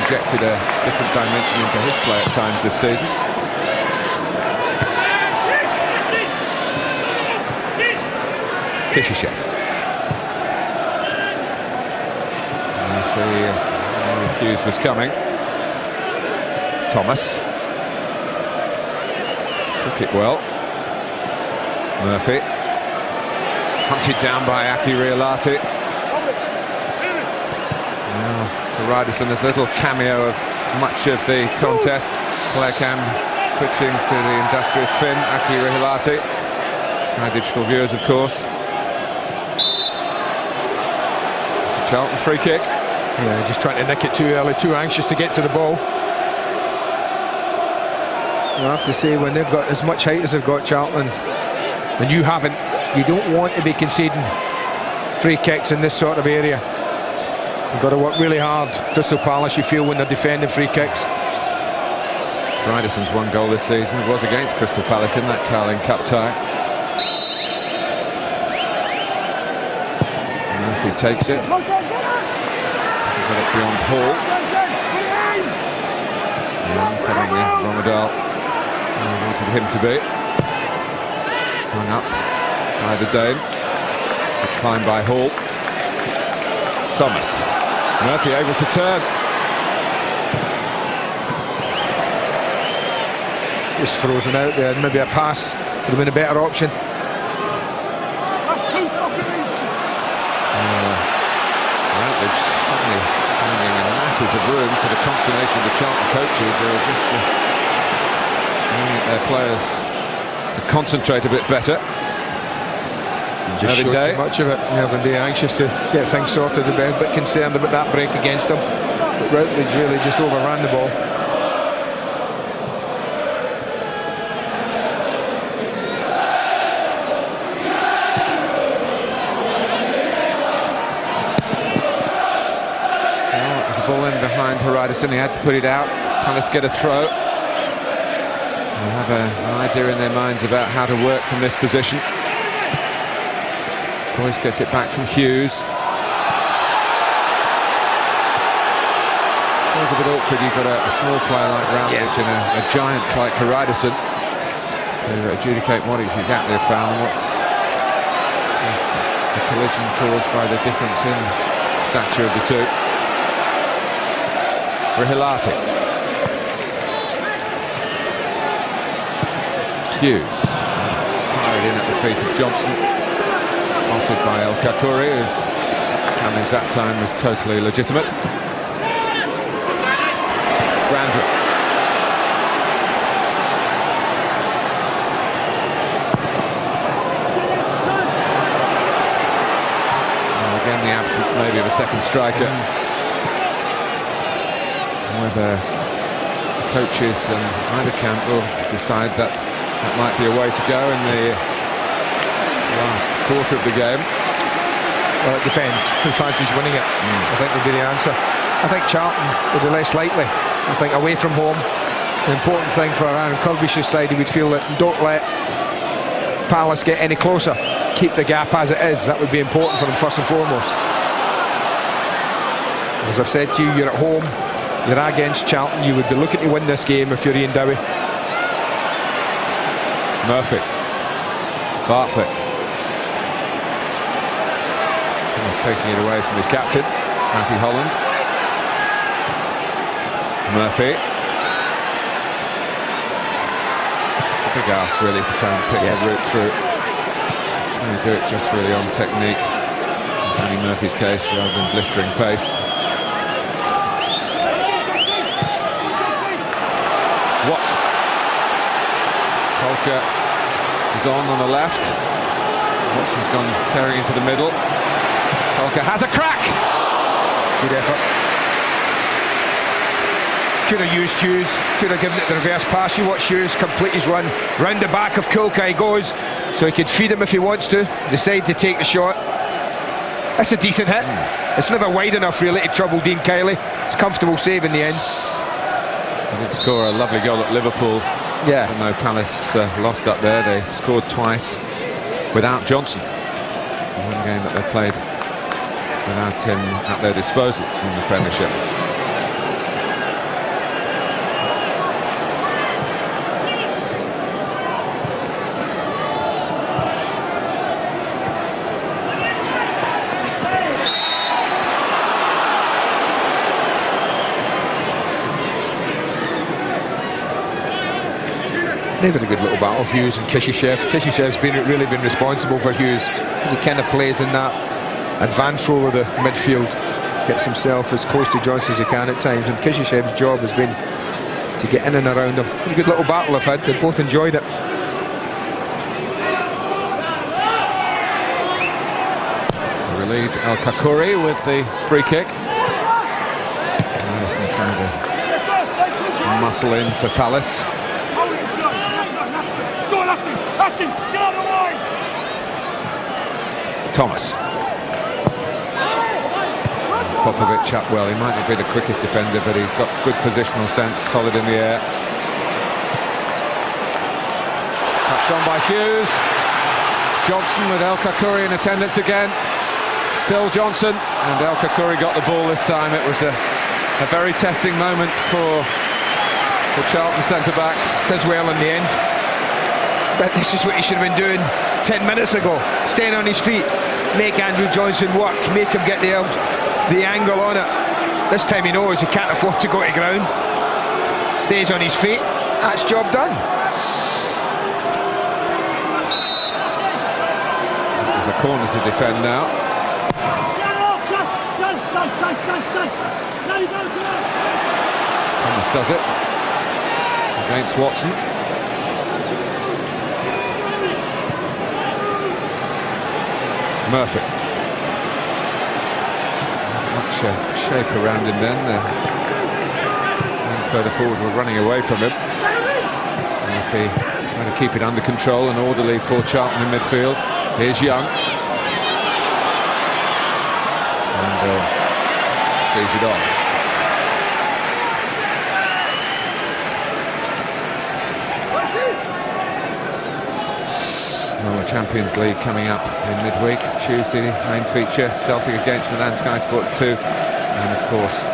Injected a different dimension into his play at times this season. Fischer-Chef. The accused was coming. Thomas. Took it well. Murphy. Hunted down by Aki Rihilati. Now, for Ryderson, there's a little cameo of much of the contest. Player cam switching to the industrious Finn, Aki Rihilati. Sky Digital viewers, of course. It's a Charlton free kick. Yeah, just trying to nick it too early, too anxious to get to the ball. I have to say, when they've got as much height as they've got, Charlton, and you haven't, you don't want to be conceding free kicks in this sort of area. You've got to work really hard. Crystal Palace, you feel, when they're defending free kicks. Ryderson's one goal this season was against Crystal Palace in that Carling Cup tie. Murphy takes it. Doesn't get it beyond Hall. And telling Rommedahl where he wanted him to be. Hung up. by the Dane. Good climb by Hall. Thomas. Murphy able to turn. Just frozen out there. Maybe a pass would have been a better option. There's suddenly finding masses of room to the consternation of the Charlton coaches who are just wanting their players to concentrate a bit better. Just showed too much of it. Melvin Day anxious to get things sorted, a bit concerned about that break against him. But Routledge really just overran the ball. Ball in behind Horizon, he had to put it out. Palace get a throw. They have an idea in their minds about how to work from this position. Boyce gets it back from Hughes. Feels a bit awkward, you've got a small player like Routledge and a giant like Horizon to adjudicate what is exactly a foul and what's the collision caused by the difference in stature of the two. Rahilati. Hughes fired in at the feet of Johnson, spotted by El Kakuri, whose challenge that time was totally legitimate. Grandin. Again, the absence maybe of a second striker. Whether the coaches and either camp will decide that that might be a way to go in the last quarter of the game. Well, it depends who fancies winning it. I think would be the answer. I think Charlton would be less likely. I think away from home, the important thing for Aaron Kirbish's side, he would feel that don't let Palace get any closer. Keep the gap as it is. That would be important for them first and foremost. As I've said to you, you're at home. You're against Charlton, you would be looking to win this game if you're Ian Dowie. Murphy. Bartlett. He's taking it away from his captain, Matthew Holland. Murphy. It's a big ask really to try and pick the route through. Trying to do it just really on technique. In Danny Murphy's case, rather than blistering pace. Watson. Polka is on the left. Watson's gone tearing into the middle. Polka has a crack. Good effort. Could have used Hughes, could have given it the reverse pass. You watch Hughes complete his run. Round the back of Kulka he goes, so he could feed him if he wants to. Decide to take the shot. That's a decent hit. It's never wide enough really to trouble Dean Kiley. It's a comfortable save in the end. They did score a lovely goal at Liverpool. Yeah. Even though Palace lost up there, they scored twice without Johnson. One game that they played without him at their disposal in the Premiership. They've had a good little battle, Hughes and Kishyshev. Kishishev's really been responsible for Hughes, because he kind of plays in that advanced role of the midfield, gets himself as close to Johnson as he can at times, and Kishishev's job has been to get in and around him. A good little battle they've had, they've both enjoyed it. Relieved El Kakuri with the free kick. Madison trying to muscle into Palace. Thomas. Popovic up well. He might not be the quickest defender, but he's got good positional sense, solid in the air. Touched on by Hughes. Johnson with El Kakuri in attendance again. Still Johnson, and El Kakuri got the ball this time. It was a very testing moment for the Charlton centre-back. Does well in the end. But this is what he should have been doing 10 minutes ago. Staying on his feet, make Andrew Johnson work, make him get the angle on it. This time he knows he can't afford to go to ground. Stays on his feet, that's job done. There's a corner to defend now. Thomas does it against Watson. Murphy. There's much shape around him then. And further forward were running away from him. Murphy trying to keep it under control and orderly for Charlton in midfield. Here's Young. And sees it off. Well, the Champions League coming up in midweek. Tuesday, main feature, Celtic against Milan, Sky Sports 2. And of course,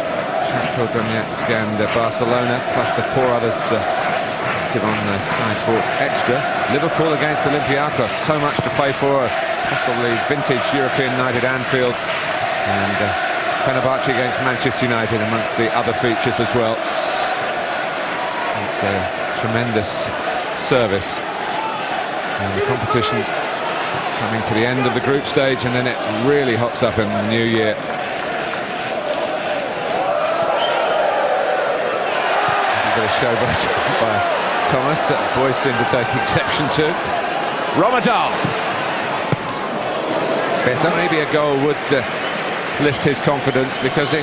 Shakhtar Donetsk and Barcelona, plus the 4 others active on Sky Sports Extra. Liverpool against Olympiacos, so much to play for. Possibly vintage European night at Anfield. And Fenerbahce against Manchester United amongst the other features as well. It's a tremendous service. And the competition coming to the end of the group stage, and then it really hots up in the new year. A bit of showboat by Thomas that boys seem to take exception to. Rommedahl. Better. Maybe a goal would lift his confidence, because he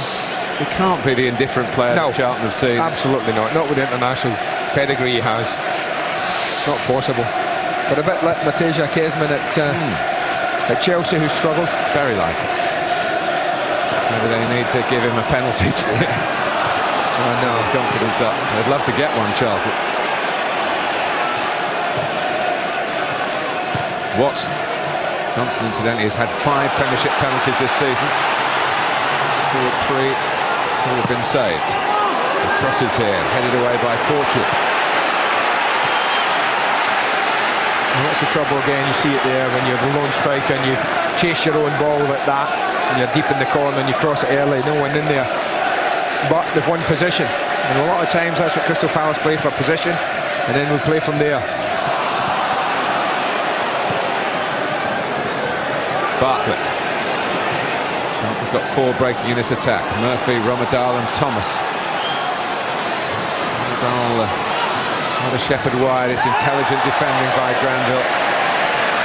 can't be the indifferent player that Charlton have seen. Absolutely not. Not with the international pedigree he has. Not possible. But a bit like Matej Kezman at Chelsea, who struggled. Very like it. Maybe they need to give him a penalty to know his confidence up. They'd love to get one, Charlton. Watson. Johnson, incidentally, has had 5 Premiership penalties this season. Scored 3. 2 have been saved. The crosses here, headed away by Fortune. And what's the trouble again? You see it there when you're the lone striker and you chase your own ball like that, and you're deep in the corner and you cross it early, no one in there. But they've won possession, and a lot of times that's what Crystal Palace play for, possession, and then we play from there. Bartlett. We've got 4 breaking in this attack. Murphy, Rommedahl and Thomas. Rommedahl not a shepherd wide. It's intelligent defending by Granville.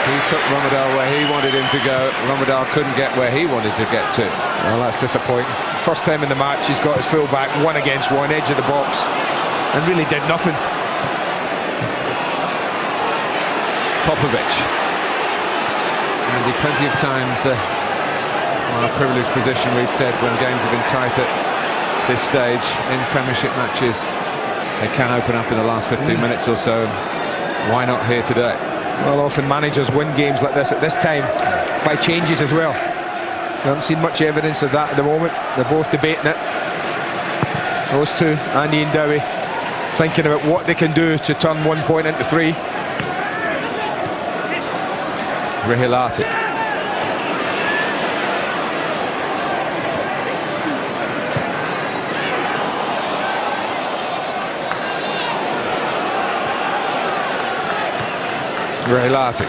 He took Rommedahl where he wanted him to go. Rommedahl couldn't get where he wanted to get to. Well, that's disappointing. First time in the match he's got his full back 1 against 1, edge of the box, and really did nothing. Popovic. Andy, plenty of times our privileged position, we've said, when games have been tight at this stage in Premiership matches, they can open up in the last 15 minutes or so. Why not here today? Well, often managers win games like this at this time by changes as well. I haven't seen much evidence of that at the moment. They're both debating it. Those two, and Ian Dowie, thinking about what they can do to turn 1 point into 3. Rihilati. Rihilati.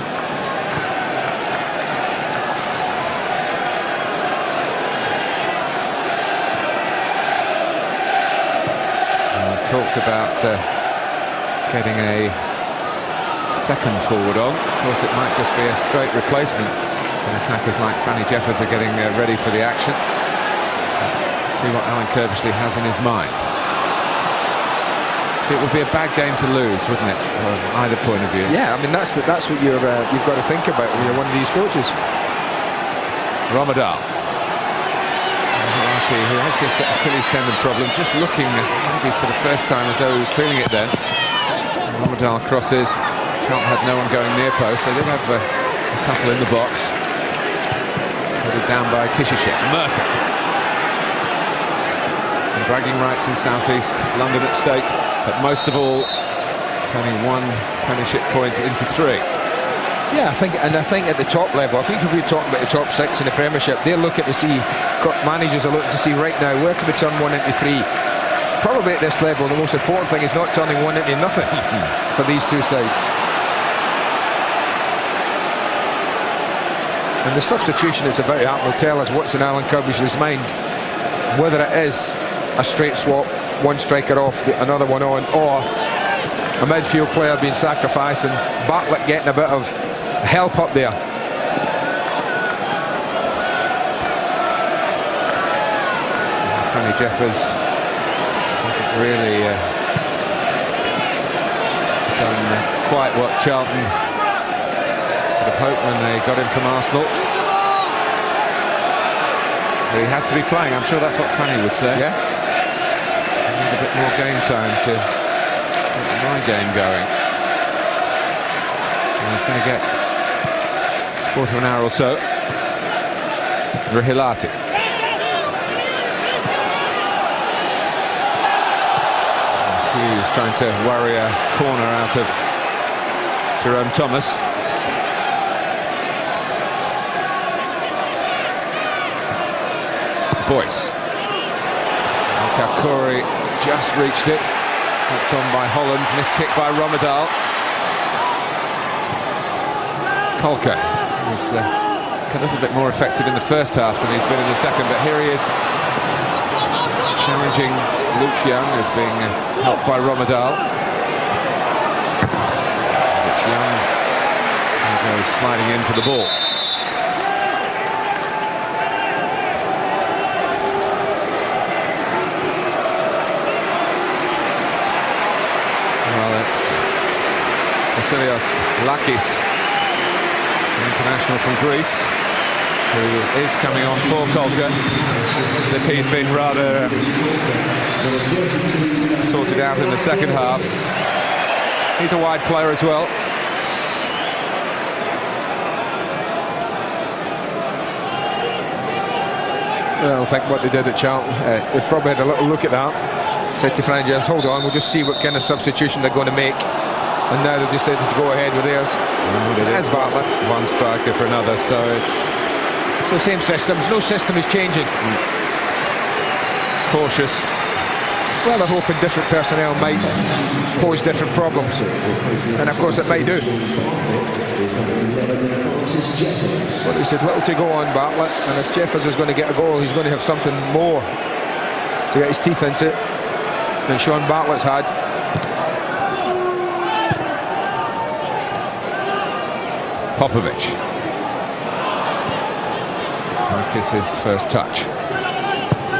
Talked about getting a second forward on. Of course, it might just be a straight replacement. And attackers like Franny Jeffers are getting ready for the action. See what Alan Kirbishley has in his mind. See, it would be a bad game to lose, wouldn't it, from either point of view? Yeah, I mean that's what you've got to think about when you're one of these coaches. Rommedahl. Who has this Achilles tendon problem, just looking maybe for the first time as though he was feeling it then. Rommedahl crosses. Charlton had no one going near post. They did have a couple in the box. Headed down by Kishishek. Murphy. Some bragging rights in southeast London at stake, but most of all, it's only 1 Premiership point into 3. Yeah, I think at the top level, I think if we're talking about the top 6 in the Premiership, they're looking to see, managers are looking to see right now, where can we turn 1 into 3? Probably at this level, the most important thing is not turning 1 into nothing for these two sides. And the substitution it's about that will tell us what's in Alan Kirby's mind, whether it is a straight swap, one striker off, another one on, or a midfield player being sacrificed and Bartlett getting a bit of help up there. Franny Jeffers hasn't really done quite what Charlton would have hoped when they got him from Arsenal. He has to be playing, I'm sure that's what Franny would say. Yeah. I need a bit more game time to get my game going. And he's going to get a quarter of an hour or so. Rommedahl. Hughes trying to worry a corner out of Jerome Thomas. Boyce. Kakuri just reached it. Hooked on by Holland. Missed kick by Rommedahl. Kolke was a little bit more effective in the first half than he's been in the second, but here he is challenging Luke Young, as being helped by Rommedahl. Which Young goes sliding in for the ball. Well, it's Vasilios Lakis, international from Greece, who is coming on for Kolke, as if he's been rather sorted out in the second half. He's a wide player as well. Well, I think what they did at Charlton, they probably had a little look at that, said to Franny Jeffers, hold on, we'll just see what kind of substitution they're going to make. And now they've decided to go ahead with theirs. As Bartlett. One striker for another, so it's... So same systems, no system is changing. Cautious. Well, they're hoping different personnel might pose different problems. And of course it might do. But he said little to go on Bartlett, and if Jeffers is going to get a goal, he's going to have something more to get his teeth into than Sean Bartlett's had. Popovic. Marcus his first touch.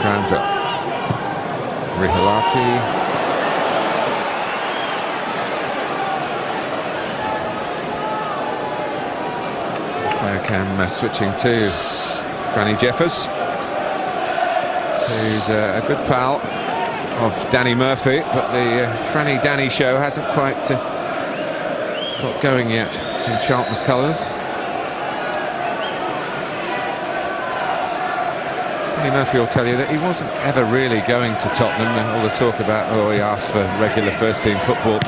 Granville. Rommedahl. Player cam switching to Franny Jeffers, who's a good pal of Danny Murphy, but the Franny Danny show hasn't quite got going yet in Charlton's colours. Danny Murphy will tell you that he wasn't ever really going to Tottenham. All the talk about, oh, he asked for regular first-team football. I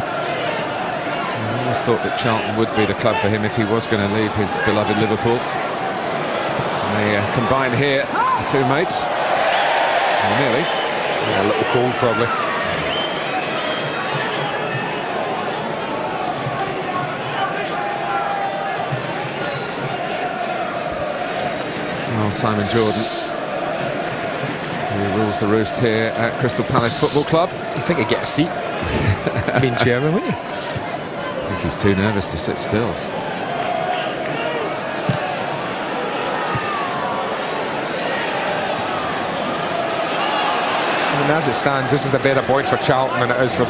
always thought that Charlton would be the club for him if he was going to leave his beloved Liverpool. And they combine here, the two mates. Well, nearly. Yeah, a little cold, probably. Well, Simon Jordan, who rules the roost here at Crystal Palace Football Club. You think he'd get a seat? Being chairman, wouldn't you? I think he's too nervous to sit still. I mean, as it stands, this is the better point for Charlton than it is for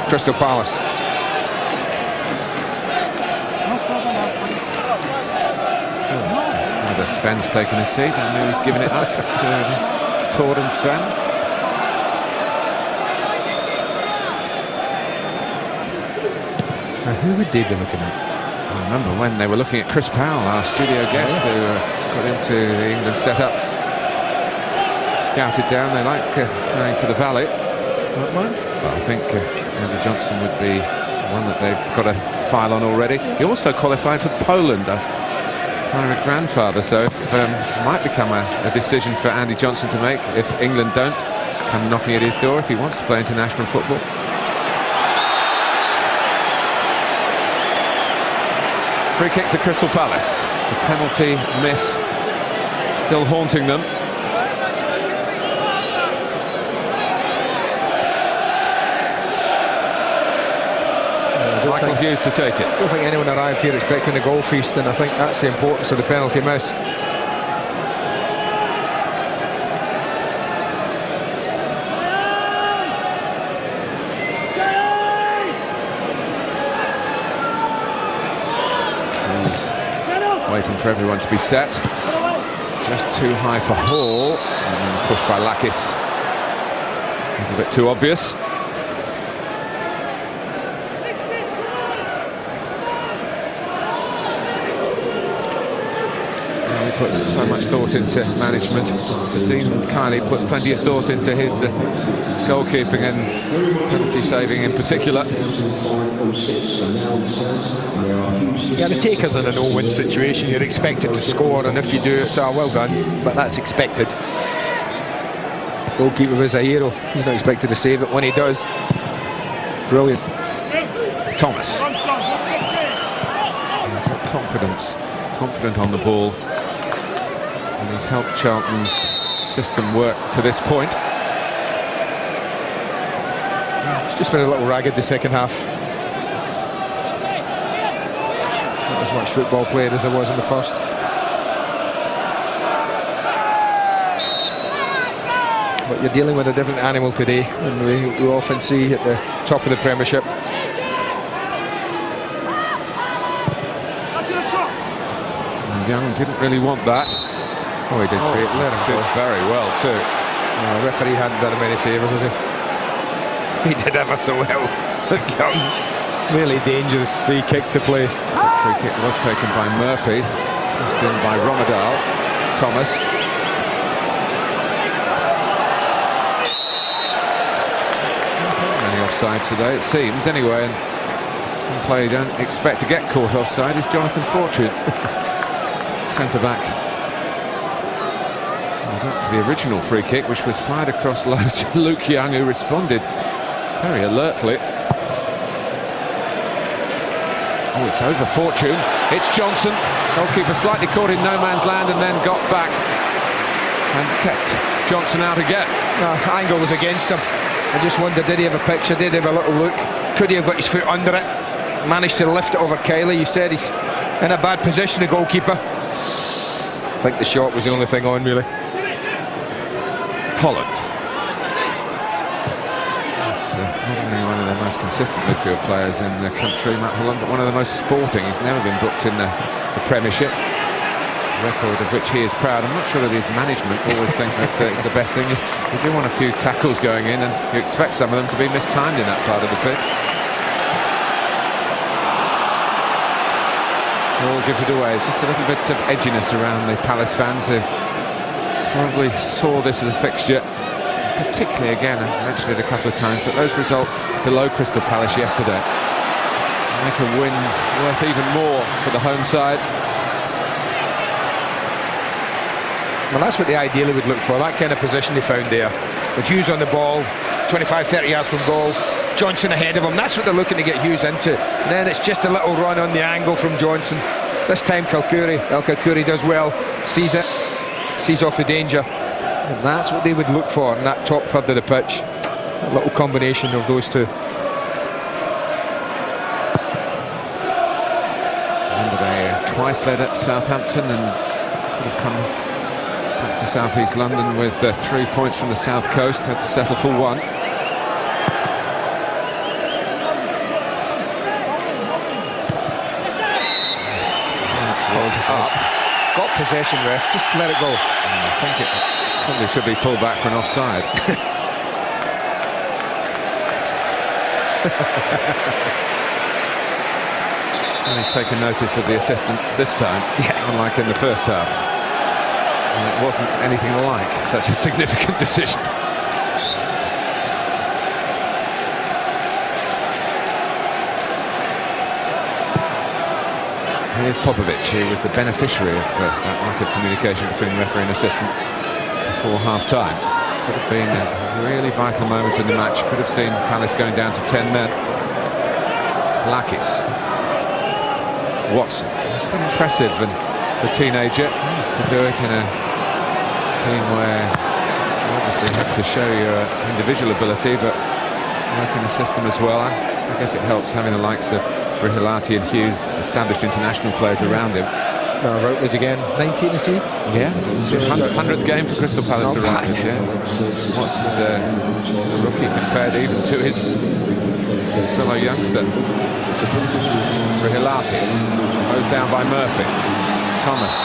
Crystal Palace. Sven's taken a seat. I know he's given it up to Tord and Sven. Now, who would they be looking at? I remember when they were looking at Chris Powell, our studio guest, who got into the England setup. Scouted down. They like going to the Valley. That one? Well, I think Andy Johnson would be one that they've got a file on already. He also qualified for Poland. My grandfather, so might become a decision for Andy Johnson to make if England don't come knocking at his door if he wants to play international football. Free kick to Crystal Palace. The penalty miss still haunting them. Michael Hughes to take it. I don't think anyone arrived here expecting a goal feast, and I think that's the importance of the penalty miss. He's waiting for everyone to be set. Just too high for Hall, and pushed by Lakis. A little bit too obvious. Puts so much thought into management. But Dean Kiley puts plenty of thought into his goalkeeping and penalty saving in particular. Yeah, the taker's in a no-win situation. You're expected to score, and if you do, it's well done. But that's expected. Goalkeeper is a hero. He's not expected to save it. When he does, brilliant. Thomas. He's got confident on the ball. And he's helped Charlton's system work to this point. It's just been a little ragged the second half. Not as much football played as there was in the first. But you're dealing with a different animal today than we often see at the top of the Premiership. And Young didn't really want that. Oh, he did, did very well too. The referee hadn't done him any favours, has he? He did ever so well. Young, really dangerous free kick to play. The free kick was taken by Murphy, passed in by Rommedahl. Thomas. Many offsides today, it seems, anyway. And one player you don't expect to get caught offside is Jonathan Fortune, centre-back. Up for the original free kick, which was fired across low to Luke Young, who responded very alertly. Oh, it's over Fortune. It's Johnson. Goalkeeper slightly caught in no man's land and then got back and kept Johnson out again. Angle was against him. I just wondered, did he have a picture? Did he have a little look? Could he have got his foot under it? Managed to lift it over Kiley. You said he's in a bad position, the goalkeeper. I think the shot was the only thing on, really. Holland. He's not only one of the most consistent midfield players in the country, Matt Holland, but one of the most sporting. He's never been booked in the Premiership, a record of which he is proud. I'm not sure that his management always think that it's the best thing. You do want a few tackles going in, and you expect some of them to be mistimed in that part of the pitch. All gives it away. It's just a little bit of edginess around the Palace fans who probably saw this as a fixture, particularly, again, I mentioned it a couple of times, but those results below Crystal Palace yesterday make a win worth even more for the home side. Well, that's what they ideally would look for, that kind of position they found there. With Hughes on the ball, 25-30 yards from goal, Johnson ahead of him, that's what they're looking to get Hughes into. And then it's just a little run on the angle from Johnson. This time El Kalkouri does well, sees it. Sees off the danger, and that's what they would look for in that top third of the pitch. A little combination of those two. Remember, they twice led at Southampton and could have come back to South East London with 3 points from the South Coast, had to settle for one. Got possession, ref, just let it go. I think it probably should be pulled back for an offside. And he's taken notice of the assistant this time, unlike in the first half. And it wasn't anything like such a significant decision. Here's Popovic, who was the beneficiary of that lack of communication between referee and assistant before half-time. Could have been a really vital moment in the match. Could have seen Palace going down to 10 men. Lakis. Watson. It's been impressive, and the teenager to do it in a team where you obviously have to show your individual ability, but work in the system as well. I guess it helps having the likes of Rihilati and Hughes, established international players around him. Routledge again, 19 is he? Yeah, 100th game for Crystal Palace for Routledge. Yeah. Watson's a rookie compared even to his fellow youngster. Rihilati goes down by Murphy. Thomas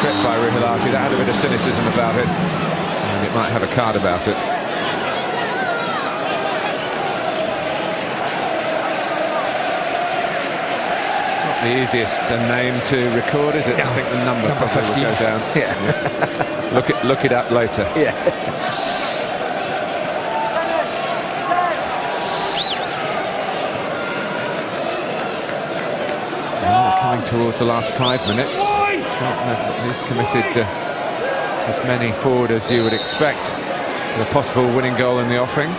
tripped by Rihilati. That had a bit of cynicism about it, and it might have a card about it. The easiest name to record, is it? I think the number 15 will go down. Yeah. Look it up later. Yeah. Coming towards the last 5 minutes. Charlton have at least committed as many forward as you would expect, with a possible winning goal in the offing.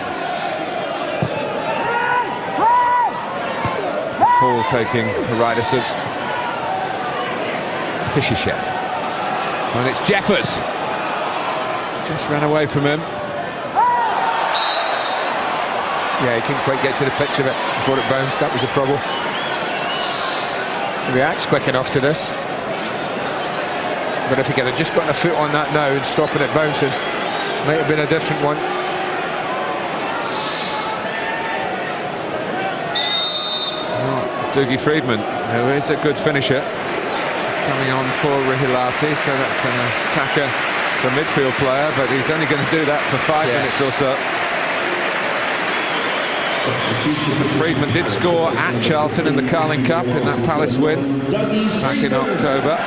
Hall taking the right of Kishishev. And it's Jeffers. Just ran away from him. Yeah, he couldn't quite get to the pitch of it before it bounced. That was the trouble. He reacts quick enough to this. But if he could have just gotten a foot on that now and stopping it bouncing, might have been a different one. Dougie Friedman, who is a good finisher, is coming on for Rihilati, so that's an attacker, the midfield player, but he's only going to do that for 5 minutes or so. Friedman did score at Charlton in the Carling Cup in that Palace win back in October.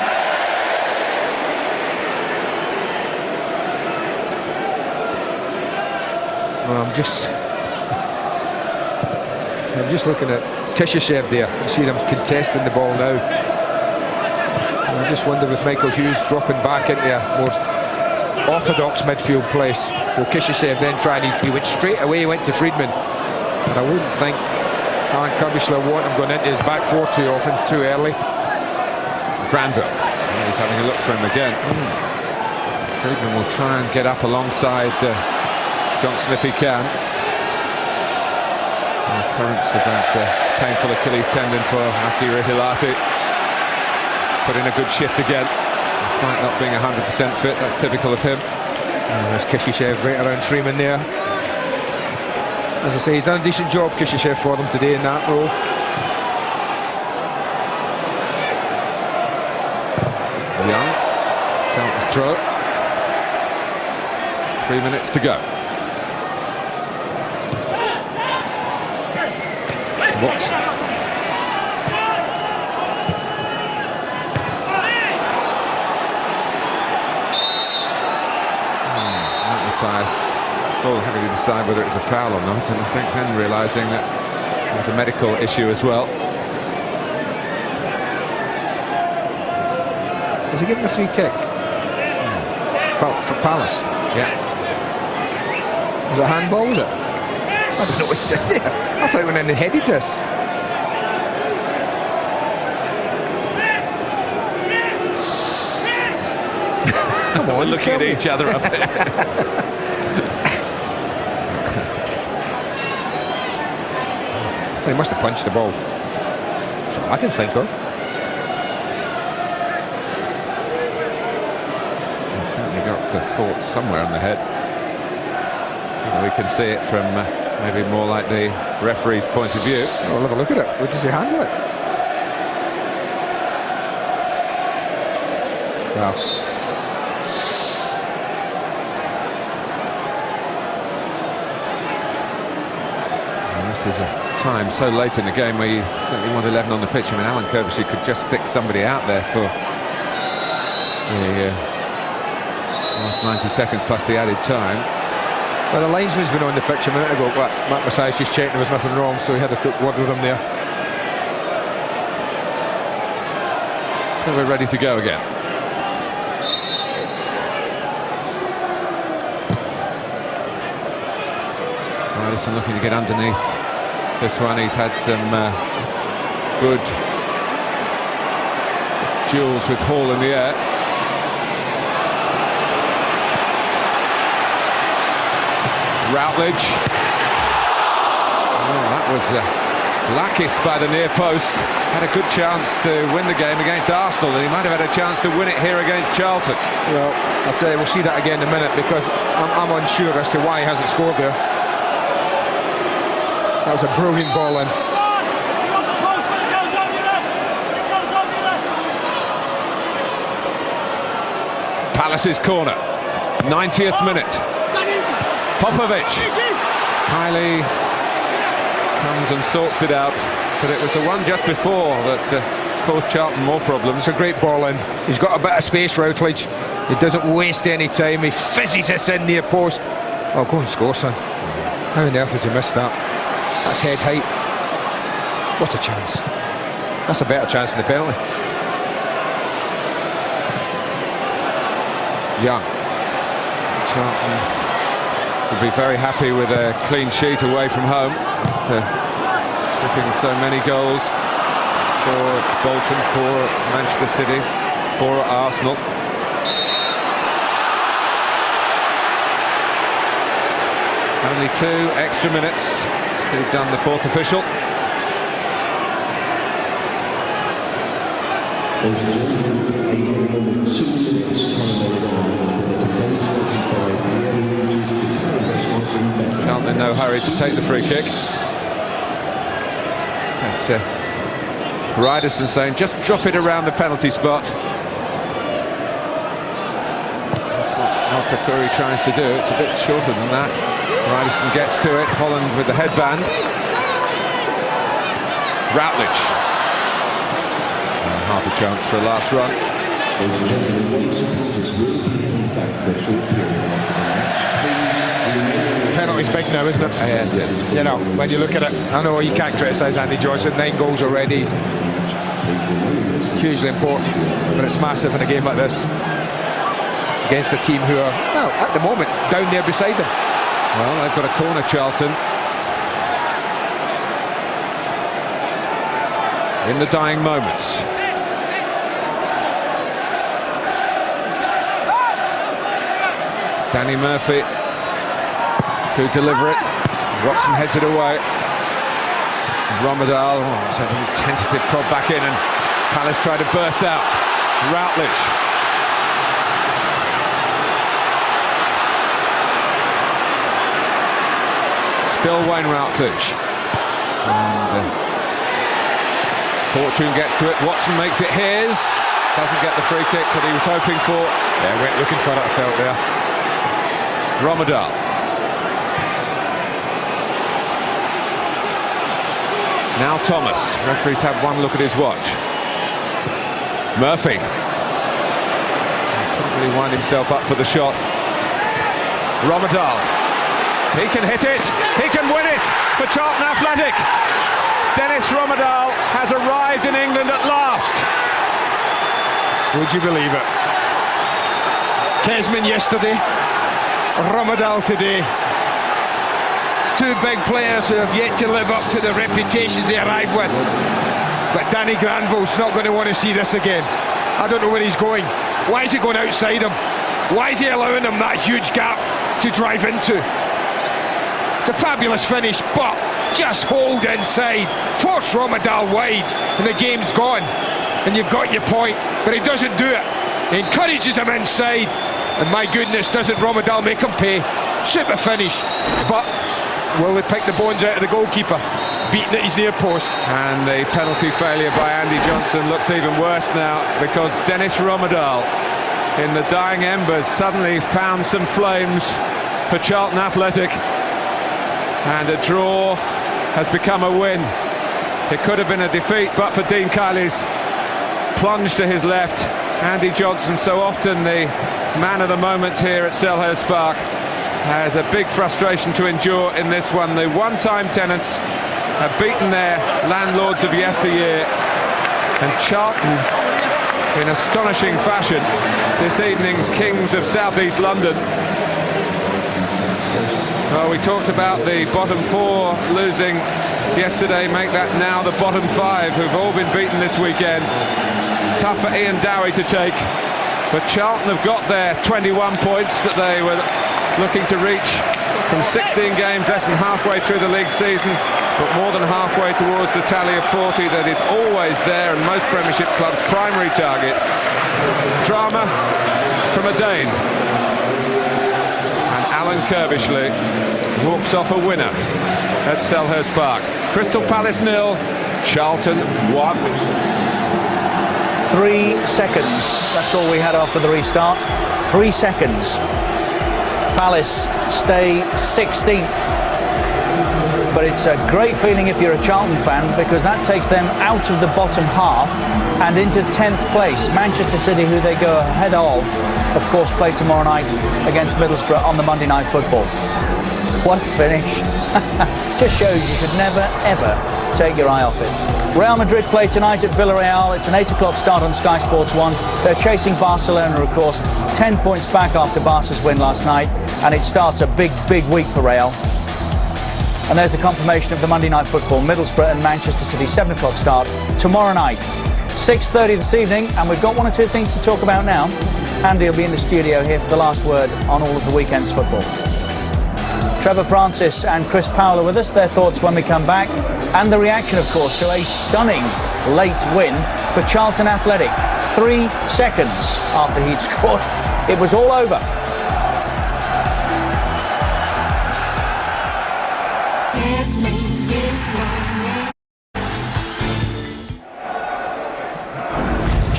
Well, I'm just looking at Kishishev there. You see them contesting the ball now. And I just wonder with Michael Hughes dropping back into a more orthodox midfield place. Well, Kishishev then he went straight away, went to Friedman. And I wouldn't think Alan Kirbyshire will want him going into his back four too often, too early. Granville, he's having a look for him again. Friedman will try and get up alongside Johnson if he can. The occurrence of that painful Achilles tendon for Aki Rihilati. Put in a good shift again, despite not being 100% fit. That's typical of him. There's Kishishev right around Freeman there. As I say, he's done a decent job, Kishishev, for them today in that role. Young, Charlton's throw. 3 minutes to go. Watson. Still having to decide whether it's a foul or not, and I think then realising that there's a medical issue as well. Is he getting a free kick? For Palace? Yeah. Was it a handball, was it? I don't know what he did there. I thought he went in and headed this. Come on, looking at each other up there. He must have punched the ball. So I can think of. He's certainly got caught somewhere on the head. We can see it from maybe more like the referee's point of view. We'll have a look at it. How does he handle it? Well, this is a time so late in the game where you certainly want 11 on the pitch. I mean, Alan Kirbyshire could just stick somebody out there for the last 90 seconds plus the added time. Well, the linesman's been on the pitch a minute ago, but Matt Massai's just checked there was nothing wrong, so he had a quick word with him there. So we're ready to go again. Madison looking to get underneath this one. He's had some good duels with Hall in the air. Routledge. Oh, that was Lakis by the near post. Had a good chance to win the game against Arsenal, and he might have had a chance to win it here against Charlton. Well, I'll tell you, we'll see that again in a minute, because I'm unsure as to why he hasn't scored there. That was a brilliant ball in. Palace's corner, 90th minute. Popovic. Kylie comes and sorts it out, but it was the one just before that caused Charlton more problems. It's a great ball in. He's got a bit of space, Routledge. He doesn't waste any time. He fizzes this in near post. Oh, go and score, son. How on earth has he missed that? That's head height. What a chance. That's a better chance than the penalty. Young. Charlton will be very happy with a clean sheet away from home. Shipping so many goals for Bolton, for Manchester City, for Arsenal. Only 2 extra minutes. Steve Dunn, the fourth official. Charlton in no hurry to take the free kick. But Ryderson saying just drop it around the penalty spot. That's what Al-Kafuri tries to do. It's a bit shorter than that. Ryderson gets to it. Holland with the headband. Routledge. Half a chance for a last run. Penalty's big now, isn't it? Yeah, it is. You know, when you look at it, I know you can't criticise Andy Johnson. 9 goals already. Hugely important, but it's massive in a game like this against a team who are, well, at the moment, down there beside them. Well, they've got a corner, Charlton. In the dying moments. Danny Murphy to deliver it. Watson heads it away. Rommedahl, it's a tentative prod back in, and Palace try to burst out. Routledge. Still Wayne Routledge. And Fortune gets to it. Watson makes it his. Doesn't get the free kick that he was hoping for. Yeah, went looking for that, I felt there. Rommedahl. Now Thomas. Referee's had one look at his watch. Murphy. Couldn't really wind himself up for the shot. Rommedahl. He can hit it. He can win it for Charlton Athletic. Dennis Rommedahl has arrived in England at last. Would you believe it? Kesman yesterday, Rommedahl today. 2 big players who have yet to live up to the reputations they arrived with. But Danny Granville's not going to want to see this again. I don't know where he's going. Why is he going outside him? Why is he allowing him that huge gap to drive into? It's a fabulous finish, but just hold inside. Force Rommedahl wide, and the game's gone. And you've got your point, but he doesn't do it. He encourages him inside, and my goodness, doesn't Rommedahl make him pay? Super finish, but will they pick the bones out of the goalkeeper? Beaten at his near post. And the penalty failure by Andy Johnson looks even worse now, because Dennis Rommedahl, in the dying embers, suddenly found some flames for Charlton Athletic, and a draw has become a win. It could have been a defeat, but for Dean Kiley's plunge to his left. Andy Johnson, so often the man of the moment here at Selhurst Park, has a big frustration to endure in this one. The one-time tenants have beaten their landlords of yesteryear, and Charlton in astonishing fashion. This evening's Kings of South East London. Well, we talked about the bottom 4 losing yesterday, make that now the bottom 5 who've all been beaten this weekend. Tough for Ian Dowie to take, but Charlton have got their 21 points that they were looking to reach from 16 games, less than halfway through the league season, but more than halfway towards the tally of 40 that is always there and most Premiership clubs' primary target. Drama from a Dane. And Alan Kirbishley walks off a winner at Selhurst Park. Crystal Palace 0, Charlton 1. 3 seconds. That's all we had after the restart. 3 seconds. Palace stay 16th. But it's a great feeling if you're a Charlton fan, because that takes them out of the bottom half and into 10th place. Manchester City, who they go ahead of course, play tomorrow night against Middlesbrough on the Monday Night Football. What a finish. Just shows you should never, ever take your eye off it. Real Madrid play tonight at Villarreal. It's an 8 o'clock start on Sky Sports 1. They're chasing Barcelona, of course, 10 points back after Barca's win last night, and it starts a big, big week for Real. And there's the confirmation of the Monday Night Football. Middlesbrough and Manchester City, 7 o'clock start tomorrow night. 6:30 this evening, and we've got 1 or 2 things to talk about now. Andy will be in the studio here for the last word on all of the weekend's football. Trevor Francis and Chris Powell are with us. Their thoughts when we come back. And the reaction, of course, to a stunning late win for Charlton Athletic. 3 seconds after he'd scored, it was all over.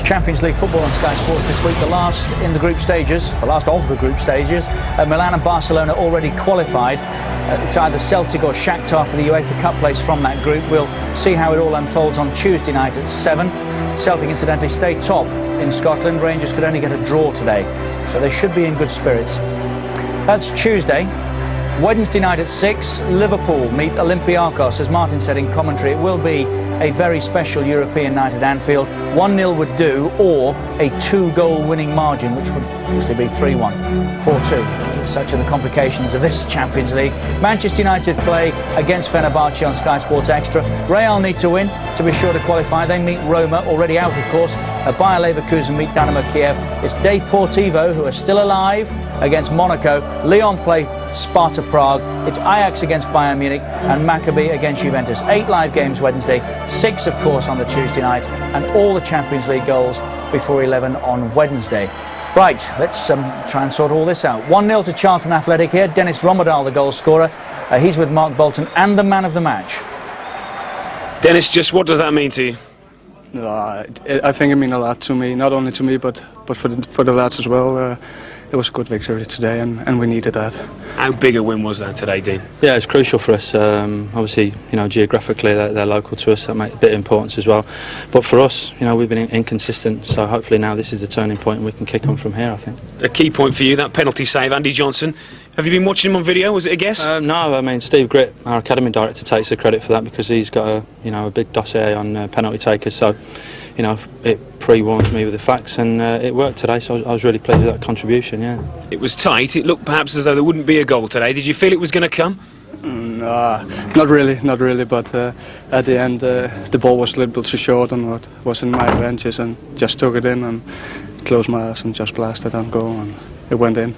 Champions League football on Sky Sports this week, the last in the group stages, the last of the group stages. Milan and Barcelona already qualified. It's either Celtic or Shakhtar for the UEFA Cup place from that group. We'll see how it all unfolds on Tuesday night at 7. Celtic incidentally stayed top in Scotland. Rangers could only get a draw today, so they should be in good spirits. That's Tuesday. Wednesday night at 6, Liverpool meet Olympiacos. As Martin said in commentary, it will be a very special European night at Anfield. 1-0 would do, or a 2-goal winning margin, which would obviously be 3-1, 4-2. Such are the complications of this Champions League. Manchester United play against Fenerbahce on Sky Sports Extra. Real need to win to be sure to qualify. They meet Roma, already out of course. Bayer Leverkusen meet Dynamo Kiev. It's Deportivo, who are still alive, against Monaco. Lyon play Sparta Prague. It's Ajax against Bayern Munich and Maccabi against Juventus. 8 live games Wednesday, 6 of course on the Tuesday night, and all the Champions League goals before 11 on Wednesday. Right, let's try and sort all this out. 1-0 to Charlton Athletic here. Dennis Rommedahl, the goal scorer. He's with Mark Bolton and the man of the match. Dennis, just what does that mean to you? I think it means a lot to me, not only to me, but for the lads as well. It was a good victory today, and we needed that. How big a win was that today, Dean? Yeah, it's crucial for us. Obviously, geographically they're local to us. That makes a bit of importance as well. But for us, we've been inconsistent. So hopefully now this is the turning point, and we can kick on from here, I think. A key point for you, that penalty save, Andy Johnson. Have you been watching him on video? Was it a guess? No, I mean Steve Gritt, our academy director, takes the credit for that because he's got a big dossier on penalty takers. So. It pre-warned me with the facts, and it worked today, so I was really pleased with that contribution, yeah. It was tight. It looked perhaps as though there wouldn't be a goal today. Did you feel it was going to come? Not really, but at the end the ball was a little bit too short on what was in my advantage, and just took it in and closed my eyes and just blasted and goal, and it went in.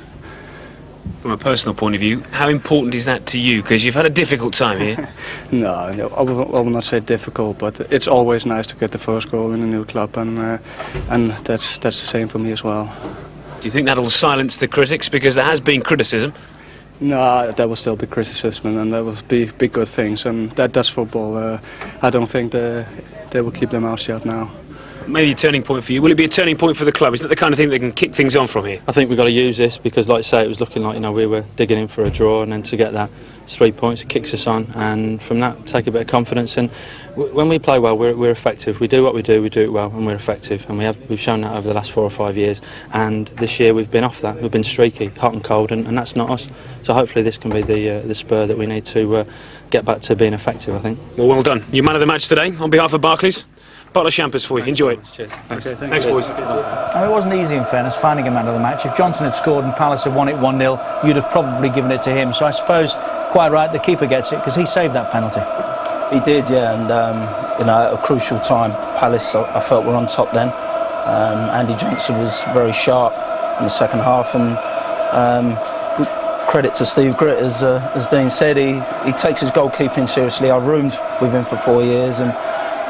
From a personal point of view, how important is that to you? Because you've had a difficult time here. No, I will not say difficult, but it's always nice to get the first goal in a new club, and that's the same for me as well. Do you think that'll silence the critics? Because there has been criticism. No, there will still be criticism, and there will be good things, and that's football. I don't think they will keep their mouth shut now. Maybe a turning point for you. Will it be a turning point for the club? Isn't that the kind of thing that can kick things on from here? I think we've got to use this because, like I say, it was looking like we were digging in for a draw, and then to get that 3 points, it kicks us on, and from that take a bit of confidence. And when we play well, we're effective. We do what we do it well, and we're effective, and we've shown that over the last 4 or 5 years. And this year we've been off that. We've been streaky, hot and cold, and that's not us. So hopefully this can be the spur that we need to get back to being effective, I think. Well done. You're man of the match today on behalf of Barclays. Bottle of champers for you. Enjoy it. Cheers. Okay, thanks boys. It wasn't easy, in fairness, finding a man of the match. If Johnson had scored and Palace had won it 1-0, you'd have probably given it to him. So I suppose, quite right, the keeper gets it because he saved that penalty. He did, yeah, and at a crucial time, Palace, I felt, were on top then. Andy Johnson was very sharp in the second half, and good credit to Steve Gritt, as Dean said, he takes his goalkeeping seriously. I roomed with him for 4 years, and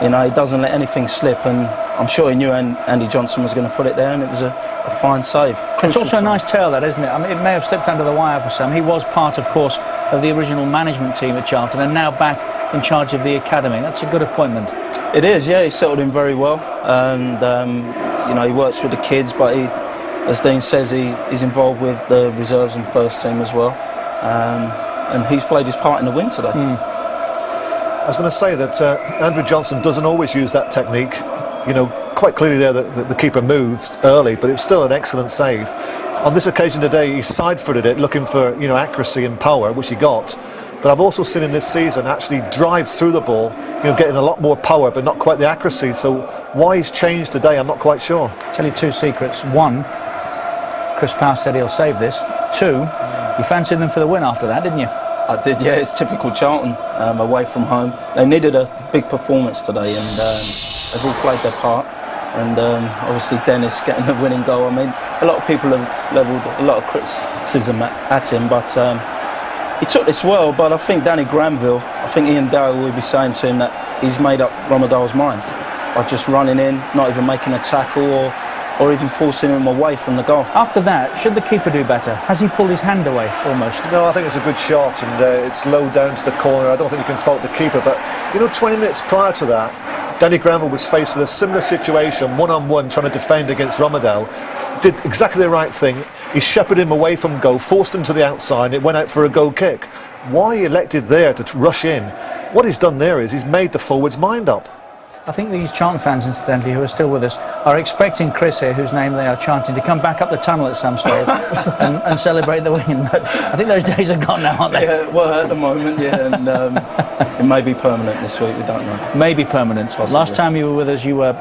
he doesn't let anything slip, and I'm sure he knew Andy Johnson was going to put it there, and it was a fine save. It's also a nice tale, that, isn't it? I mean, it may have slipped under the wire for some. He was part, of course, of the original management team at Charlton, and now back in charge of the academy. That's a good appointment. It is, yeah. He settled in very well, and he works with the kids, but he, as Dean says, he's involved with the reserves and first team as well, and he's played his part in the win today. I was going to say that Andrew Johnson doesn't always use that technique. Quite clearly there that the keeper moves early, but it's still an excellent save. On this occasion today, he side-footed it, looking for accuracy and power, which he got. But I've also seen him this season actually drive through the ball, getting a lot more power, but not quite the accuracy. So why he's changed today, I'm not quite sure. I'll tell you two secrets. One, Chris Powell said he'll save this. Two, you fancied them for the win after that, didn't you? I did, yeah. It's typical Charlton, away from home. They needed a big performance today, and they've all played their part. And obviously Dennis getting the winning goal. I mean, a lot of people have levelled a lot of criticism at him, but he took this well. But I think Danny Granville, I think Ian Dowie will be saying to him that he's made up Rommedahl's mind by just running in, not even making a tackle or even forcing him away from the goal. After that, should the keeper do better? Has he pulled his hand away almost? No, I think it's a good shot, and it's low down to the corner. I don't think you can fault the keeper, but 20 minutes prior to that, Danny Granville was faced with a similar situation, one-on-one, trying to defend against Rommedahl. Did exactly the right thing. He shepherded him away from goal, forced him to the outside, and it went out for a goal kick. Why he elected there to rush in, what he's done there is he's made the forward's mind up. I think these Charlton fans, incidentally, who are still with us, are expecting Chris here, whose name they are chanting, to come back up the tunnel at some stage and celebrate the win. But I think those days are gone now, aren't they? Yeah, well, at the moment, yeah, and it may be permanent this week, we don't know. Maybe permanent. Possibly. Last time you were with us, you were,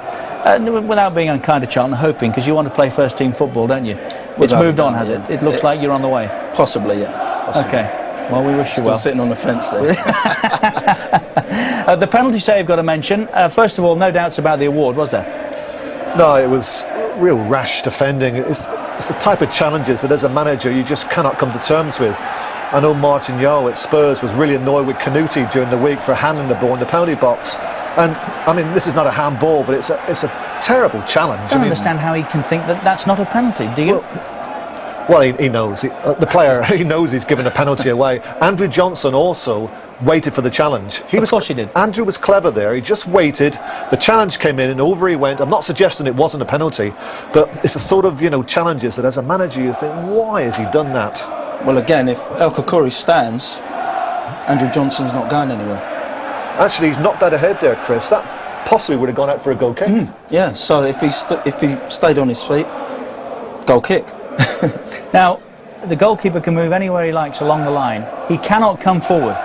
without being unkind to Charlton, hoping, because you want to play first-team football, don't you? It's moved on, has it? It looks like you're on the way. Possibly, yeah. Possibly. Okay. Well, we wish you well. Still sitting on the fence there. The penalty save got to mention. First of all, no doubts about the award, was there? No, it was real rash defending. It's the type of challenges that as a manager you just cannot come to terms with. I know Martin Yeo at Spurs was really annoyed with Canuti during the week for handling the ball in the penalty box. And I mean, this is not a handball, but it's a terrible challenge. I don't understand how he can think that that's not a penalty, do you? Well, he knows. The player, he knows he's given a penalty away. Andrew Johnson also waited for the challenge. Of course he did. Andrew was clever there. He just waited. The challenge came in and over he went. I'm not suggesting it wasn't a penalty, but it's the sort of, challenges that as a manager you think, why has he done that? Well, again, if El Kakuri stands, Andrew Johnson's not going anywhere. Actually, he's knocked that ahead there, Chris. That possibly would have gone out for a goal kick. Yeah, so if he stayed on his feet, goal kick. Now, the goalkeeper can move anywhere he likes along the line. He cannot come forward.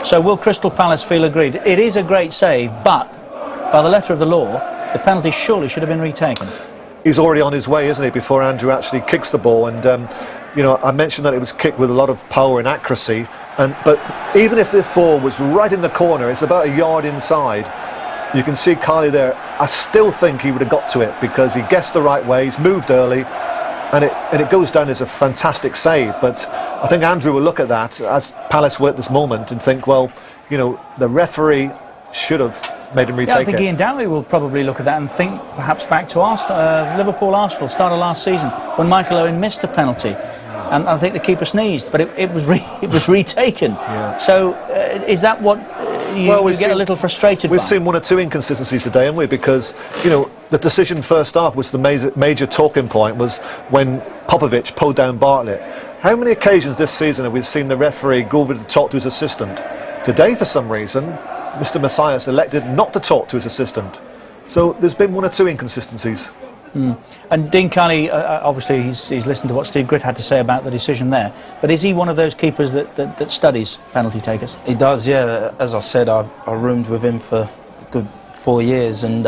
So will Crystal Palace feel aggrieved? It is a great save, but by the letter of the law, the penalty surely should have been retaken. He's already on his way, isn't he, before Andrew actually kicks the ball. And, I mentioned that it was kicked with a lot of power and accuracy. But even if this ball was right in the corner, it's about a yard inside. You can see Kylie there. I still think he would have got to it because he guessed the right way, he's moved early. And it goes down as a fantastic save, but I think Andrew will look at that as Palace were at this moment and think, well, the referee should have made him retake it. I think Ian Dowie will probably look at that and think perhaps back to Liverpool-Arsenal, start of last season, when Michael Owen missed a penalty. And I think the keeper sneezed, but it was retaken. Yeah. So is that what you get a little frustrated We've by? seen one or two inconsistencies today, haven't we? Because, the decision first half was the major talking point was when Popovic pulled down Bartlett. How many occasions this season have we seen the referee go over to talk to his assistant? Today, for some reason, Mr. Messias elected not to talk to his assistant. So there's been one or two inconsistencies. And Dean Carley, obviously he's listened to what Steve Gritt had to say about the decision there, but is he one of those keepers that studies penalty takers? He does, yeah. As I said, I roomed with him for a good 4 years, and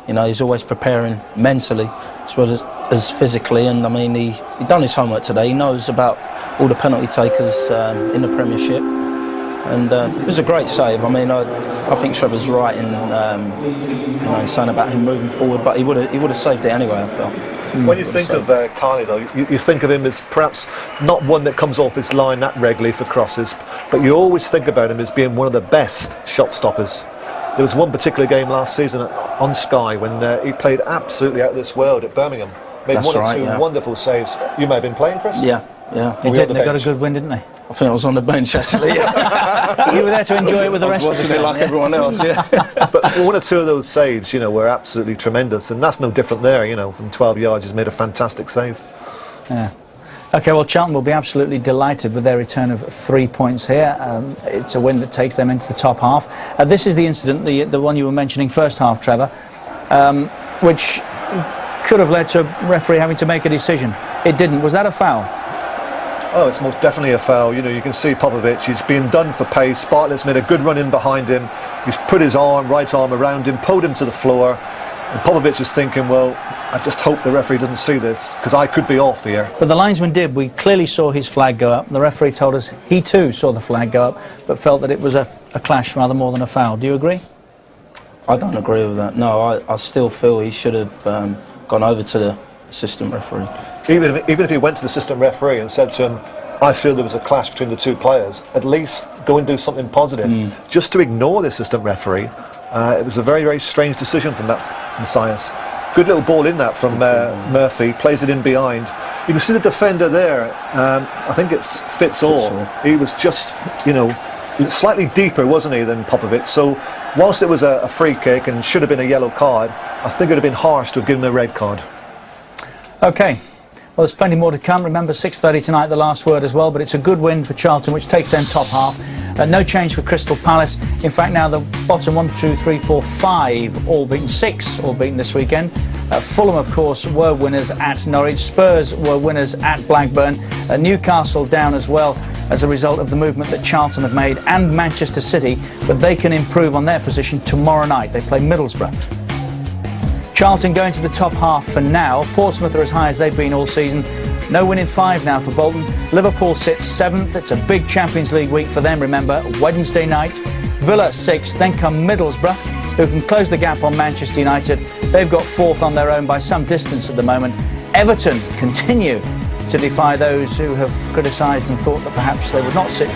You know, he's always preparing mentally as well as physically. And I mean, he done his homework today. He knows about all the penalty takers in the Premiership. And it was a great save. I mean, I think Trevor's right in in saying about him moving forward, but he would have saved it anyway, I felt. When you think of Carney, though, you think of him as perhaps not one that comes off his line that regularly for crosses, but you always think about him as being one of the best shot stoppers. There was one particular game last season on Sky when he played absolutely out of this world at Birmingham. Made That's one or right, two yeah. wonderful saves. You may have been playing, Chris? Yeah. They did, and they got a good win, didn't they? I think I was on the bench, actually. Yeah. You were there to enjoy it with the rest of us. Watching it like everyone else, yeah. But one or two of those saves, were absolutely tremendous, and that's no different there. From 12 yards, he's made a fantastic save. Yeah. OK, well, Charlton will be absolutely delighted with their return of 3 points here. It's a win that takes them into the top half. This is the incident, the one you were mentioning first half, Trevor, which could have led to a referee having to make a decision. It didn't. Was that a foul? Oh, it's most definitely a foul. You can see Popovic, he's being done for pace. Bartlett's made a good run in behind him. He's put his right arm around him, pulled him to the floor. And Popovic is thinking, well, I just hope the referee doesn't see this, because I could be off here. But the linesman did. We clearly saw his flag go up. The referee told us he too saw the flag go up, but felt that it was a clash rather more than a foul. Do you agree? I don't agree with that. No, I still feel he should have gone over to the assistant referee. Even if he went to the assistant referee and said to him, I feel there was a clash between the two players, at least go and do something positive. Just to ignore the assistant referee, it was a very, very strange decision from that Messias. Good little ball in that from Murphy, plays it in behind. You can see the defender there, I think it's Fitzall. He was just, slightly deeper, wasn't he, than Popovic. So whilst it was a free kick and should have been a yellow card, I think it would have been harsh to have given him a red card. OK. Well, there's plenty more to come. Remember, 6:30 tonight, the last word as well. But it's a good win for Charlton, which takes them top half. No change for Crystal Palace. In fact, now the bottom 1, 2, 3, 4, 5 all beaten, 6 all beaten this weekend. Fulham, of course, were winners at Norwich. Spurs were winners at Blackburn. Newcastle down as well as a result of the movement that Charlton have made, and Manchester City. But they can improve on their position tomorrow night. They play Middlesbrough. Charlton going to the top half for now. Portsmouth are as high as they've been all season. No win in 5 now for Bolton. Liverpool sits 7th. It's a big Champions League week for them, remember. Wednesday night. Villa 6th. Then come Middlesbrough, who can close the gap on Manchester United. They've got 4th on their own by some distance at the moment. Everton continue to defy those who have criticised and thought that perhaps they would not sit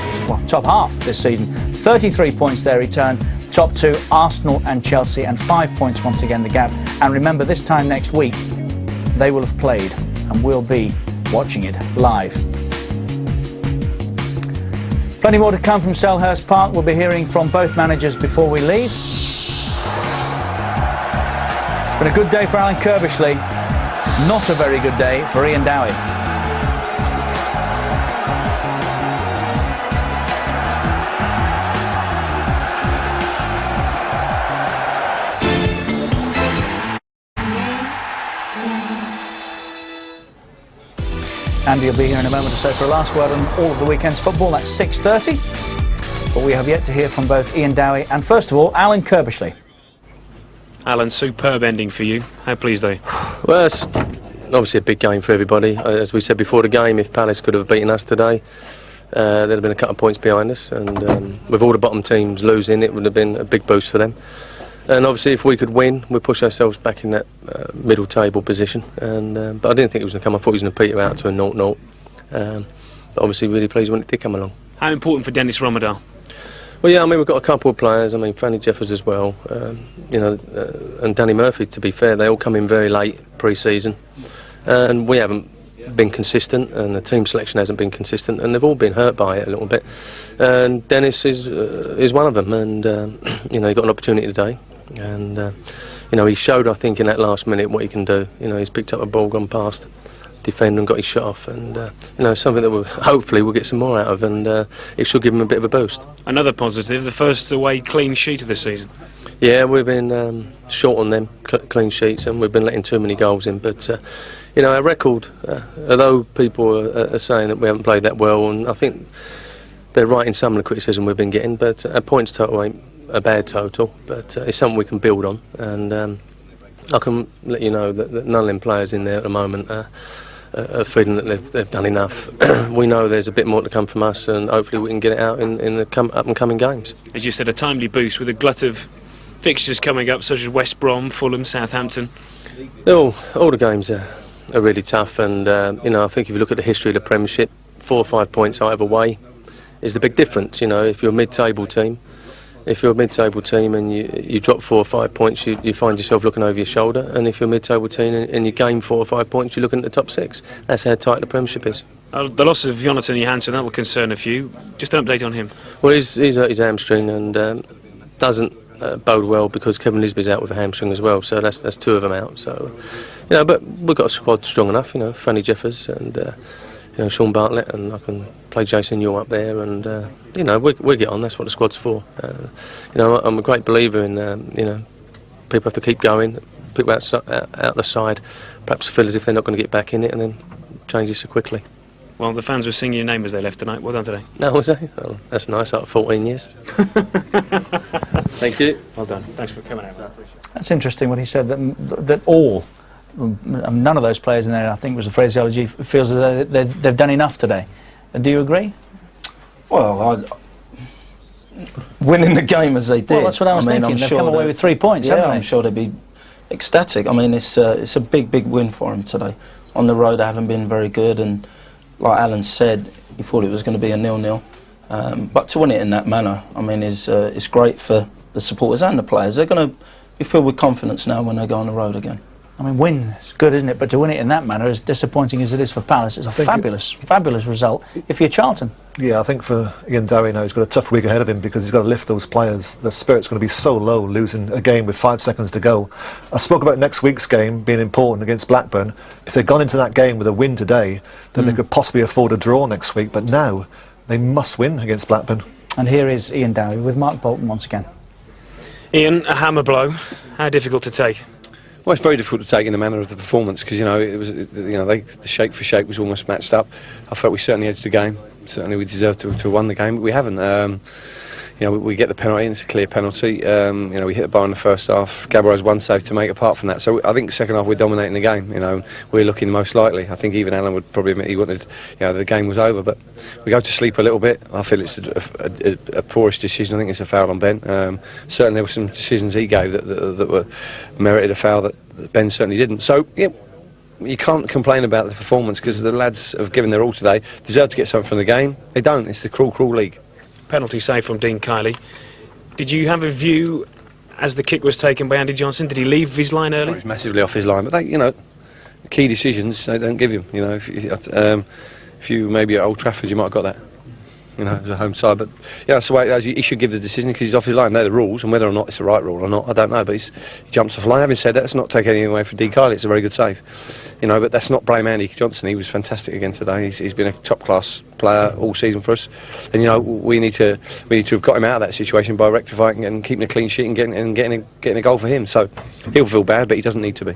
top half this season. 33 points their return. Top 2, Arsenal and Chelsea, and 5 points once again the gap. And remember, this time next week, they will have played, and we'll be watching it live. Plenty more to come from Selhurst Park. We'll be hearing from both managers before we leave. It's been a good day for Alan Kirbishley. Not a very good day for Ian Dowie. Andy will be here in a moment or so for a last word on all of the weekend's football. That's 6:30. But we have yet to hear from both Ian Dowie and, first of all, Alan Kirbishley. Alan, superb ending for you. How pleased are you? Well, it's obviously a big game for everybody. As we said before the game, if Palace could have beaten us today, there'd have been a couple of points behind us. And with all the bottom teams losing, it would have been a big boost for them. And obviously, if we could win, we'd push ourselves back in that middle table position. And but I didn't think it was going to come. I thought he was going to peter out to a 0-0. But obviously, really pleased when it did come along. How important for Dennis Rommedahl? Well, yeah, I mean, we've got a couple of players. I mean, Fanny Jeffers as well. And Danny Murphy, to be fair, they all come in very late pre-season. And we haven't been consistent, and the team selection hasn't been consistent, and they've all been hurt by it a little bit. And Dennis is one of them, and he got an opportunity today. And he showed, I think, in that last minute what he can do. He's picked up a ball, gone past defender and got his shot off, and something that hopefully we'll get some more out of, and it should give him a bit of a boost. Another positive, the first away clean sheet of the season. Yeah, we've been short on them clean sheets, and we've been letting too many goals in, but our record, although people are saying that we haven't played that well, and I think they're right in some of the criticism we've been getting, but our points total ain't a bad total, but it's something we can build on, and I can let you know that none of them players in there at the moment are feeling that they've done enough. We know there's a bit more to come from us, and hopefully we can get it out in the up and coming games. As you said, a timely boost with a glut of fixtures coming up, such as West Brom, Fulham, Southampton. All the games are really tough, and I think if you look at the history of the Premiership, 4 or 5 points either way is the big difference. If you're a mid-table team, and you drop 4 or 5 points, you find yourself looking over your shoulder. And if you're a mid-table team and you gain 4 or 5 points, you're looking at the top 6. That's how tight the Premiership is. The loss of Jonathan Johansson, that will concern a few. Just an update on him. Well, he's hurt his hamstring and doesn't bode well because Kevin Lisby's out with a hamstring as well. So that's 2 of them out. So, but we've got a squad strong enough. Fanny Jeffers and Sean Bartlett, and I can play Jason Yule up there, and we get on. That's what the squad's for. I'm a great believer in people have to keep going. People out the side perhaps feel as if they're not going to get back in it, and then change it so quickly. Well, the fans were singing your name as they left tonight. Well done today. No, was they? Well, that's nice. After 14 years. Thank you. Well done. Thanks for coming out. That's interesting what he said, that all, none of those players in there, I think was the phraseology, feels as though they've done enough today. Do you agree? Well, winning the game as they did. Well, that's what I was thinking. They've come away with 3 points, haven't they? I'm sure they'd be ecstatic. I mean, it's a big win for them today. On the road, they haven't been very good, and like Alan said, he thought it was going to be a 0-0. But to win it in that manner, I mean, is great for the supporters and the players. They're going to be filled with confidence now when they go on the road again. I mean, win is good, isn't it? But to win it in that manner, as disappointing as it is for Palace, it's a fabulous result if you're Charlton. Yeah, I think for Ian Dowie now, he's got a tough week ahead of him because he's got to lift those players. The spirit's going to be so low, losing a game with 5 seconds to go. I spoke about next week's game being important against Blackburn. If they'd gone into that game with a win today, then they could possibly afford a draw next week. But now, they must win against Blackburn. And here is Ian Dowie with Mark Bolton once again. Ian, a hammer blow. How difficult to take? Well, it's very difficult to take in the manner of the performance because it was the shape for shape was almost matched up. I felt we certainly edged the game. Certainly we deserved to have won the game, but we haven't. We get the penalty, and it's a clear penalty. We hit the bar in the first half. Gabber has one save to make apart from that. So I think second half we're dominating the game. We're looking most likely. I think even Alan would probably admit he wanted, the game was over. But we go to sleep a little bit. I feel it's a poorish decision. I think it's a foul on Ben. Certainly there were some decisions he gave that were merited a foul that Ben certainly didn't. So yeah. You can't complain about the performance because the lads have given their all today. Deserve to get something from the game. They don't. It's the cruel league. Penalty save from Dean Kiley. Did you have a view as the kick was taken by Andy Johnson? Did he leave his line early? Oh, he's massively off his line, but they, key decisions they don't give him. If you maybe at Old Trafford, you might have got that. As a home side, but that's the way he should give the decision because he's off his line. They're the rules, and whether or not it's the right rule or not, I don't know. But he jumps off the line. Having said that, let's not take anything away from Dean Kiley. It's a very good save, but that's not blame Andy Johnson. He was fantastic again today. He's been a top class player all season for us, and we need to have got him out of that situation by rectifying and keeping a clean sheet and getting a goal for him. So he'll feel bad, but he doesn't need to be.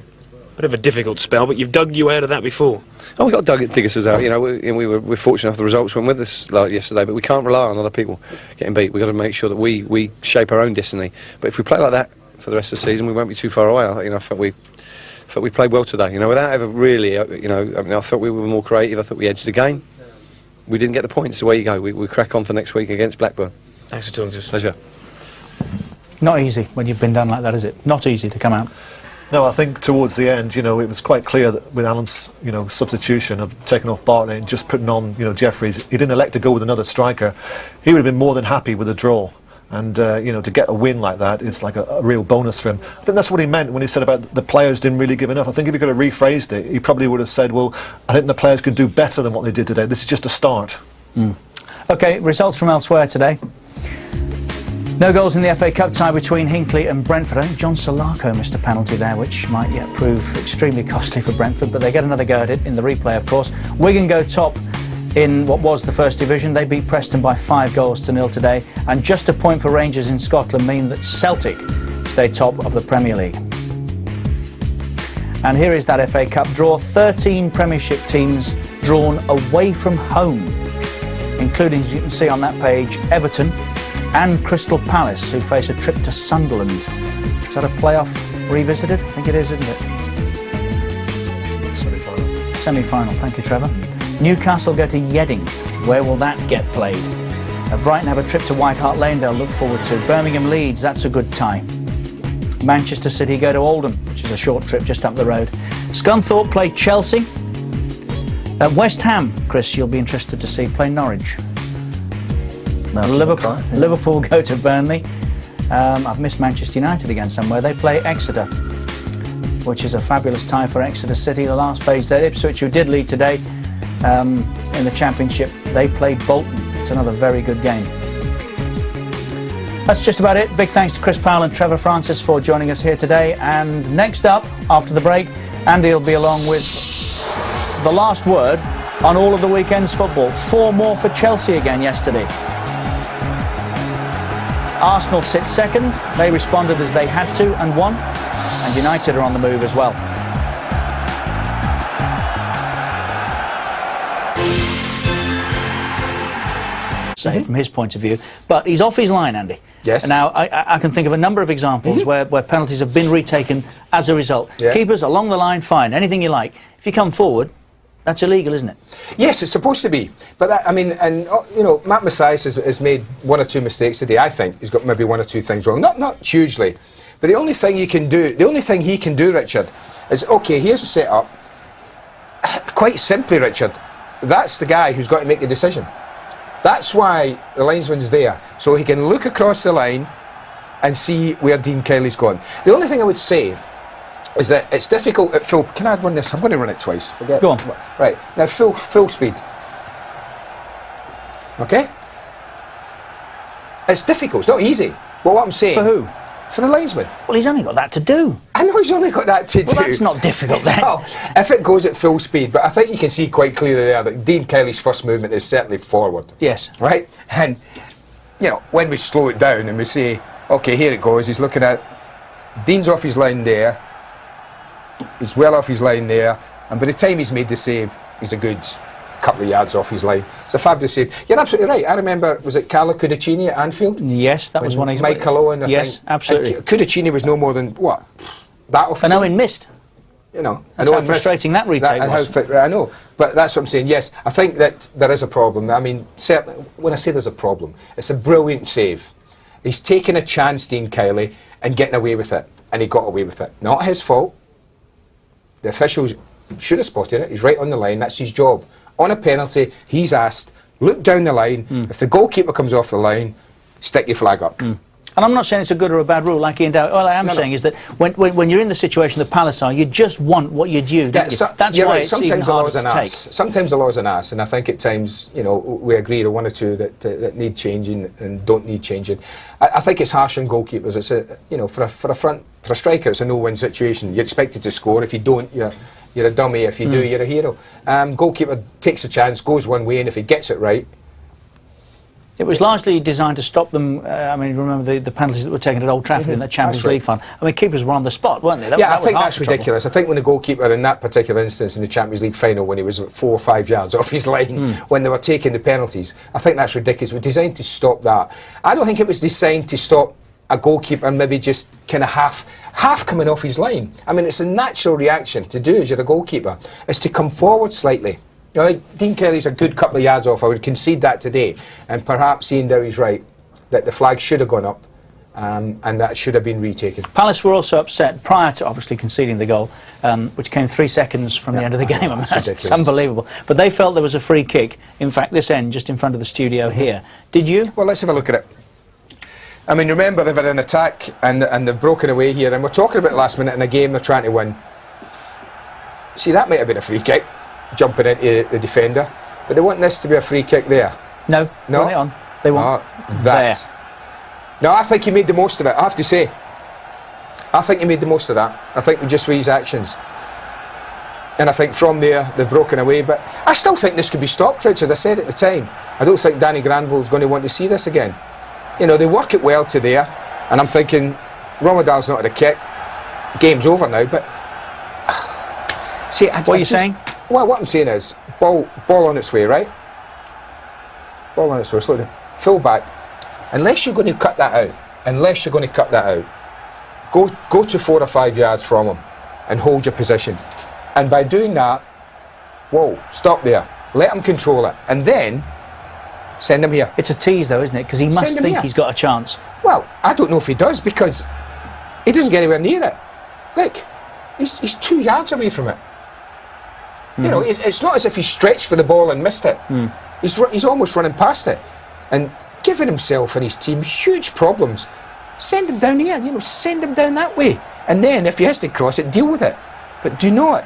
Bit of a difficult spell, but you've dug you out of that before. Oh, we got dig us out. We're fortunate enough the results went with us like yesterday, but we can't rely on other people getting beat. We've got to make sure that we shape our own destiny. But if we play like that for the rest of the season, we won't be too far away. I thought we played well today. Without ever really, I thought we were more creative. I thought we edged the game. We didn't get the points. The way you go, we crack on for next week against Blackburn. Thanks for talking to us. Pleasure. Not easy when you've been done like that, is it? Not easy to come out. No, I think towards the end, it was quite clear that with Alan's, substitution of taking off Bartlett and just putting on, Jeffries, he didn't elect to go with another striker. He would have been more than happy with a draw. And, to get a win like that is like a real bonus for him. I think that's what he meant when he said about the players didn't really give enough. I think if he could have rephrased it, he probably would have said, well, I think the players could do better than what they did today. This is just a start. OK, results from elsewhere today. No goals in the FA Cup tie between Hinckley and Brentford. I think John Solarco missed a penalty there, which might yet prove extremely costly for Brentford, but they get another go at it in the replay, of course. Wigan go top in what was the First Division. They beat Preston by 5-0 today, and just a point for Rangers in Scotland mean that Celtic stay top of the Premier League. And here is that FA Cup draw. 13 Premiership teams drawn away from home, including, as you can see on that page, Everton and Crystal Palace, who face a trip to Sunderland. Is that a playoff revisited? I think it is, isn't it? Semi-final. Semi-final. Thank you, Trevor. Newcastle go to Yeading. Where will that get played? Brighton have a trip to White Hart Lane they'll look forward to. Birmingham Leeds, that's a good tie. Manchester City go to Oldham, which is a short trip just up the road. Scunthorpe play Chelsea. West Ham, Chris, you'll be interested to see, play Norwich. Liverpool go to Burnley. I've missed Manchester United again somewhere. They play Exeter, which is a fabulous tie for Exeter City. The last page there, Ipswich, who did lead today in the Championship, they played Bolton. It's another very good game. That's just about it. Big thanks to Chris Powell and Trevor Francis for joining us here today. And next up, after the break, Andy will be along with the last word on all of the weekend's football. 4 more for Chelsea again yesterday. Arsenal sit second. They responded as they had to and won. And United are on the move as well. Say from his point of view, but he's off his line, Andy. Yes. Now I can think of a number of examples where penalties have been retaken as a result. Yeah. Keepers along the line, fine, anything you like. If you come forward, that's illegal, isn't it? Yes, it's supposed to be. But that, I mean, and you know, Matt Macias has made 1 or 2 mistakes today. I think he's got maybe 1 or 2 things wrong. Not hugely, but the only thing he can do, Richard, is okay. Here's a setup. Quite simply, Richard, that's the guy who's got to make the decision. That's why the linesman's there, so he can look across the line and see where Dean Kelly's gone. The only thing I would say is that it's difficult at full... Can I run this? I'm going to run it twice. Forget. Go on. Right, now full speed. Okay? It's difficult, it's not easy. But what I'm saying... For who? For the linesman. Well, he's only got that to do. I know he's only got that to do. Well, that's not difficult then. No, if it goes at full speed, but I think you can see quite clearly there that Dean Kelly's first movement is certainly forward. Yes. Right? And, you know, when we slow it down and we say, OK, here it goes, he's looking at... Dean's off his line there. He's well off his line there. And by the time he's made the save, he's a good couple of yards off his line. It's a fabulous save. You're absolutely right. I remember, was it Carlo Cudicini at Anfield? Yes, that was one of Michael Owen, I think. Yes, absolutely. And Cudicini was no more than, what? That off his And line? Owen missed. You know, That's how frustrating that retake was. I know, but that's what I'm saying. Yes, I think that there is a problem. I mean, certainly, when I say there's a problem, it's a brilliant save. He's taken a chance, Dean Kelly, and getting away with it, and he got away with it. Not his fault. The officials should have spotted it. He's right on the line. That's his job. On a penalty, he's asked, look down the line. If the goalkeeper comes off the line, stick your flag up. And I'm not saying it's a good or a bad rule, like Ian Dowie. All I am saying is that when you're in the situation that Palace are, you just want what you're due, don't you? That's why it's even harder to take. Sometimes the law's an ass, and I think at times, you know, we agree on 1 or 2 that need changing and don't need changing. I think it's harsh on goalkeepers. It's you know, for a striker, it's a no-win situation. You're expected to score. If you don't, you're a dummy. If you do, you're a hero. Goalkeeper takes a chance, goes one way, and if he gets it right. It was largely designed to stop them. I mean, remember the penalties that were taken at Old Trafford in that Champions League final. I mean, keepers were on the spot, weren't they? I think that's ridiculous. I think when the goalkeeper in that particular instance in the Champions League final, when he was 4 or 5 yards off his line, when they were taking the penalties, I think that's ridiculous. It was designed to stop that. I don't think it was designed to stop a goalkeeper maybe just kind of half coming off his line. I mean, it's a natural reaction to do as you're a goalkeeper, is to come forward slightly. You know, Dean Kelly's a good couple of yards off. I would concede that today. And perhaps Ian Dowie's right, that the flag should have gone up and that should have been retaken. Palace were also upset prior to obviously conceding the goal, which came 3 seconds from the end of the game. I mean, it's unbelievable. But they felt there was a free kick. In fact, this end, just in front of the studio here. Did you? Well, let's have a look at it. I mean, remember, they've had an attack and they've broken away here. And we're talking about last minute in a game they're trying to win. See, that might have been a free kick, jumping into the defender, but they want this to be a free kick there. No, no, on. They want that. There. No, I think he made the most of it. I have to say, I think he made the most of that. I think just with his actions, and I think from there they've broken away. But I still think this could be stopped, Richard. I said at the time, I don't think Danny Granville's going to want to see this again. You know, they work it well to there, and I'm thinking Rommedahl's not at a kick. Game's over now, but. See, what are you saying? Well, what I'm saying is, ball on its way, right? Ball on its way, slow down. Full back. Unless you're going to cut that out, Go to 4 or 5 yards from him and hold your position. And by doing that, whoa, stop there. Let him control it. And then send him here. It's a tease though, isn't it? Because he must think he's got a chance. Well, I don't know if he does, because he doesn't get anywhere near it. Look, he's 2 yards away from it. You know, it's not as if he stretched for the ball and missed it. He's almost running past it. And giving himself and his team huge problems. Send him down here, send him down that way. And then if he has to cross it, deal with it. But do not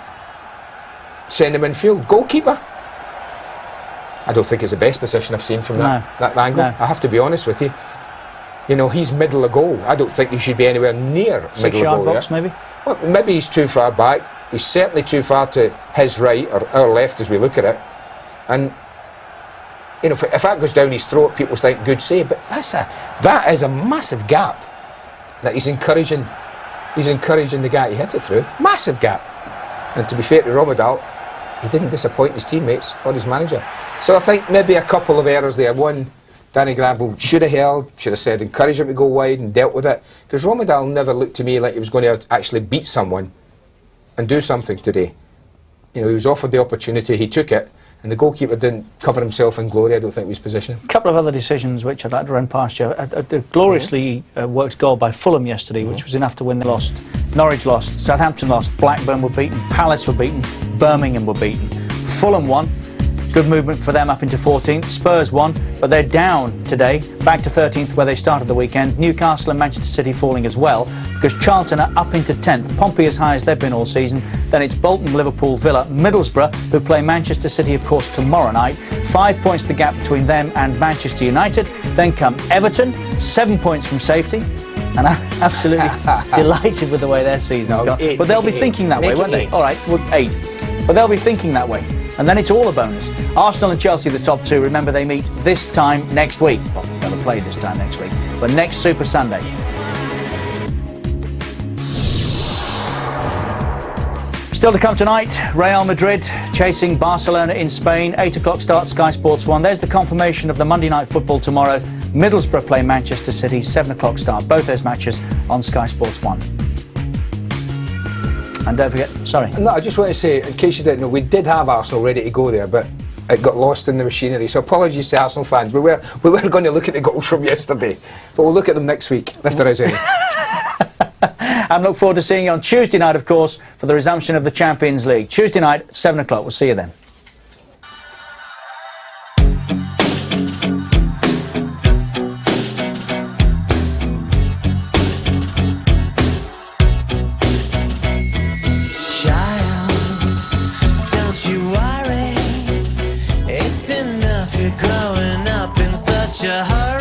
send him in field. Goalkeeper, I don't think it's the best position I've seen from that angle. I have to be honest with you. He's middle of goal. I don't think he should be anywhere near middle of goal. 6-yard box, maybe? Well, maybe he's too far back. He's certainly too far to his right or our left as we look at it. And if that goes down his throat, people think good save. But that is a massive gap that he's encouraging the guy to hit it through. Massive gap. And to be fair to Rommedahl, he didn't disappoint his teammates or his manager. So I think maybe a couple of errors there. One, Danny Granville should have held, should have said, encourage him to go wide and dealt with it. Because Rommedahl never looked to me like he was going to actually beat someone and do something today. He was offered the opportunity, he took it, and the goalkeeper didn't cover himself in glory. I don't think it was position. A couple of other decisions which I'd like to run past you. A gloriously worked goal by Fulham yesterday, which was enough to win. They lost. Norwich lost. Southampton lost. Blackburn were beaten. Palace were beaten. Birmingham were beaten. Fulham won. Good movement for them up into 14th. Spurs won, but they're down today, back to 13th where they started the weekend. Newcastle and Manchester City falling as well, because Charlton are up into 10th. Pompey as high as they've been all season. Then it's Bolton, Liverpool, Villa, Middlesbrough, who play Manchester City, of course, tomorrow night. 5 points the gap between them and Manchester United. Then come Everton, 7 points from safety. And I'm absolutely delighted with the way their season's gone. But they'll be thinking that way, won't they? All right, well, 8. But they'll be thinking that way. And then it's all a bonus. Arsenal and Chelsea, the top two. Remember, they meet this time next week. Well, they'll play this time next week. But next Super Sunday. Still to come tonight, Real Madrid chasing Barcelona in Spain. 8 o'clock start, Sky Sports 1. There's the confirmation of the Monday night football tomorrow. Middlesbrough play Manchester City, 7 o'clock start. Both those matches on Sky Sports 1. And don't forget, sorry. No, I just want to say, in case you didn't know, we did have Arsenal ready to go there, but it got lost in the machinery. So apologies to Arsenal fans. We were going to look at the goals from yesterday, but we'll look at them next week, if there is any. And look forward to seeing you on Tuesday night, of course, for the resumption of the Champions League. Tuesday night, 7 o'clock. We'll see you then. Growing up in such a hurry.